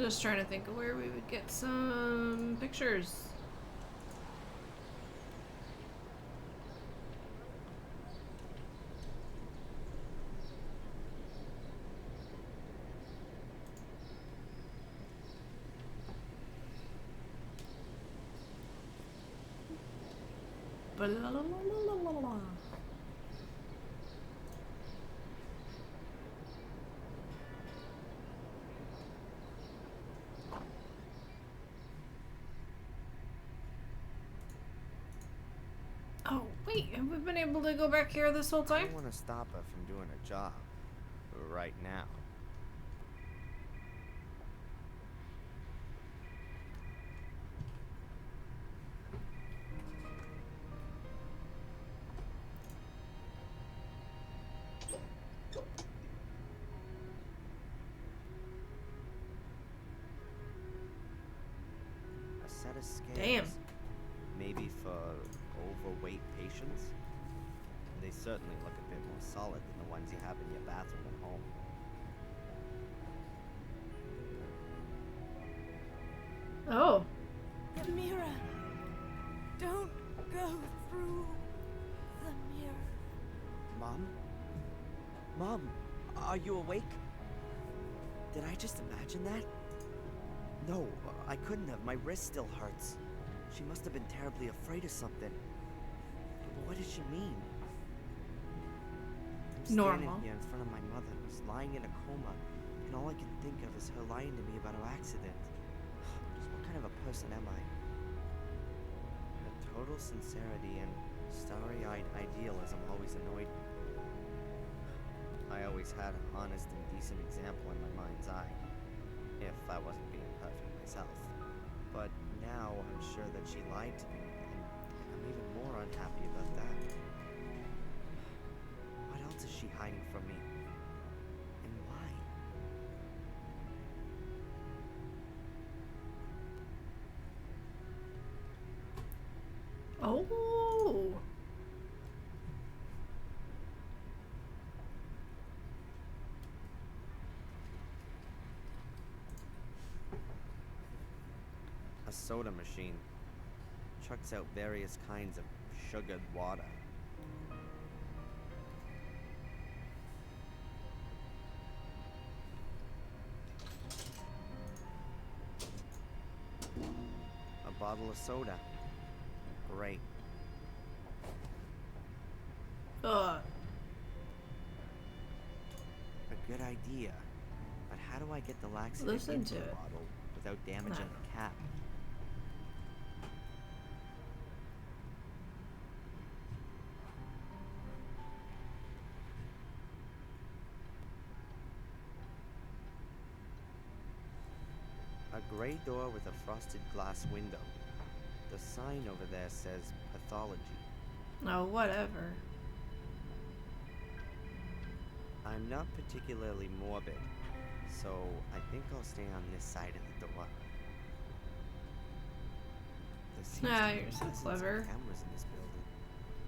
Just trying to think of where we would get some pictures. Oh, wait, have we been able to go back here this whole time? I don't want to stop her from doing her job. Right now. A set of scales. Damn. Maybe for overweight patients? They certainly look a bit more solid than the ones you have in your bathroom at home. Oh. The mirror. Don't go through the mirror. Mom? Mom, are you awake? Did I just imagine that? No, I couldn't have. My wrist still hurts. She must have been terribly afraid of something. But what did she mean? I'm standing here in front of my mother, who's lying in a coma, and all I can think of is her lying to me about her accident. Just what kind of a person am I? Her total sincerity and starry-eyed idealism always annoyed me. I always had an honest and decent example in my mind's eye, if I wasn't being perfect myself. But now I'm sure that she lied to me, and I'm even more unhappy about that. What else is she hiding from me? And why? Oh. A soda machine. Chucks out various kinds of sugared water. A bottle of soda. Great. Ugh. A good idea. But how do I get the laxative Listen into to the it. bottle without damaging the cap? A gray door with a frosted glass window. The sign over there says pathology. Oh, whatever. I'm not particularly morbid, so I think I'll stay on this side of the door. There seems to be You're so dozens of clever. cameras in this building.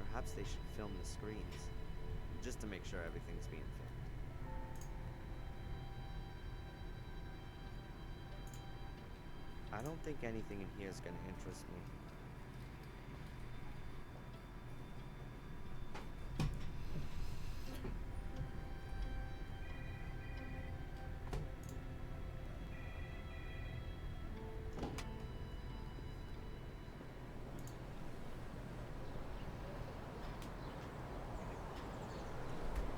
Perhaps they should film the screens, just to make sure everything's being filmed. I don't think anything in here is going to interest me.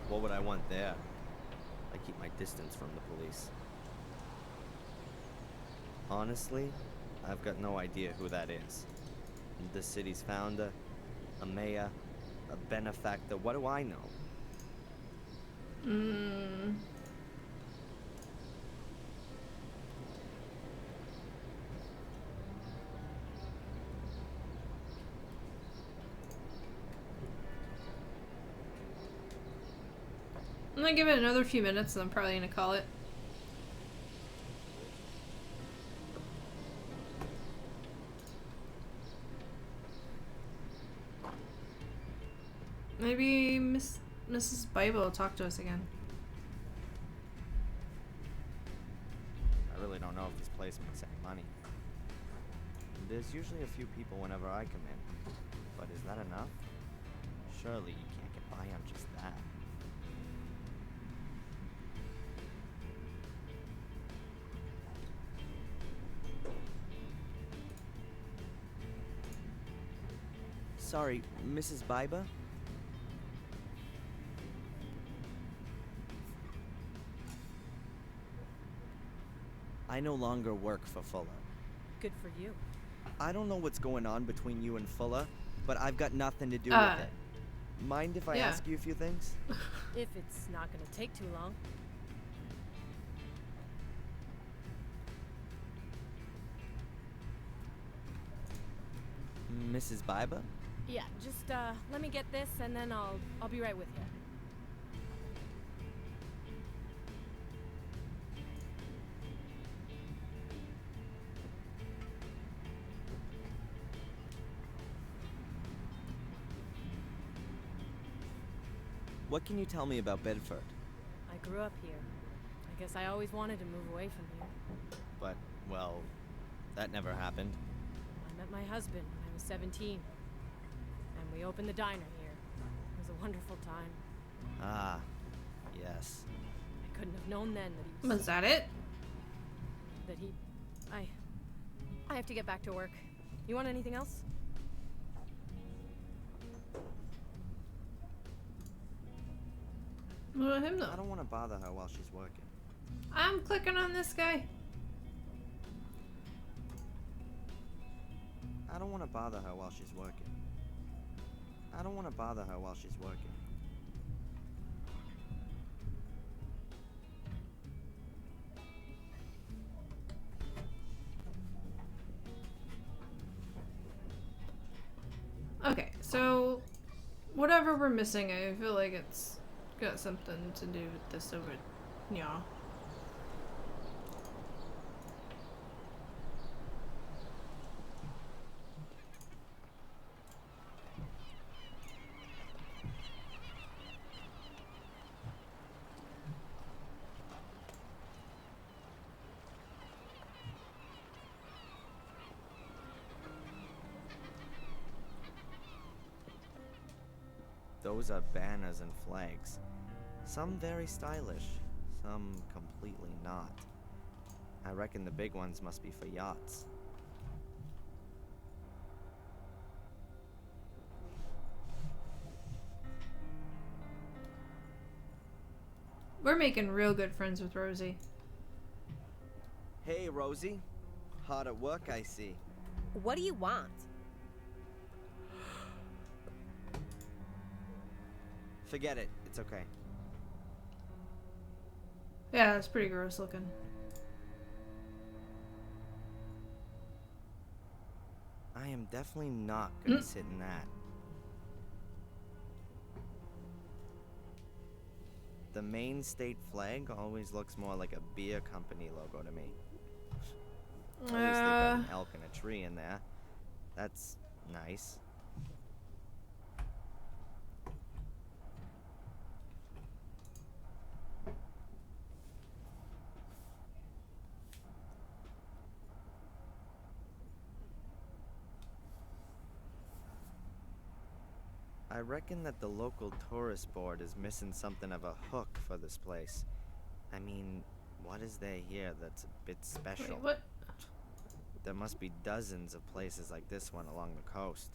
What would I want there? I keep my distance from the police. Honestly, I've got no idea who that is. The city's founder, a mayor, a benefactor, what do I know? I'm gonna give it another few minutes and I'm probably gonna call it. Maybe Mrs. Bible will talk to us again. I really don't know if this replacements and money. There's usually a few people whenever I come in. But is that enough? Surely you can't get by on just that. Sorry, Mrs. Biba? I no longer work for Fuller. Good for you. I don't know what's going on between you and Fuller, but I've got nothing to do with it. Mind if I ask you a few things? If it's not gonna take too long. Mrs. Biba? Yeah, just let me get this and then I'll be right with you. What can you tell me about Bedford? I grew up here. I guess I always wanted to move away from here. But, well, that never happened. I met my husband when I was 17. And we opened the diner here. It was a wonderful time. Ah, yes. I couldn't have known then that he was... Was that it? That he... I have to get back to work. You want anything else? Well, him though. I don't want to bother her while she's working. I'm clicking on this guy. I don't want to bother her while she's working. I don't want to bother her while she's working. Okay, so whatever we're missing, I feel like it's got something to do with this over, yeah. Those are banners and flags. Some very stylish, some completely not. I reckon the big ones must be for yachts. We're making real good friends with Rosie. Hey, Rosie. Hard at work, I see. What do you want? Forget it. It's okay. Yeah, it's pretty gross looking. I am definitely not gonna sit in that. The Maine state flag always looks more like a beer company logo to me. At least they've got an elk and a tree in there. That's nice. I reckon that the local tourist board is missing something of a hook for this place. I mean, what is there here that's a bit special? Wait, what? There must be dozens of places like this one along the coast.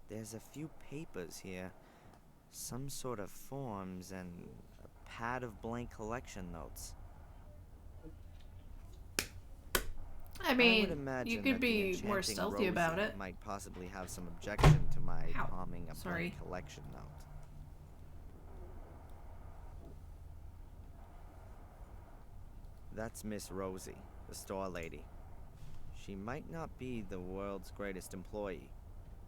There's a few papers here. Some sort of forms and a pad of blank collection notes. I mean, you could be more stealthy about it. Might possibly have some objection to my palming a blank collection note. That's Miss Rosie, the store lady. She might not be the world's greatest employee,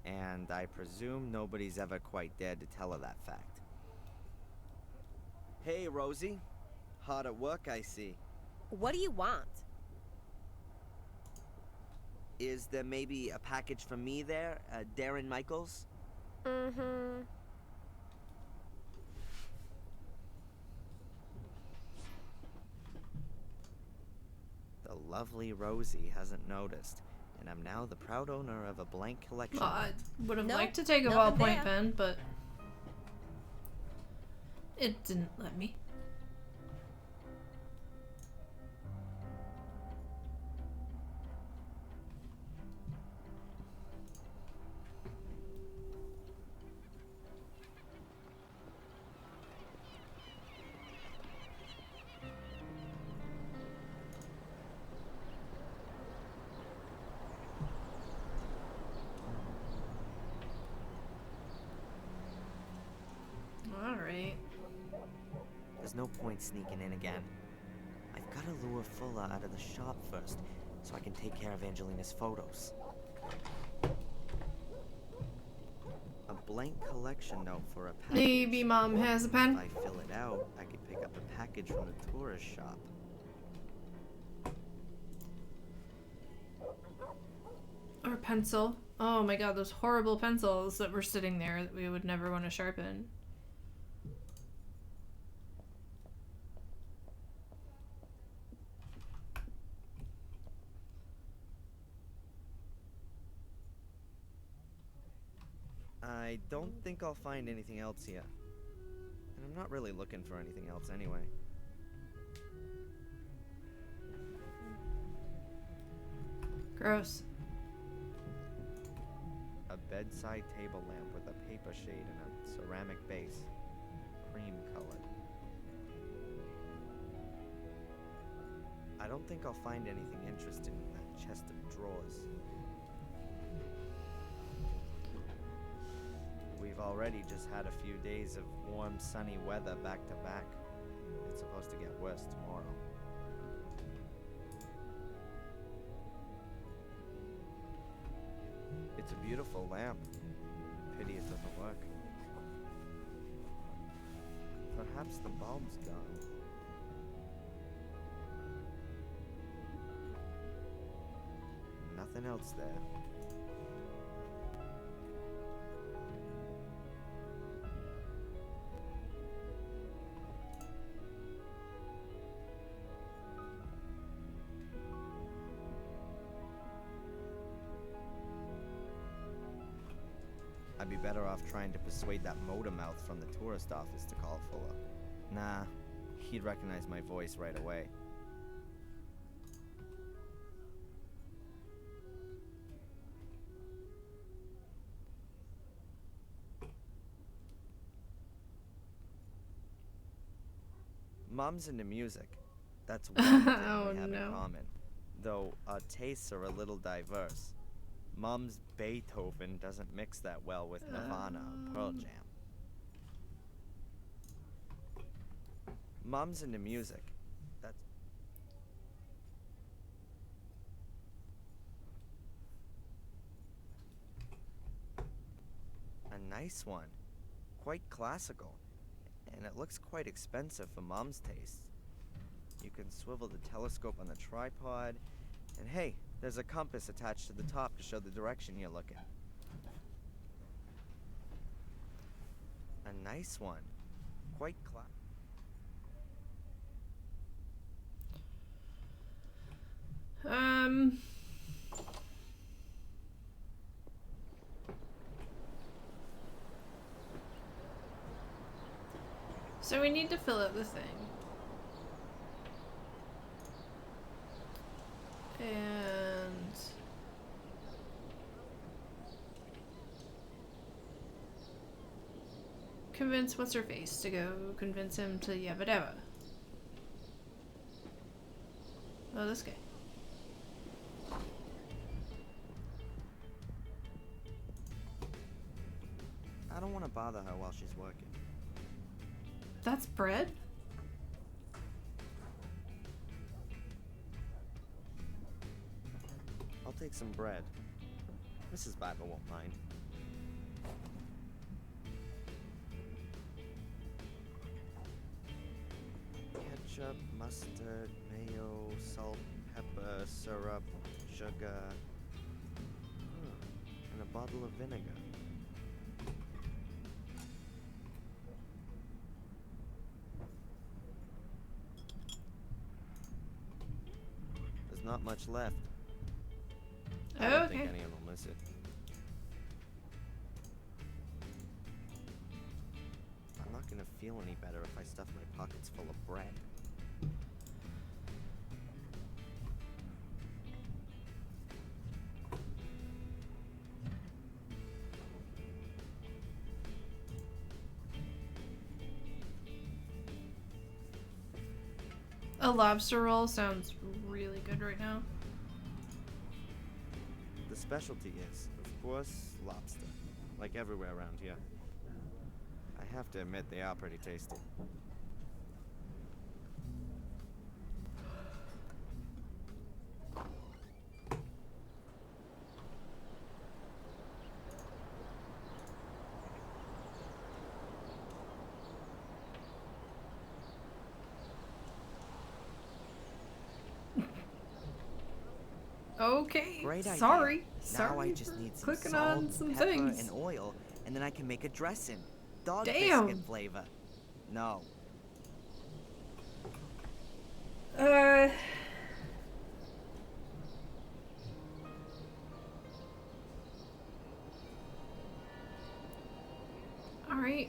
and I presume nobody's ever quite dared to tell her that fact. Hey, Rosie. Hard at work, I see. What do you want? Is there maybe a package for me there, Darren Michaels? Mm-hmm. lovely Rosie hasn't noticed, and I'm now the proud owner of a blank collection. I would have liked to take a ballpoint pen, but it didn't let me. Alright. There's no point sneaking in again. I've got to lure Fuller out of the shop first, so I can take care of Angelina's photos. A blank collection note for a package. Maybe Mom has a pen. If I fill it out, I can pick up a package from the tourist shop. Or a pencil. Oh my god, those horrible pencils that were sitting there that we would never want to sharpen. I don't think I'll find anything else here. And I'm not really looking for anything else anyway. Gross. A bedside table lamp with a paper shade and a ceramic base. Cream colored. I don't think I'll find anything interesting in that chest of drawers. We've already just had a few days of warm, sunny weather back to back. It's supposed to get worse tomorrow. It's a beautiful lamp. Pity it doesn't work. Perhaps the bulb's gone. Nothing else there. I'd be better off trying to persuade that motor mouth from the tourist office to call Fuller. Nah, he'd recognize my voice right away. Mom's into music. That's one thing we have in common. Though our tastes are a little diverse. Mom's Beethoven doesn't mix that well with Nirvana or Pearl Jam. Mom's into music. That's... A nice one. Quite classical. And it looks quite expensive for Mom's taste. You can swivel the telescope on the tripod, and hey, there's a compass attached to the top to show the direction you're looking. A nice one. Quite So we need to fill out the thing. And convince what's-her-face to go convince him to Yabba Dabba. Oh, this guy. I don't want to bother her while she's working. That's bread? I'll take some bread. Mrs. Biber won't mind. Ketchup, mustard, mayo, salt, pepper, syrup, sugar, and a bottle of vinegar. not much left. Oh, I don't okay. think anyone will miss it. I'm not gonna feel any better if I stuff my pockets full of bread. A lobster roll sounds really good right now. The specialty is, of course, lobster. Like everywhere around here. I have to admit, they are pretty tasty. Okay. Great idea. Sorry. Now I just need some clicking salt, on some pepper, things. and oil, and then I can make a dressing. Dog Damn. biscuit flavor. No. Alright,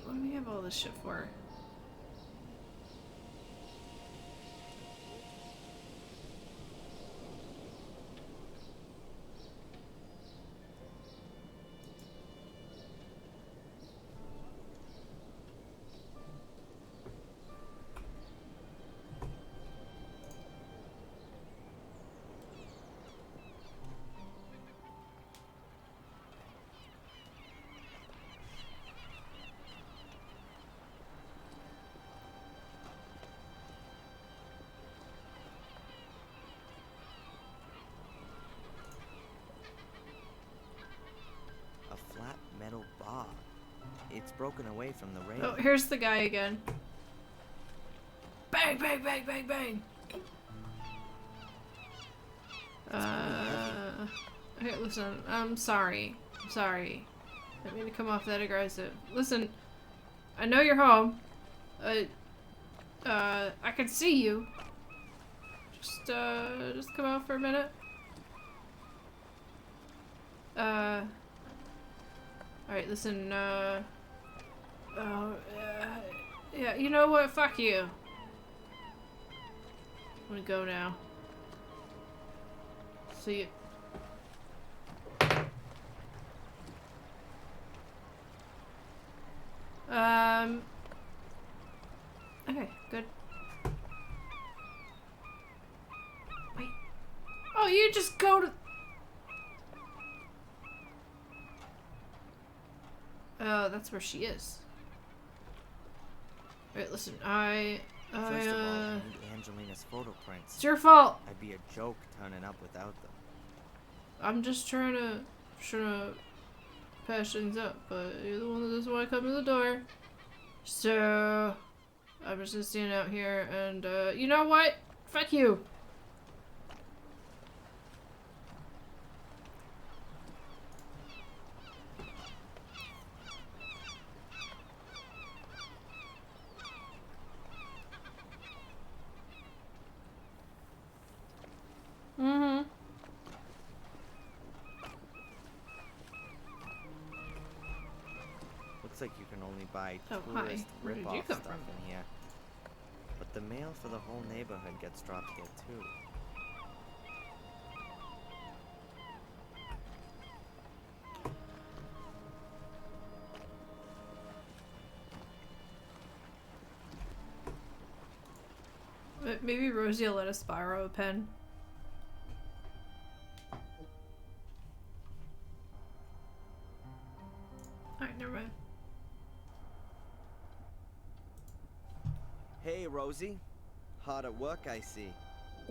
what do we have all this shit for? A flat metal bar. It's broken away from the rail. Oh, here's the guy again. Bang, bang, bang, bang, bang. Okay, listen, I'm sorry. I'm sorry. I didn't mean to come off that aggressive. Listen, I know you're home. I can see you. Just come out for a minute. Alright, listen, yeah, you know what? Fuck you. I'm gonna go now. See you. Okay, good. Wait. Oh, you just go to... Oh, that's where she is. Alright, listen, First of all, I need Angelina's photo prints. It's your fault! I'd be a joke turning up without them. I'm just trying to patch things up, but you're the one that doesn't want to come in the door. So, I'm just gonna stand out here and, you know what? Fuck you! Mm-hmm. Looks like you can only buy Oh, hi. tourist Where did you rip-off come stuff from? in here. But the mail for the whole neighborhood gets dropped here too. Maybe Rosie will let us borrow a pen. Alright, never mind. Hey, Rosie. Hard at work, I see.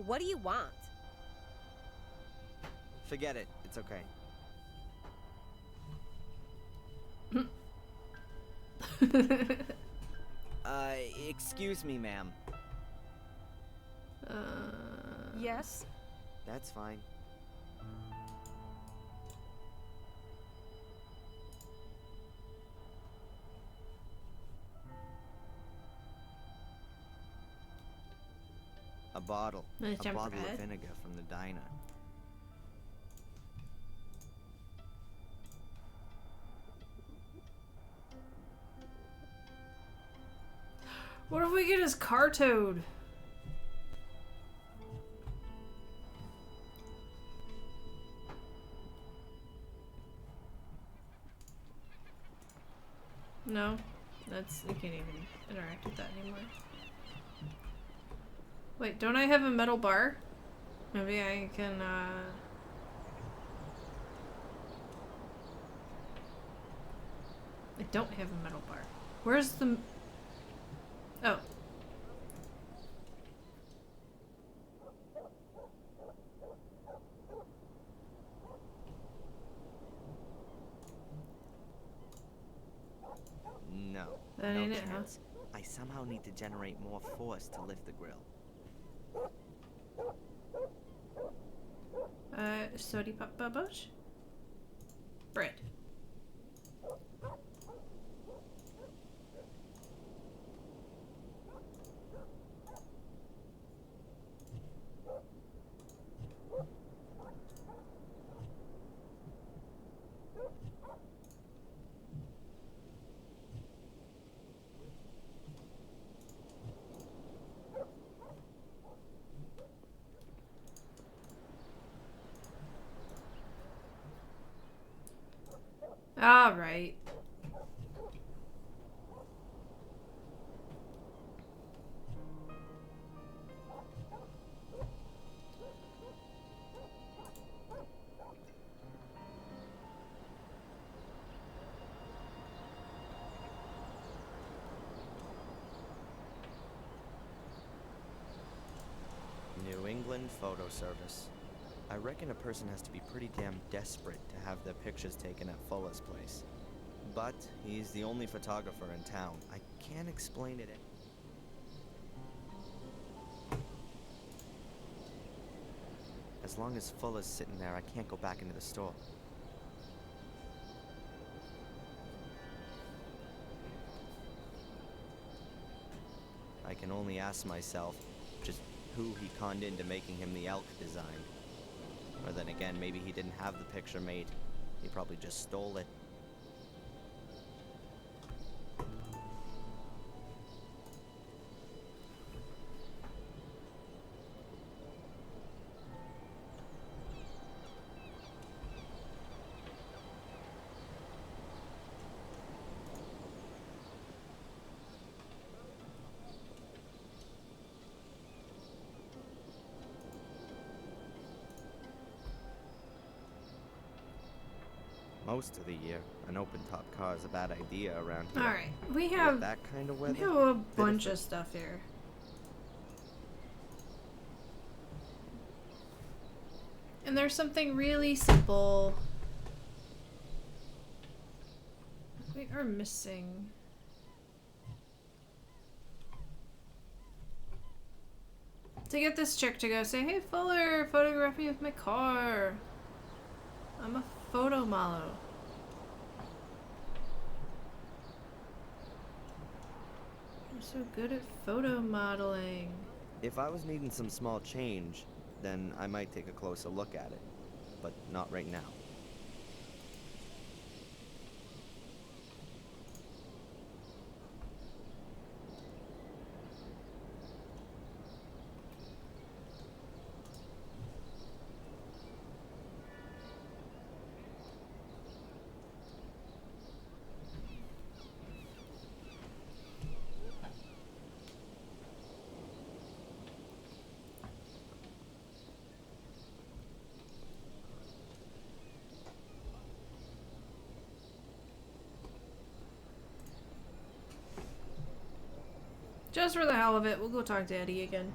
What do you want? Forget it. It's okay. Excuse me, ma'am. Yes? That's fine. A bottle. Nice A jump bottle ahead. of vinegar from the diner. What if we get his car towed? No, that's, you can't even interact with that anymore. Wait, don't I have a metal bar? Maybe I can, I don't have a metal bar. Where's the... Oh. No. That no ain't it, huh? chance. I somehow need to generate more force to lift the grill. Sodi papabosh? Bread. All right. New England Photo Service. I reckon a person has to be pretty damn desperate to have their pictures taken at Fuller's place. But he's the only photographer in town. I can't explain it. As long as Fuller's sitting there, I can't go back into the store. I can only ask myself just who he conned into making him the elk design. Or then again, maybe he didn't have the picture made. He probably just stole it. Most of the year, an open-top car is a bad idea around here. All right, we have With that kind of weather. We have a bunch of stuff here. And there's something really simple. We are missing. To get this chick to go say, "Hey Fuller, photograph me with my car. I'm a photo model." I'm so good at photo modeling. If I was needing some small change, then I might take a closer look at it. But not right now. Just for the hell of it, we'll go talk to Eddie again.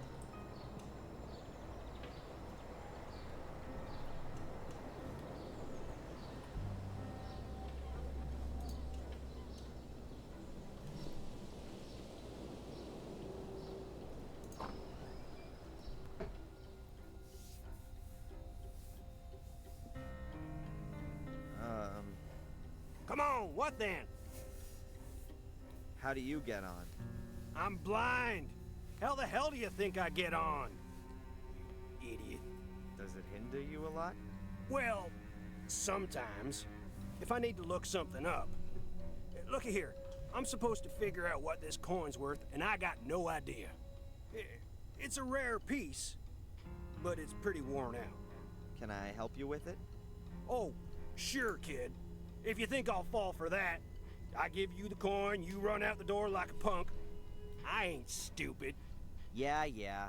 Come on, what then? How do you get on? I'm blind. How the hell do you think I get on? idiot. Does it hinder you a lot? Well, sometimes. If I need to look something up. Looky here. I'm supposed to figure out what this coin's worth, and I got no idea. It's a rare piece, but it's pretty worn out. Can I help you with it? Oh, sure, kid. If you think I'll fall for that, I give you the coin, you run out the door like a punk. I ain't stupid. Yeah.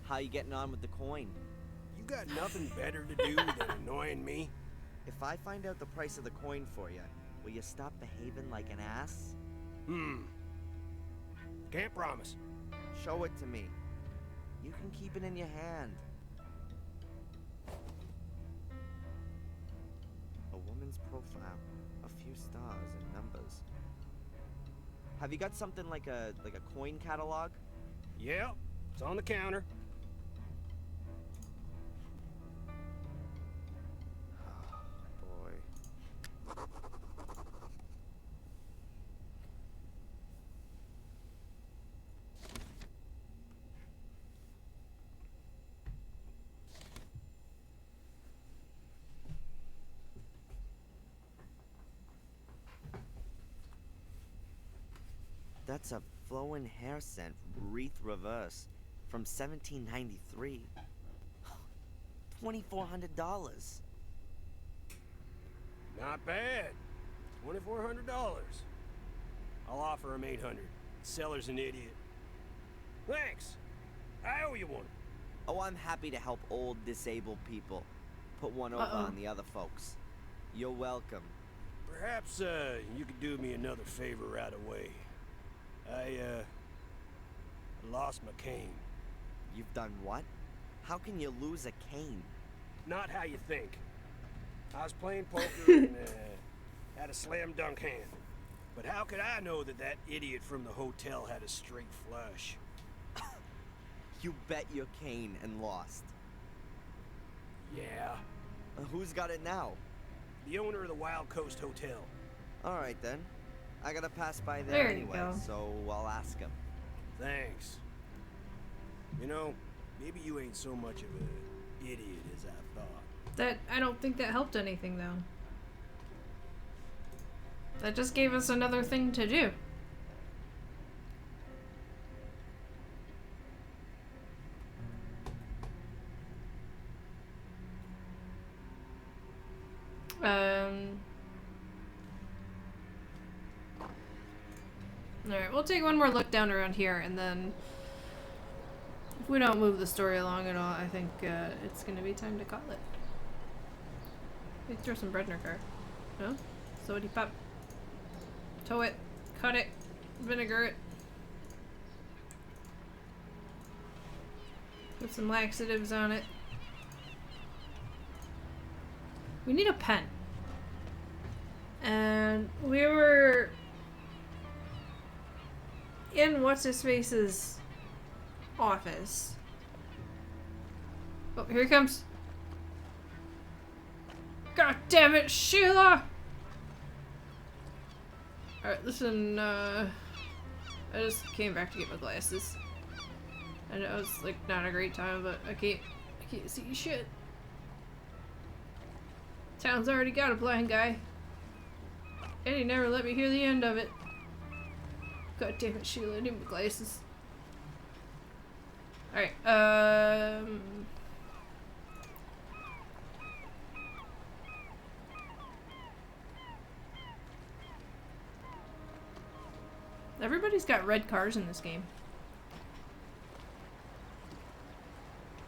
How you getting on with the coin? You got nothing better to do than annoying me? If I find out the price of the coin for you, will you stop behaving like an ass? Can't promise. Show it to me. You can keep it in your hand. A woman's profile. A few stars and numbers. Have you got something like a coin catalog? Yep, it's on the counter. That's a flowing hair scent, wreath reverse, from 1793. $2,400. Not bad. $2,400. I'll offer him $800. Seller's an idiot. Thanks. I owe you one. Oh, I'm happy to help old disabled people. Put one over on the other folks. You're welcome. Perhaps you could do me another favor right away. I lost my cane. You've done what? How can you lose a cane? Not how you think. I was playing poker and had a slam dunk hand. But how could I know that that idiot from the hotel had a straight flush? You bet your cane and lost. Yeah. Who's got it now? The owner of the Wild Coast Hotel. Alright then. I gotta pass by there anyway, so I'll ask him. Thanks. You know, maybe you ain't so much of an idiot as I thought. I don't think that helped anything, though. That just gave us another thing to do. Alright, we'll take one more look down around here, and then if we don't move the story along at all, I think it's gonna be time to call it. We throw some bread in our car. No? Sody pop. Tow it. Cut it. Vinegar it. Put some laxatives on it. We need a pen. And we were in What's-His-Face's office. Oh, here he comes. God damn it, Sheila! Alright, listen, I just came back to get my glasses. I know it's like not a great time, but I can't see shit. Town's already got a blind guy. And he never let me hear the end of it. God damn it, Sheila, I need my glasses. Alright, everybody's got red cars in this game.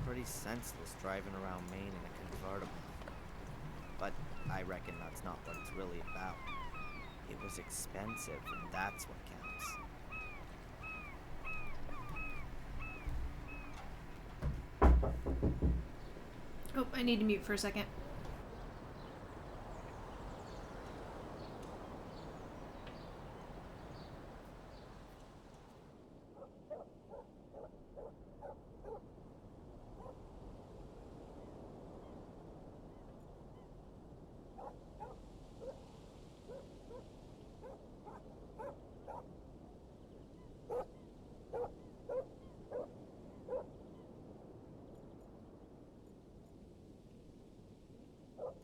Pretty senseless driving around Maine in a convertible. But I reckon that's not what it's really about. It was expensive, and that's what counts. Oh, I need to mute for a second.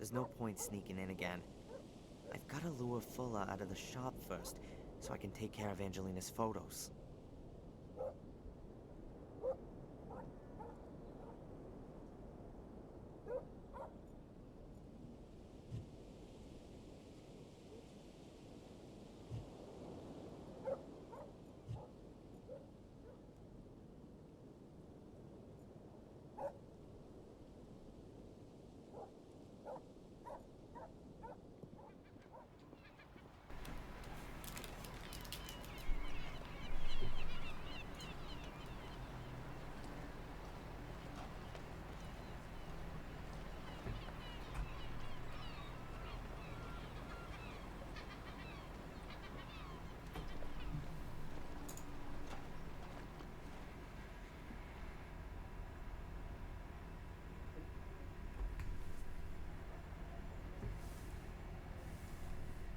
There's no point sneaking in again. I've got to lure Fuller out of the shop first, so I can take care of Angelina's photos.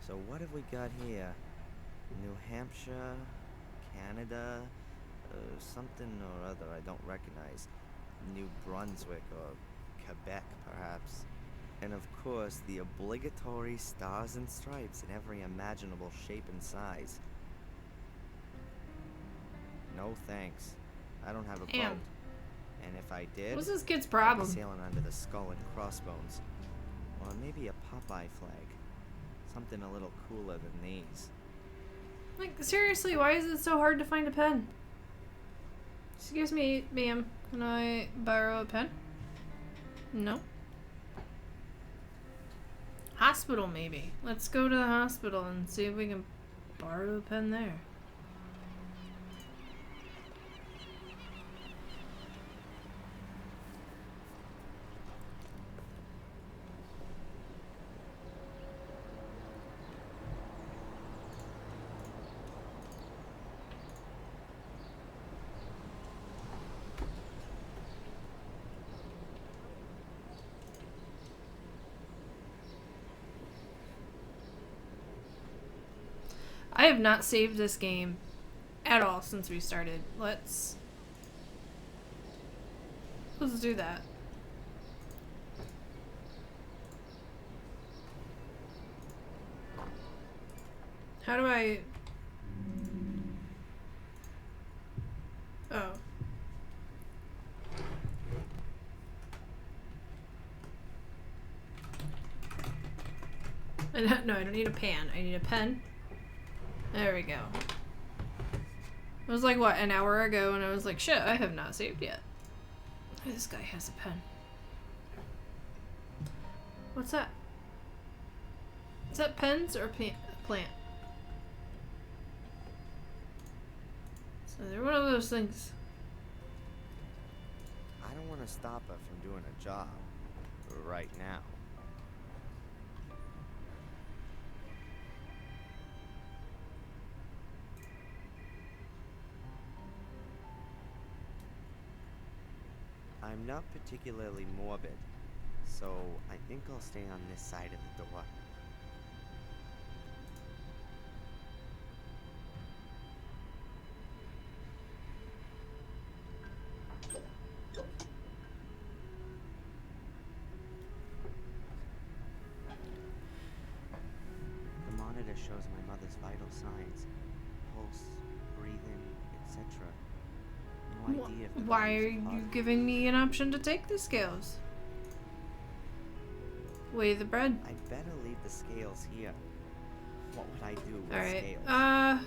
So what have we got here? New Hampshire, Canada, something or other I don't recognize. New Brunswick or Quebec, perhaps. And of course, the obligatory stars and stripes in every imaginable shape and size. No thanks. I don't have a boat. And if I did, what's this kid's problem? I'd be sailing under the skull and crossbones. Or maybe a Popeye flag. Something a little cooler than these. Like, seriously, why is it so hard to find a pen? Excuse me, ma'am. Can I borrow a pen? No. Hospital, maybe. Let's go to the hospital and see if we can borrow a pen there. I have not saved this game at all since we started. Let's do that. How do I... Oh. No, I don't need a pan. I need a pen. There we go. It was like, what, an hour ago, and I was like, shit, I have not saved yet. This guy has a pen. What's that? Is that pens or plant? So they're one of those things. I don't want to stop her from doing a job right now. I'm not particularly morbid, so I think I'll stay on this side of the door. The monitor shows my mother's vital signs, pulse, breathing, etc. No idea if why are you giving me an option to take the scales? Weigh the bread. I'd better leave the scales here. What would I do with scales? I'm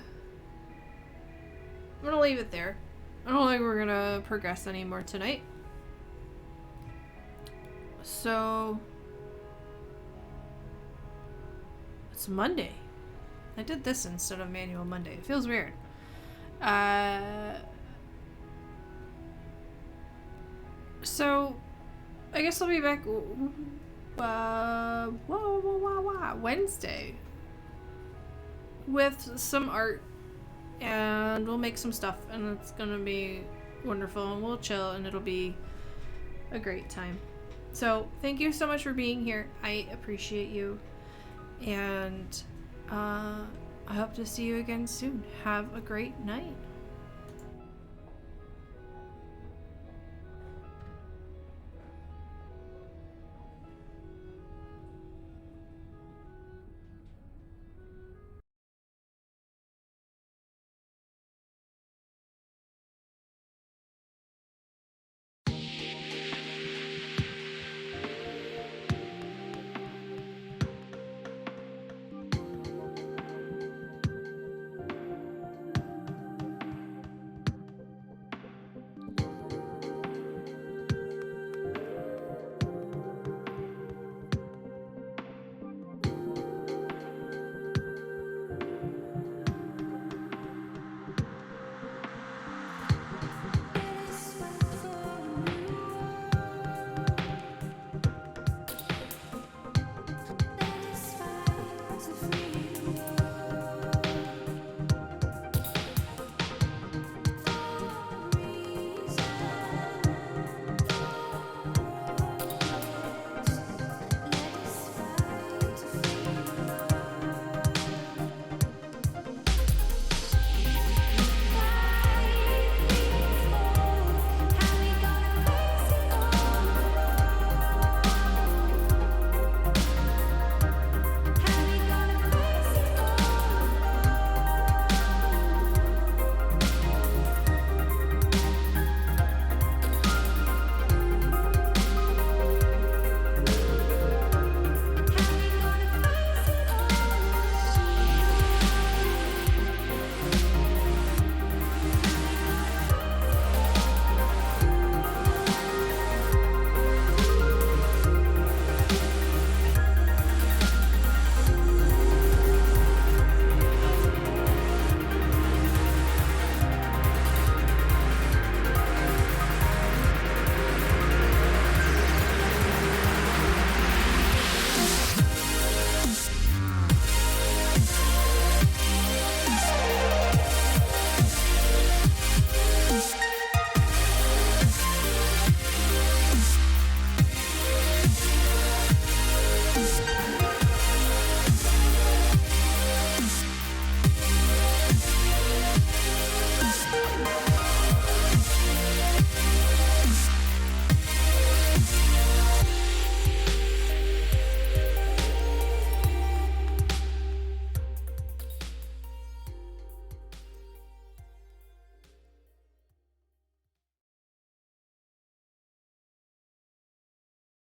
gonna leave it there. I don't think we're gonna progress anymore tonight. So it's Monday. I did this instead of manual Monday. It feels weird. So I guess I'll be back Wednesday with some art, and we'll make some stuff, and it's gonna be wonderful, and we'll chill, and it'll be a great time. So thank you so much for being here. I appreciate you, and I hope to see you again soon. Have a great night.